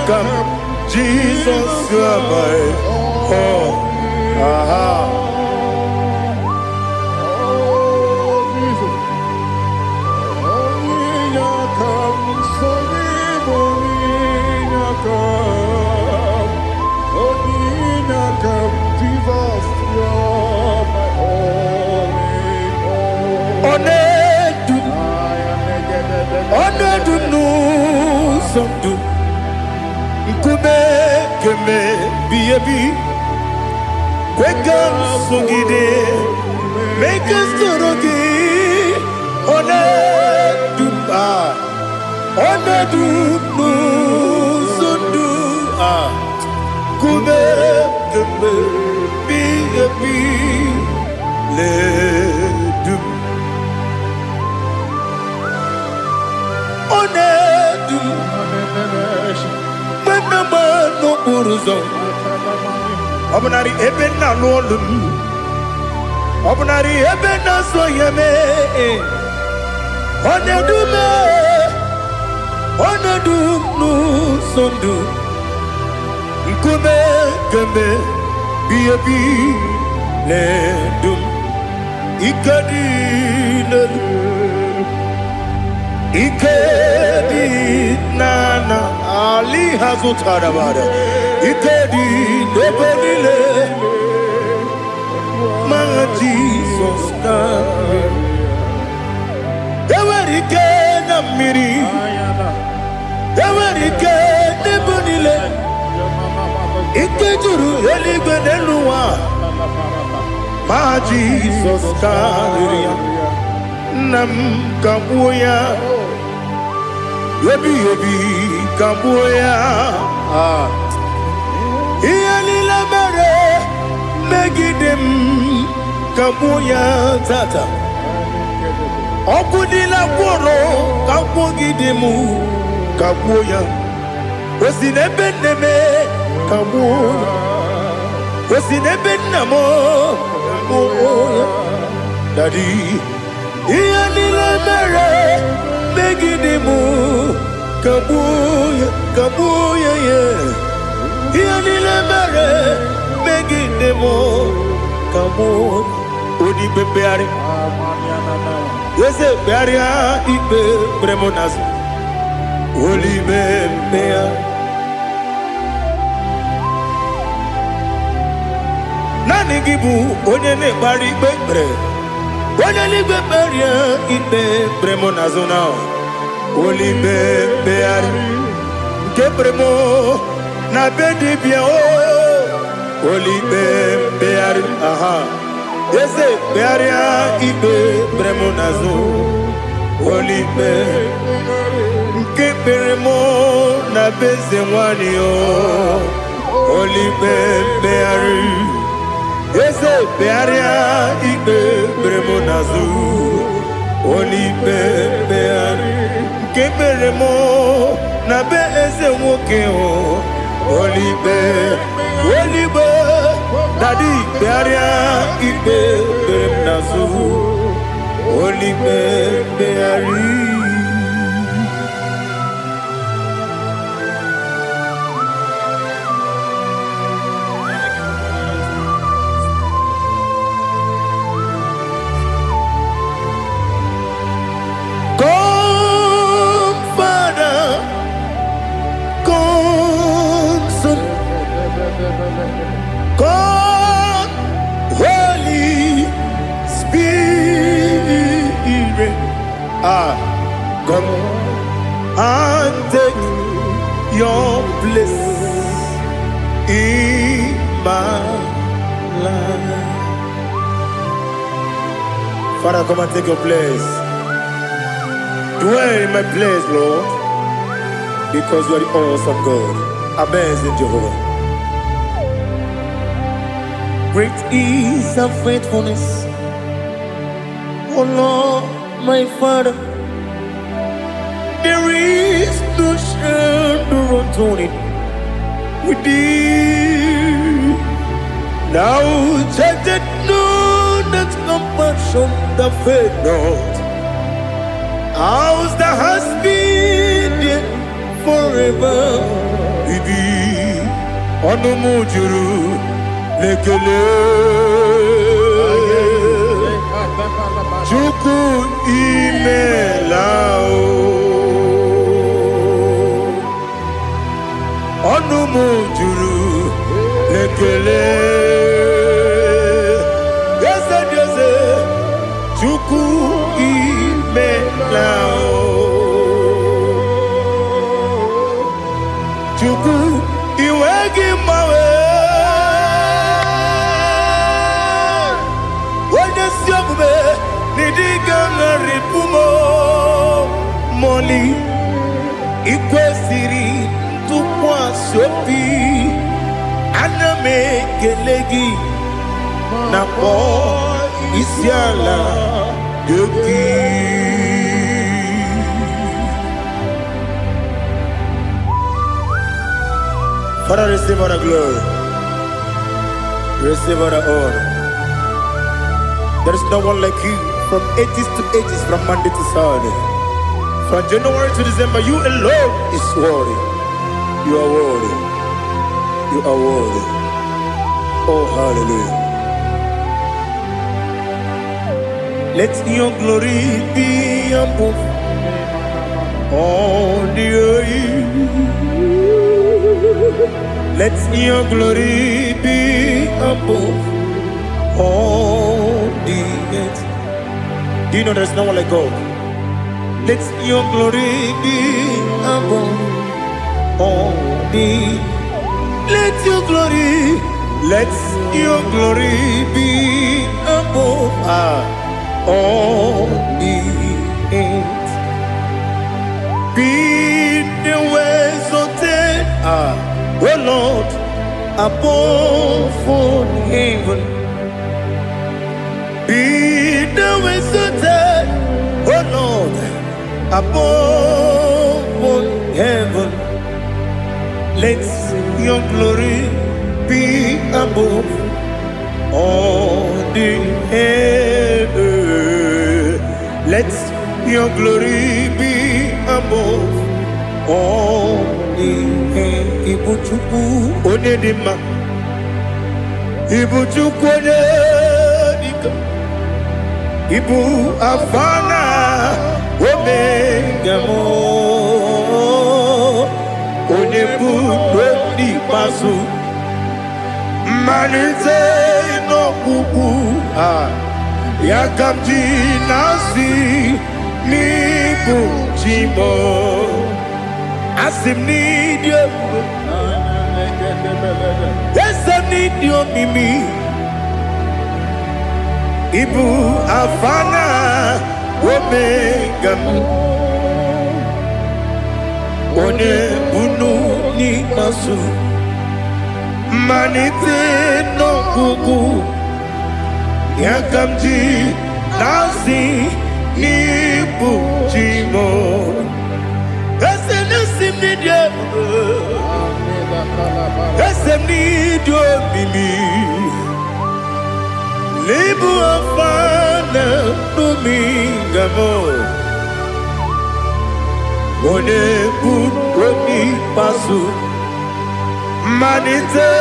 come, Jesus, you are my all. Wake up, Sugide, make us Torogi, Sundu, Kube, Ledu, Onedu, Manama no Uruzo. Obunari ebe na lolum. Obunari ebe na soyeme. Onedume. Onedum nu sondu. Nkume kembe. Biebi ledum. Ikadi ledum. Ikedi nana Ali Hazutarabada Ikedi Nebonile My Jesus Ewerike Namiri Ewerike Nebonile Ikejuru Eligwe Neluwa My Jesus Nam Kabuya Yebi Kabuya Iyalila mere Megidem Kabuya Tata Okudila Kworo Kabugidemu Kabuya Osinebendeme Kabuya Osinebenamo Kabuya Daddy Iyalila mere Megidemu Kabuya Kabuya yeah Iyalila mere Megidemu Kabuya Odi bebeari Yese bearia Ibe bremonas Oli bebea Nani gibu Onye ne bari bebre Onye ligbe beria Ibe bremonas now Oli bebeari Nke bremo Na bedi bia Oli bebeari aha Yese bearia Ibe bremonazo Oli be Nke bremo Na beze wani Oli bebeari Yese bearia Ibe bremonazo Oli bebeari Nke bremo Na beze woke Oli be Daddy bearia Ibe bremonazo Oli beari God, Holy Spirit, come and take your place in my life. Father, come and take your place. Dwell in my place, Lord, because you are the awesome God. Amazing Jehovah. Great is thy faithfulness, O Lord, my Father. There is no shadow unto it with thee. Now check that no that compassion that faith not. Ours that has been there forever with thee. Onomujuru Lekele Chuku imelao Onumujuru Lekele Yese Chuku imelao Chuku iwegi mawe Moli Ikwesiri Tukwa Sopi Aname Kelegi Napo Isiala Yoki Father, receive our glory. Receive all the honor. There is no one like you from ages to ages, from Monday to Saturday. From January to December, you alone is worthy. You are worthy. You are worthy. Oh, hallelujah. Let your glory be above all the earth. Let your glory be above all the earth. Do you know there's no one like God? Let your glory be above all the. Let your glory be above all the earth. Be the ways of oh Lord, above all heaven. Be the ways of oh Lord, above all heaven. Let your glory be above all the heaven. Let your glory be above all the heaven. Ibu Chukwu Onedima, Ibu Chukwu Onedika, Ibu Afana Omega mo, Onebu Dodi Pasu, Manite no Kuku, Yakamji Nasi, Nibu Chimo. Asim need you. Yes, I need you, Mimi. Ibu Afana Omega. One Bunu ni Masu. Manite no Kuku. Yakamji Nasi Nibu Chimo. Esem need you. Esem need you, Mimi. Libu afana numingamo. One buni pasu. Manite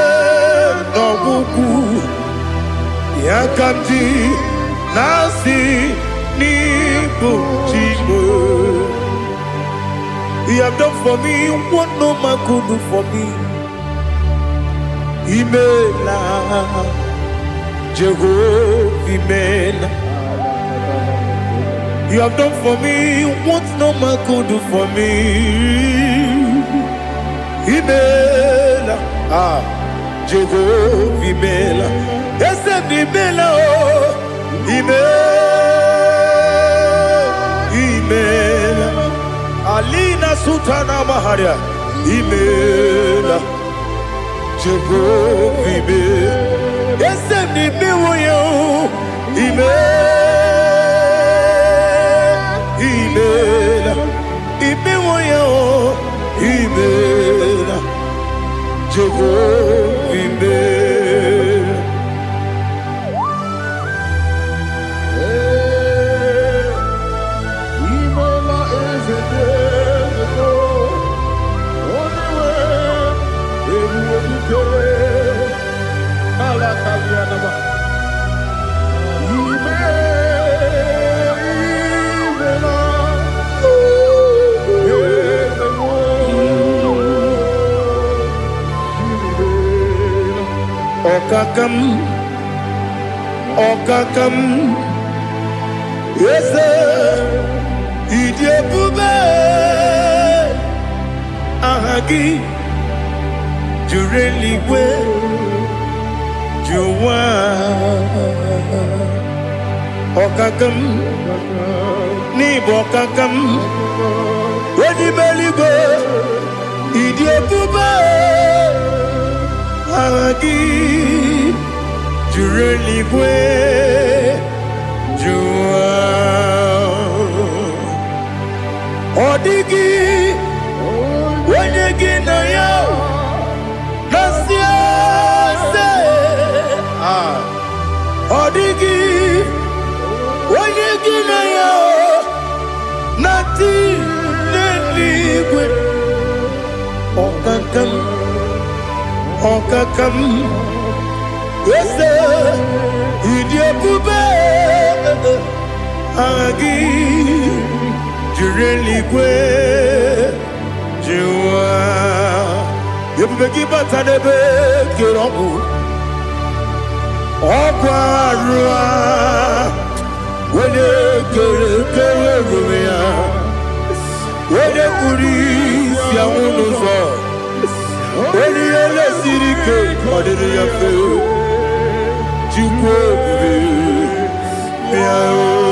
no buku. Yakamji nasi nibu chimo. You have done for me what no man could do for me. Imela, Jehovah, Imela. You have done for me what no man could do for me. Imela, Jehovah, Imela. Yes, Imela, Imela. Alina Sutana Maharia, Imela, Jehovah, Imela. Yes, Imela, Imela, Imela, Imela, Jehovah, Imela. Okakam, yes, Idiabube, Ahagi, Jureli we, Juwa, Okakam, Nibokakam, Wedi Beligo, Idiabube, Ahagi. Jureli we, Jua, Odigi, Wenegi na yo, Nasia se, Okakam Ese Idiabube Agi Jireligwe Jiwa Yebubeki Batanebe Kiroku Okwarua Wede Kere Rumia Wede Kuri Siamunuzo Wede Yele Sirike Kodiri Yafe Jukwe Miao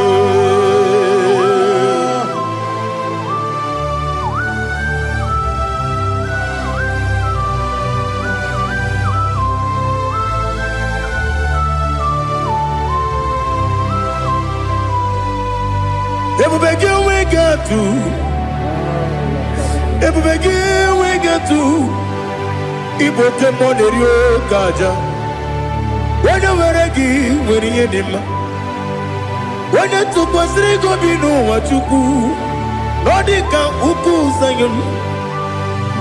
Everybody we get to. Everybody we get to. Igbo tempo de rio kaja. When you were gi, when you dim. When you took was rigo binu wachuku. Nodika uku sayon.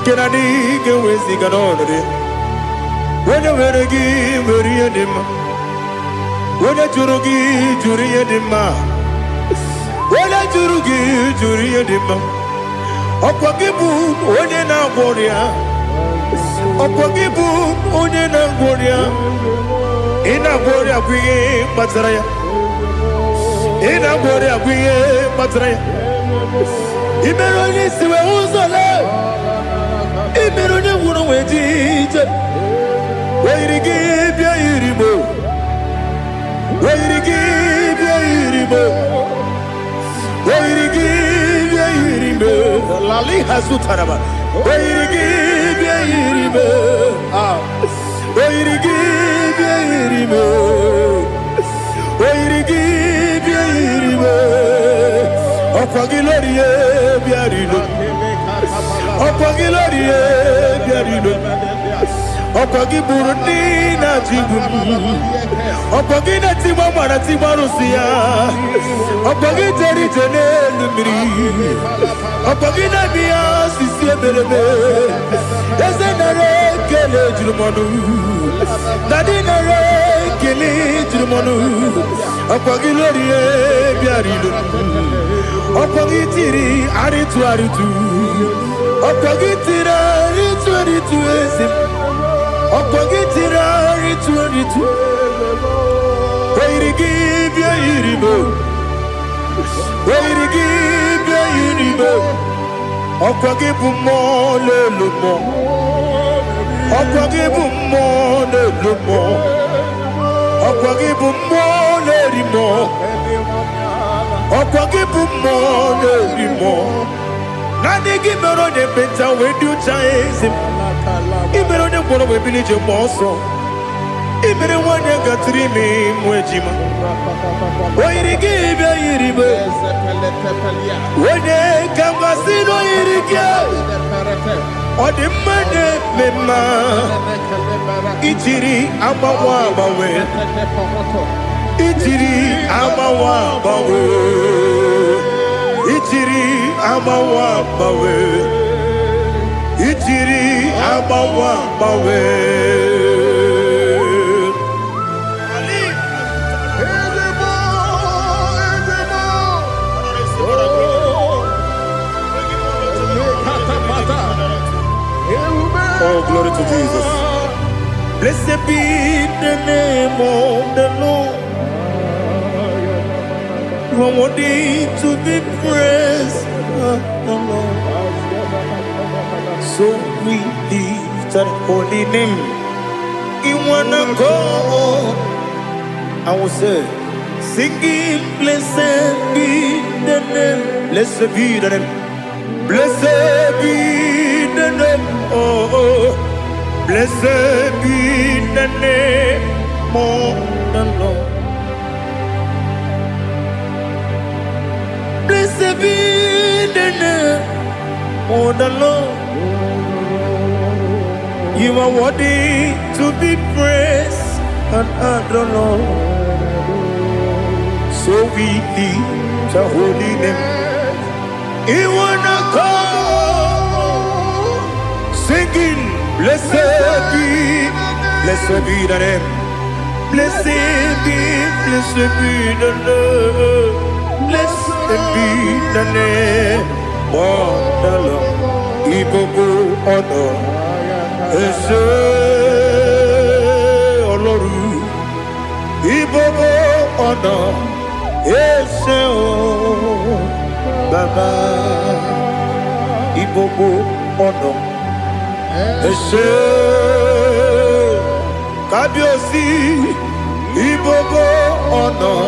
Kenani ge wezi ganonore. When you were gi, when you dim. When you jurugi, juri edima. Wala jurugi juri edima Okwagibu onye na gworia Okwagibu onye na gworia Ina gworia kwiye matraya Ina gworia kwiye matraya Imero ni siwe uzole Imero ni wuro wejije Wairigi bia irimo Wairigi bia irimo Lali Hazutaraba. Okwagi Burundi na Jibuti Okwagi na Timama na Timarusia Okwagi Jeri Jene Lumiri Okwagi na Bia Sisi Ebelebe Eze nare kele Jirumonu Nadi nare kele Jirumonu Okwagi Lorie Biarido Okwagi Tiri Aritu Aritu Okwagi Tira Aritu Aritu Esim Okogitira ritu Wairigi bia iribo Wairigi bia iribo Okogibu mo lelumo Okogibu mo lelumo Okogibu mo lerimo Okogibu mo lerimo Nani gimero de beta wedu chaizim Ibero de bono we bilije moso Ibere wanya gatrimi mwejima Wairigi bia iribe Wene kambasino irige Ode mane mema Ichiri amawa bawe Ichiri amawa bawe Ichiri amawa bawe Ichiri amawa bawe Oh, glory to Jesus. Blessed be the name of the Lord. You are worthy to be praised, the Lord. So we lift that holy name. You wanna go? I will say, singing, blessed be the name. Blessed be the name. Blessed be the name. Oh, blessed be the name of the Lord. Blessed be the name of the Lord. You are worthy to be praised and adored, Lord. So we lift the holy name. You wanna go singing. Blessed be the name. Blessed be the name. Blessed be the name. Oh, the Lord. Igbo honor. Ese Oloru. Igbo honor. Ese o Baba. Igbo honor. Ese Kabiosi Igbo honor.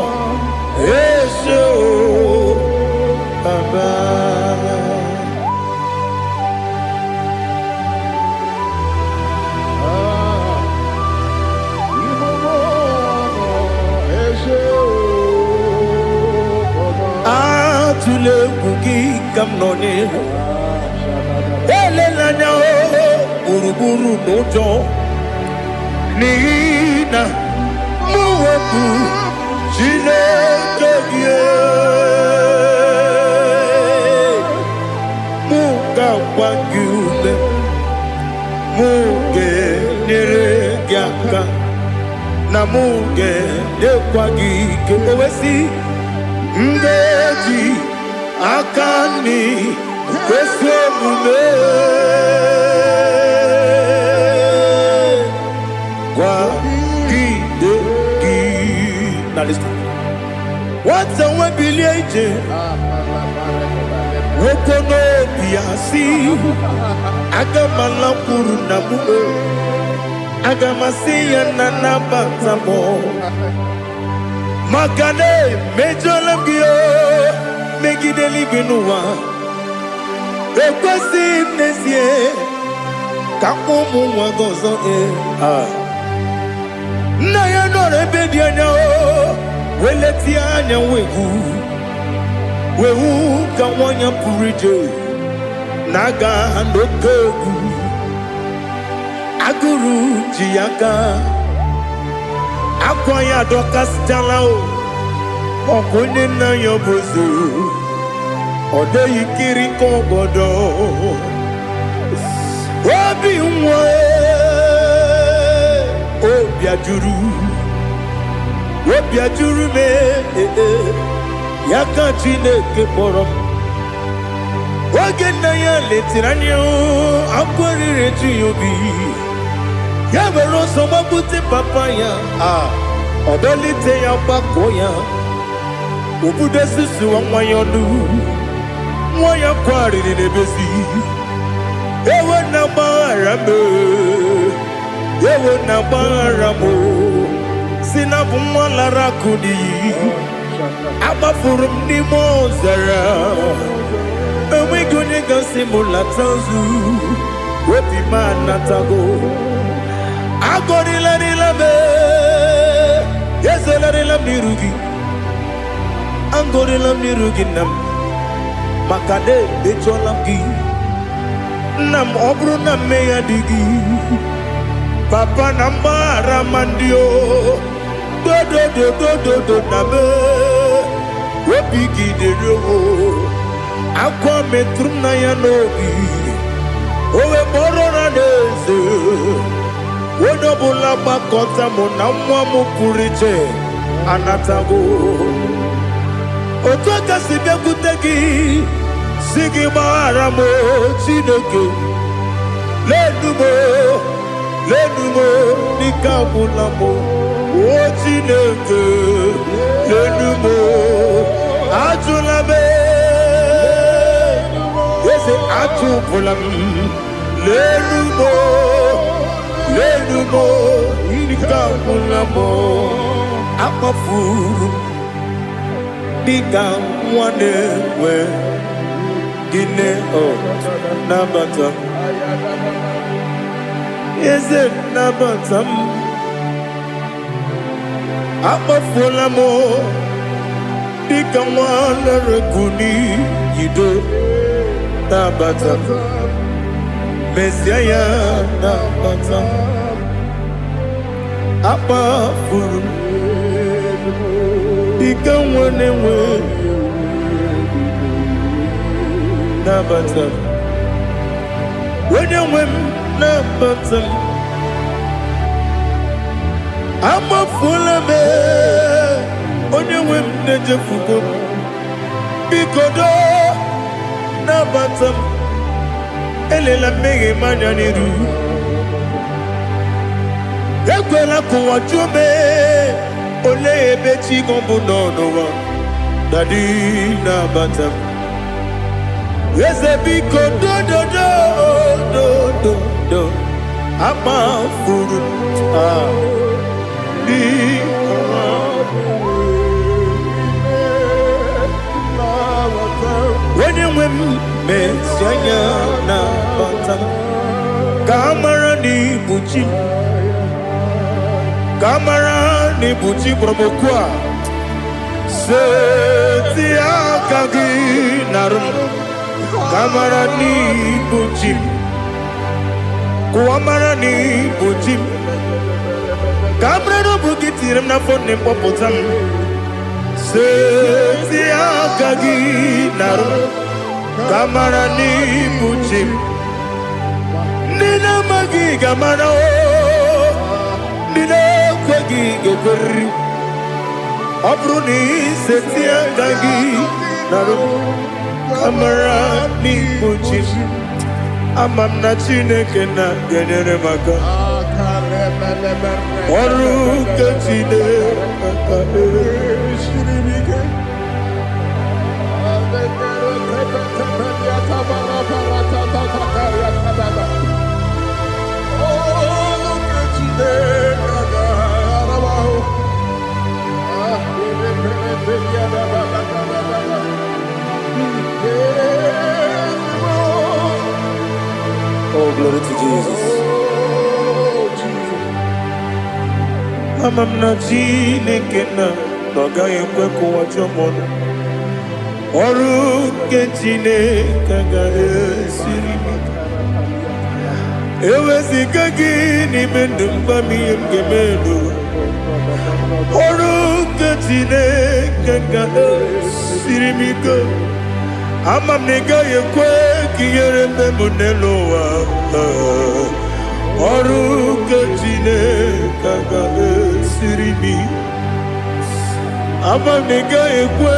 Ese o Baba. Tule bugi kamnone ele lanya uruburu nojo nina muweku Chineke gie muga wangume muge nere gyaka na muge dekwagi ke owesi Ngeji akani kwesomume kwa gidegi. Now listen. What's a webileje? Wokono biasi agamala kuru na muo agamasiya na nabatamo. Makane mejolamgio megideli binua ekwesi nesie kakumu wagozo na ya nore bedi anya weleti anya wehu kawanya purije naga ndokogu aguru jiyaka Akwaya dokas jalao Okune na yobozu Ode yikiri kogodo Obi mwe Obi ajuru me Yaka Chineke morom Oge na ya letiranyo Akwari reji yobi Yabero soma buti papaya Odolite ya bakoya Ubude susu wa mwayonu Mwaya kwari ni nebezi Ewe na barame Ewe na baramo Sinabu mwala rakudi Abafurum ni mozara Ewe gune gasi mulatanzu Wepi manatago Agorila nilabe Yesela nirugi Angorila nirugi nam Makade becholamgi Nam obru nam meya digi Papa nambara mandio Do nabe Wepigi de rogo Akwa metrum na yanogi Owe borona neze Wodobula bakota mona mwamu puriche anatago Otoka sibe kutegi Sigi baramo Chineke Lenumo Nikabulamo O Chineke Lenumo Ajulabe Yese ajubulam Lenumo Nikabulamo Akafuru Diga mwane we Gine o Nabata Is it Nabatam Akafulamo Diga mwane rekuni Yido Nabata Messiah Nabata Akafuru Diga mwane we Nabata When you win nabatam amafula me onye nwe m na-ejefugo bikodo nabatam elela mmehie m anya n'iru ekwela ka ụwa jụọ m olee ebe chi gị bụ n'ụwa dadi nabatam eze biko do amafuru onye nwe m mezi anya nabatam ka amara n'ibu chi ka amara n'ibu chi kpọrọmokwu a seti aka gị narụ ka amara n'ibu chi kụwa mara n'ibu chi ka amara n'obu gị tiri m n'afọ nne mkpọpụta m seti aka gị narụ ka amara n'ibu chi ndị na-amaghị ga-amara ndị na-ekweghị ga-ekweriri ọ bụrụ na iseti aka gị narụ ka amara n'ibu chi ama m na Chineke na-enyere m aka ọrụ nke Chineke Oh, glory to Jesus. Ama m na Chineke na ọ gaghị ekwe ka ụwa jụọ m ọnụ ọrụ nke Chineke ga-esiri m eweziga gị n'ime ndụ mgba m ihe m ga-eme n'ụwa ọrụ nke Chineke ga-esiri m ike ama m na ị gaghị ekwe ka ihere mbe m n'elu ụwa ọrụ nke Chineke ga-esiri m ama m na ị gaghị ekwe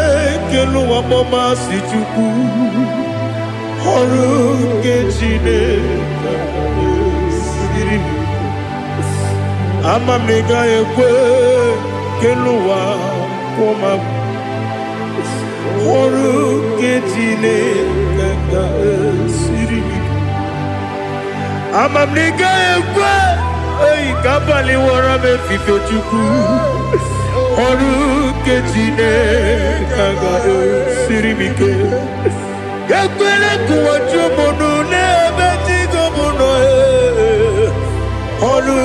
ka elu ụwa gbamasị Chukwu ọrụ nke Chineke ga-esiri m ama m na ị gaghị ekwe ka elu ụwa kwụma ọrụ nke Chineke ga-esiri m ama m na ị gaghị ekwe ka abalị wara m efife Chukwu ọrụ nke Chineke ga-esiri m ike ekwela ka ụwa jụọ m ọnụ n'ebe chi gị bụ nọ ọrụ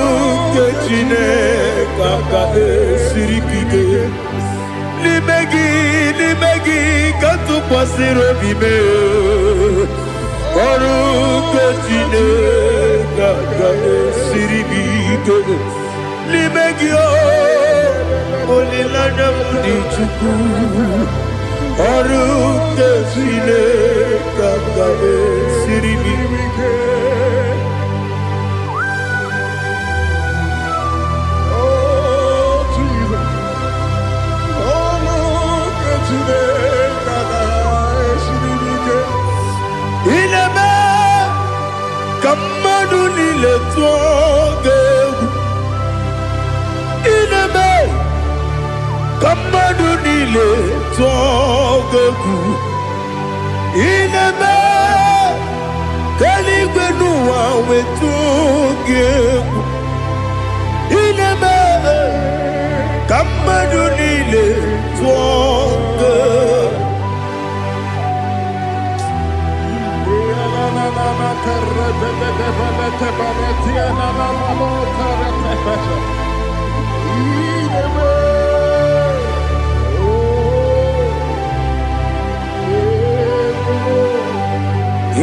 nke Chineke ga-esiri m ike n'ime gị ka tụkwasịrị obi m ọrụ nke Chineke ga-esiri m ike n'ime gị olileanya m dị Chukwu ọrụ nke Chineke ga-esiri m ike ineme ka mmadụ niile tụọ gị egwu ineme ka mmadụ niile tụọ gị egwu ineme ka eluigwe n'ụwa wee tụọ gị egwu ineme ka mmadụ niile tụọ gị egwu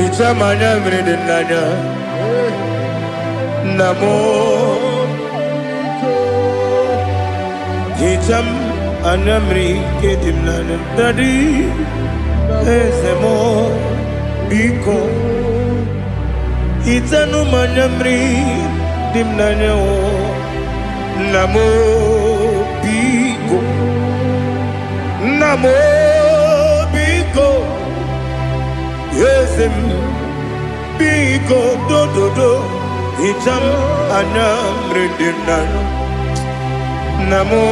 Ichamanya mrede nanya namo Icham anamri kedim nanya Dadi ezemo biko Itanu manyamri dimnanya o namo biko yesem biko do itam anyamri dimnanya namo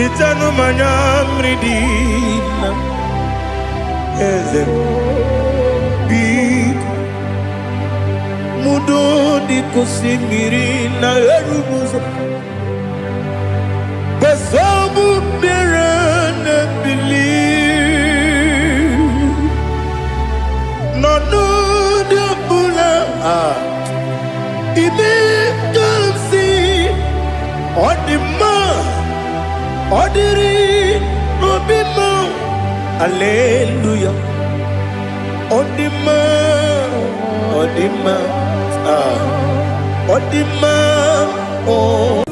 itanu manyamri dimnanya yesem biko mudo di kusimiri na erumuzo besobu mirane believe no de bula ibe kamsi odima odiri obima hallelujah odima oh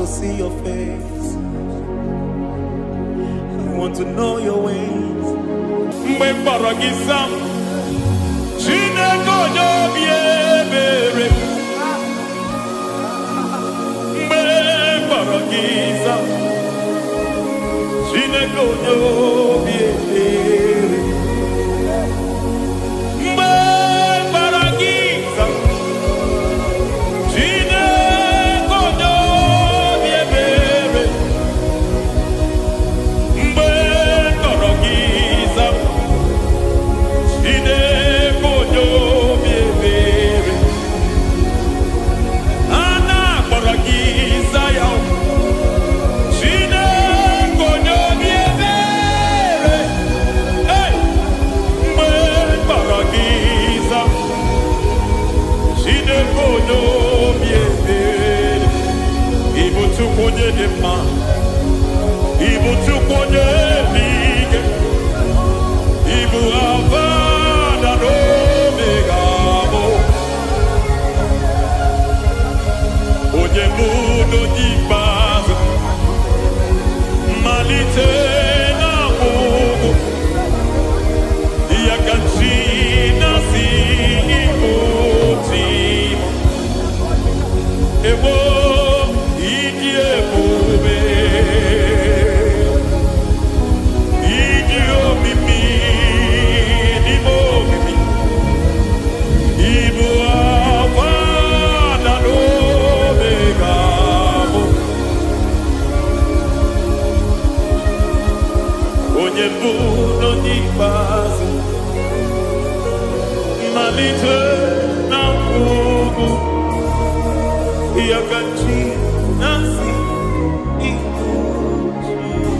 to see your face. I want to know your ways. Mgbe mkpọrọ gị sam, Chineke onye obi ebere mgbe kpọrọ gị ịza Chineke onye obi ebere mgbe kpọrọ gị ịza Chineke onye obi ebere mgbe kpọrọ gị ịza Chineke onye obi ebere a na-akpọrọ gị ịza ya Chineke onye obi ebere mgbe kpọrọ gị ịza Chineke onye obi ebere ịbụ Chukwu onye dị mma ịbụ Chukwu onye dị ike ịbụ Alfa na Omega bụ onye bụ n'onye ikpeazụ mmalite na ọgwụgwụ ya ka chi na-asị Igbo tim Egbo ịdị ebube ịdị omimi n'ime omimi ịbụ Alfa na Omega bụ onye mbụ n'onye ikpeazụ mmalite na ọgwụgwụ ya ka chi na-asị Igbo tim.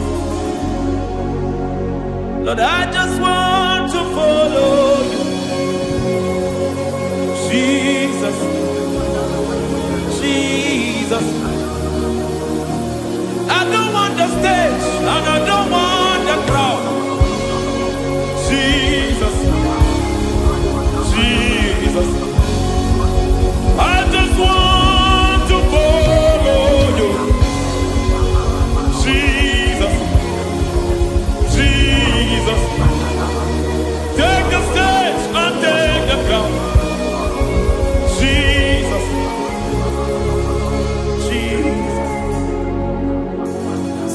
Lord, I just want to follow you, Jesus, Jesus. I don't want the stage and I don't want the crowd. Jesus, Jesus. I just want to follow you, Jesus, Jesus. Take the stage and take the crown. Jesus, Jesus.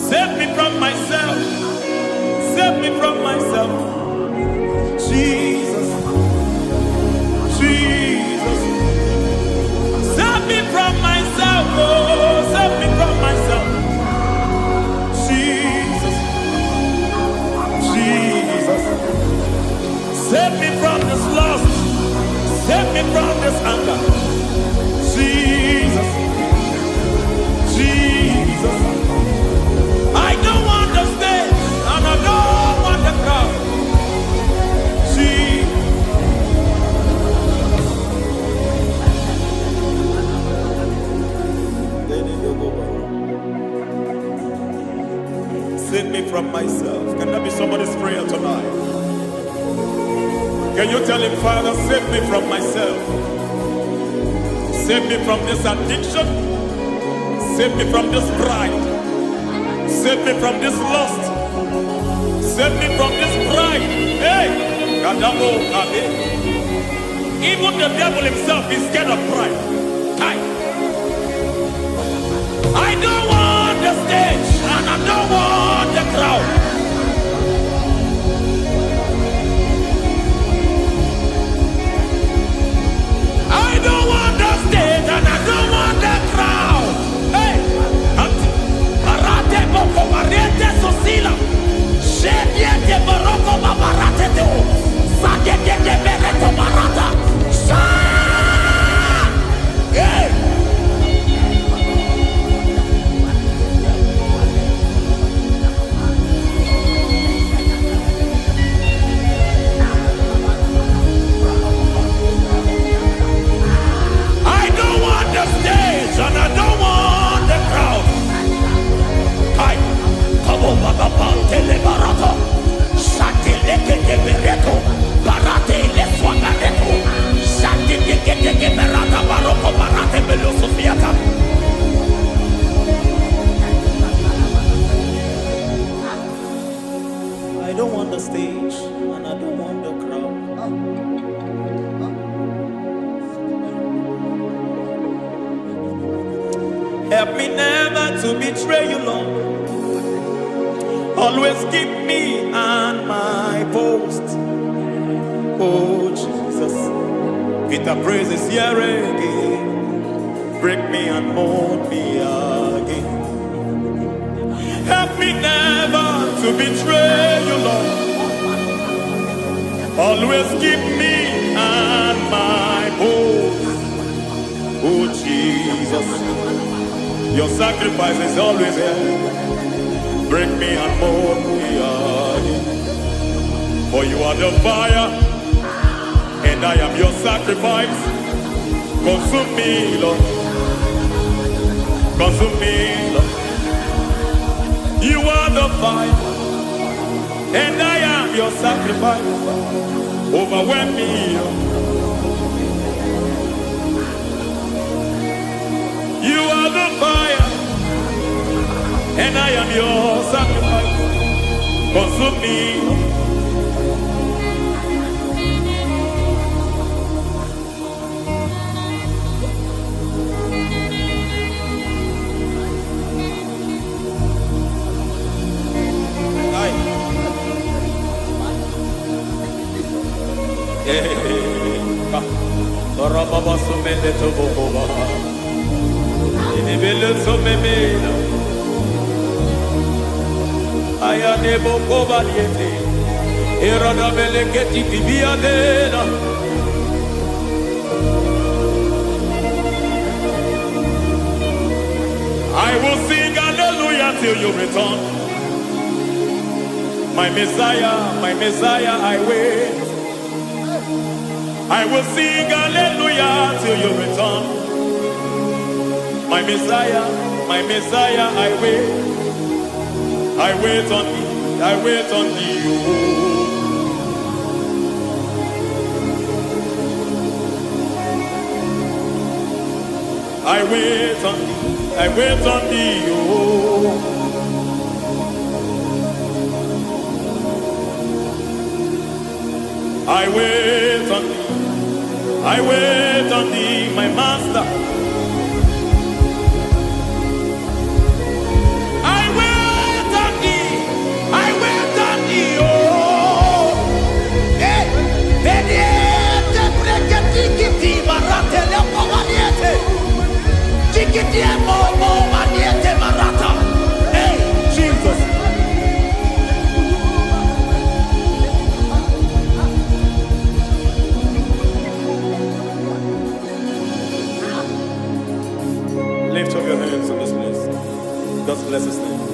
Save me from myself. Save me from myself. Jesus, Jesus. Save me from myself. Oh, save me from myself. Jesus, Jesus. Save me from this lust. Save me from this anger. Jesus, Jesus. I don't want the stage and I don't want the crowd. Jesus. Save me from myself. Can that be somebody's prayer tonight? Can you tell him, Father, save me from myself? Save me from this addiction. Save me from this pride. Save me from this lust. Save me from this pride. Hey! Kadamo, Kade. Even the devil himself is scared of pride. I don't want the stage and I don't want the crowd. I don't want the stage and I don't want the crowd. Hey! Barate boko barete sosila. Shediete baroko babarate teo. Sadete bereto barata. Hey! Help me never to betray you, Lord. Always keep me on my post. Oh, Jesus. Peter praises here again. Break me and mold me again. Help me never to betray you, Lord. Always keep me on my post. Oh, Jesus. Your sacrifice is always here. Break me and mold me again. For you are the fire, and I am your sacrifice. Consume me, Lord. Consume me, Lord. You are the fire, and I am your sacrifice. Overwhelm me, Lord. You are the fire, and I am your sacrifice. Consume me. Baba sumende to boba. Ini belu sumemela. Aya ne boko baliete. Erada beleketi bibia dena. I will sing hallelujah till you return. My Messiah, I wait. I will sing hallelujah till you return. My Messiah, I wait. I wait on thee, I wait on thee. Oh. I wait on thee, I wait on thee. Oh. I wait on thee. I wait on thee, my master. I wait on thee. I wait on thee, oh. Hey, vediete, breketi, marate, lepo maniete. Tikiti, mo, maniete, marata. Hey, Jesus. Lift up your hands in this place. God bless his name.